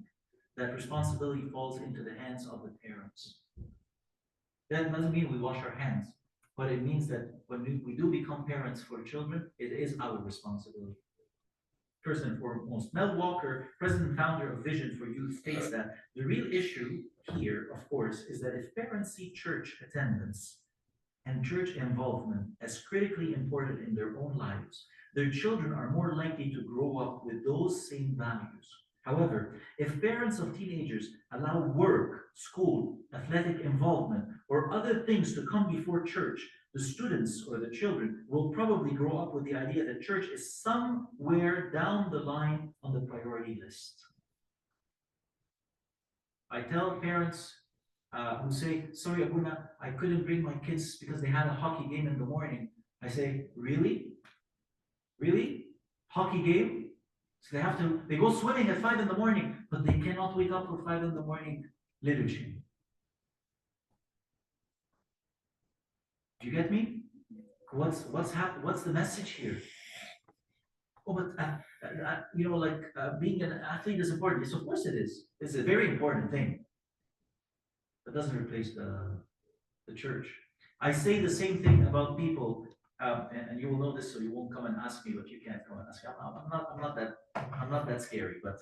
That responsibility falls into the hands of the parents. That doesn't mean we wash our hands, but it means that when we do become parents for children, it is our responsibility. First and foremost, Mel Walker, president and founder of Vision for Youth, states that the real issue here, of course, is that if parents see church attendance and church involvement as critically important in their own lives, their children are more likely to grow up with those same values. However, if parents of teenagers allow work, school, athletic involvement, or other things to come before church, the students or the children will probably grow up with the idea that church is somewhere down the line on the priority list. I tell parents who say, sorry, Abuna, I couldn't bring my kids because they had a hockey game in the morning. I say, really? Really? Hockey game? So they go swimming at 5 in the morning, but they cannot wake up for 5 in the morning liturgy. Do you get me? What's the message here? Oh, but being an athlete is important. Yes, of course it is. It's a very important thing. But doesn't replace the church. I say the same thing about people, and you will know this, so you won't come and ask me, but you can't come and ask me. I'm not that scary. But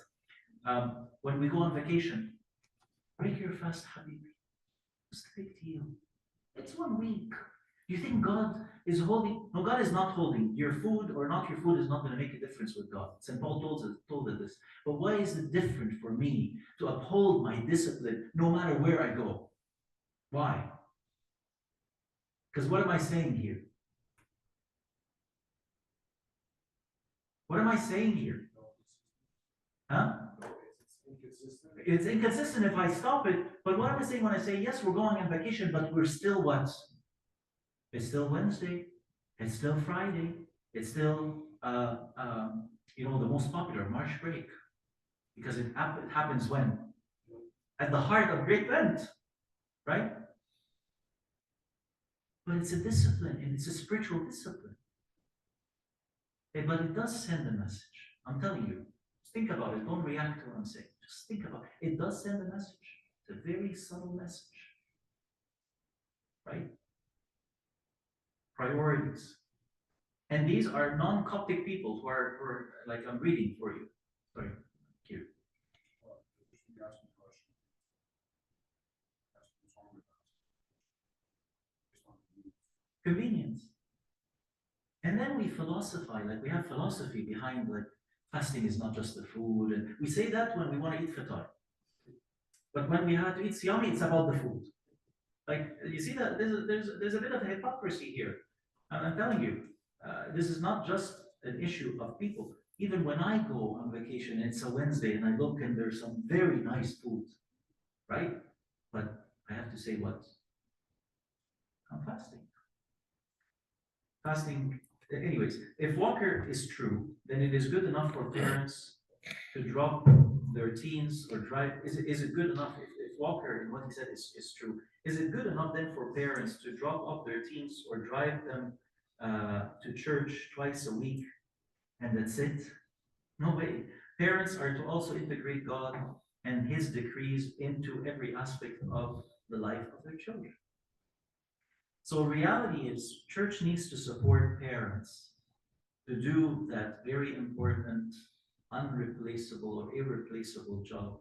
when we go on vacation, break your fast, Habibi. What's the big deal? It's 1 week. You think God is holding? No, God is not holding. Your food or not your food is not going to make a difference with God. St. Paul told us this. But why is it different for me to uphold my discipline no matter where I go? Why? Because what am I saying here? What am I saying here? Huh? It's inconsistent if I stop it. But what am I saying when I say, yes, we're going on vacation, but we're still what? It's still Wednesday. It's still Friday. It's still, the most popular, March break. Because it happens when? At the heart of Great Lent, right? But it's a discipline, and it's a spiritual discipline. Okay, but it does send a message. I'm telling you. Just think about it. Don't react to what I'm saying. Just think about it. It does send a message. It's a very subtle message. Right? Priorities. And these are non-Coptic people who are like I'm reading for you. Sorry, here. Convenience. And then we philosophize, like we have philosophy behind like Fasting is not just the food, and we say that when we want to eat fatar. But when we have to eat siyami, it's about the food. Like, you see that there's a bit of hypocrisy here. And I'm telling you, this is not just an issue of people. Even when I go on vacation, it's a Wednesday, and I look and there's some very nice food, right? But I have to say what? I'm fasting. Fasting, anyways, if Walker is true, then it is good enough for parents to drop their teens or drive. Is it good enough if Walker and what he said is true? Is it good enough then for parents to drop off their teens or drive them to church twice a week and that's it? No way. Parents are to also integrate God and his decrees into every aspect of the life of their children. So reality is church needs to support parents to do that very important, unreplaceable or irreplaceable job.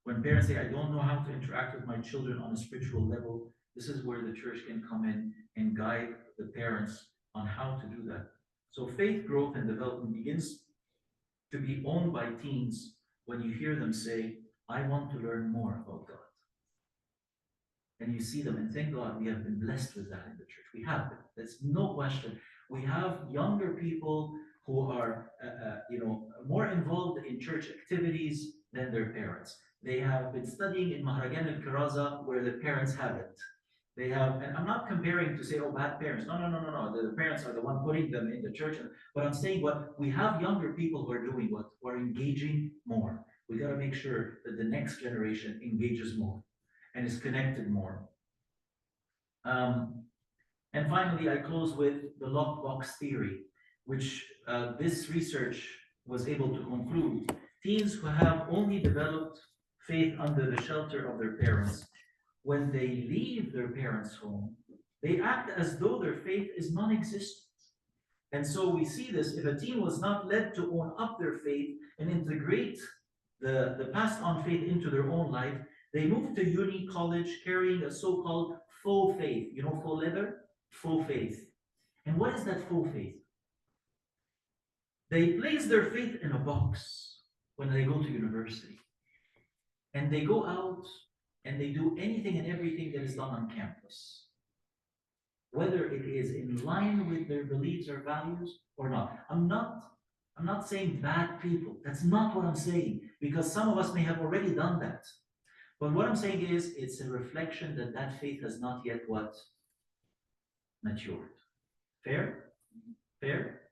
When parents say, I don't know how to interact with my children on a spiritual level, this is where the church can come in and guide the parents on how to do that. So faith growth and development begins to be owned by teens when you hear them say, I want to learn more about God. And you see them, and thank God we have been blessed with that in the church. We have been. There's no question. We have younger people who are, more involved in church activities than their parents. They have been studying in Maharagan and Karaza where the parents haven't. They have, and I'm not comparing to say, oh, bad parents. No. The parents are the one putting them in the church. But I'm saying what we have younger people who are doing what? Who are engaging more. We got to make sure that the next generation engages more and is connected more. And finally, I close with the lockbox theory, which this research was able to conclude. Teens who have only developed faith under the shelter of their parents, when they leave their parents' home, they act as though their faith is non-existent. And so we see this, if a teen was not led to own up their faith and integrate the passed on faith into their own life, they moved to uni, college, carrying a so-called faux faith. You know, faux leather? Faux faith. And what is that faux faith? They place their faith in a box when they go to university. And they go out and they do anything and everything that is done on campus. Whether it is in line with their beliefs or values or not. I'm not saying bad people. That's not what I'm saying. Because some of us may have already done that. But what I'm saying is, it's a reflection that that faith has not yet what? Matured. Fair? Fair?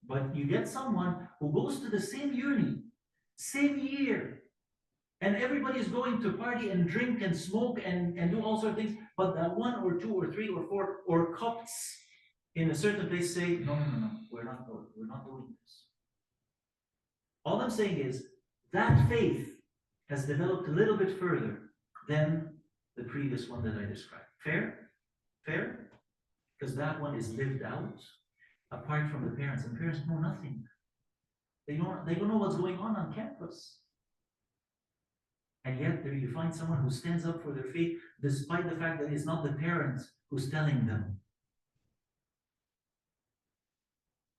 But you get someone who goes to the same uni, same year, and everybody's going to party and drink and smoke and do all sorts of things, but that one or two or three or four or Copts in a certain place say, no, we're not doing this. All I'm saying is that faith has developed a little bit further than the previous one that I described. Fair? Fair? Because that one is lived out apart from the parents, and parents know nothing. They don't know what's going on campus. And yet there you find someone who stands up for their faith despite the fact that it's not the parent who's telling them.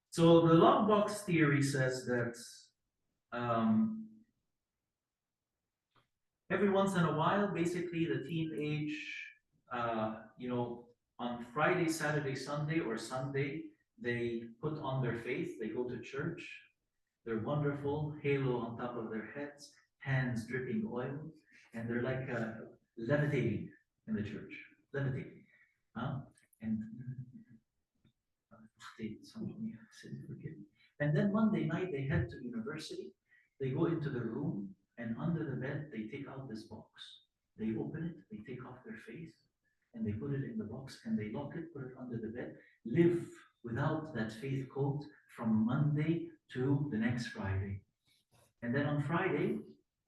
So the lockbox theory says that every once in a while, basically the teenage, on Friday, Saturday, Sunday, or Sunday, they put on their faith, they go to church, they're wonderful, halo on top of their heads, hands dripping oil, and they're like levitating in the church, levitating. And then Monday night they head to university, they go into the room, and under the bed they take out this box. They open it, they take off their faith, and they put it in the box, and they lock it, put it under the bed, live without that faith coat from Monday to the next Friday. And then on Friday,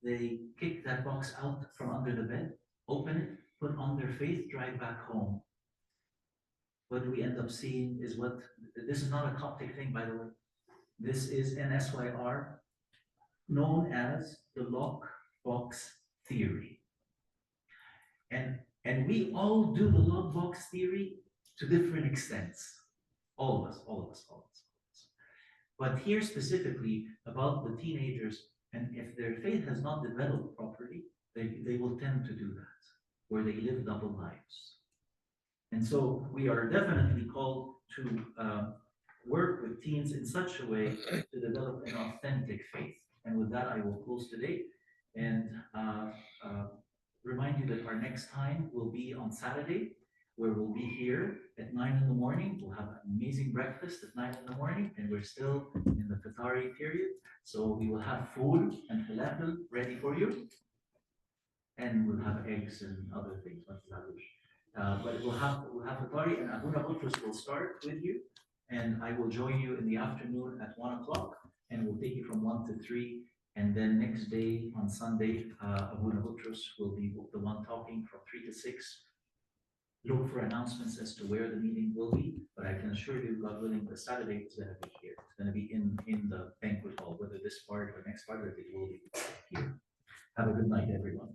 they kick that box out from under the bed, open it, put on their faith, drive back home. What we end up seeing is this is not a Coptic thing, by the way. This is an SYR known as the lockbox theory. And we all do the lockbox theory to different extents. All of us. But here specifically about the teenagers, and if their faith has not developed properly, they will tend to do that, where they live double lives. And so we are definitely called to work with teens in such a way to develop an authentic faith. And with that, I will close today and remind you that our next time will be on Saturday, where we'll be here at 9 in the morning. We'll have an amazing breakfast at 9 in the morning, and we're still in the Qatari period. So we will have food and falafel ready for you. And we'll have eggs and other things, but we'll have Qatari, and Abuna Butros will start with you. And I will join you in the afternoon at 1 o'clock, and we'll take you from 1 to 3. And then next day, on Sunday, Abuna Butros will be the one talking from 3 to 6. Look for announcements as to where the meeting will be, but I can assure you, God willing, the Saturday is gonna be here. It's gonna be in the banquet hall, whether this part or next part, it will be here. Have a good night, everyone.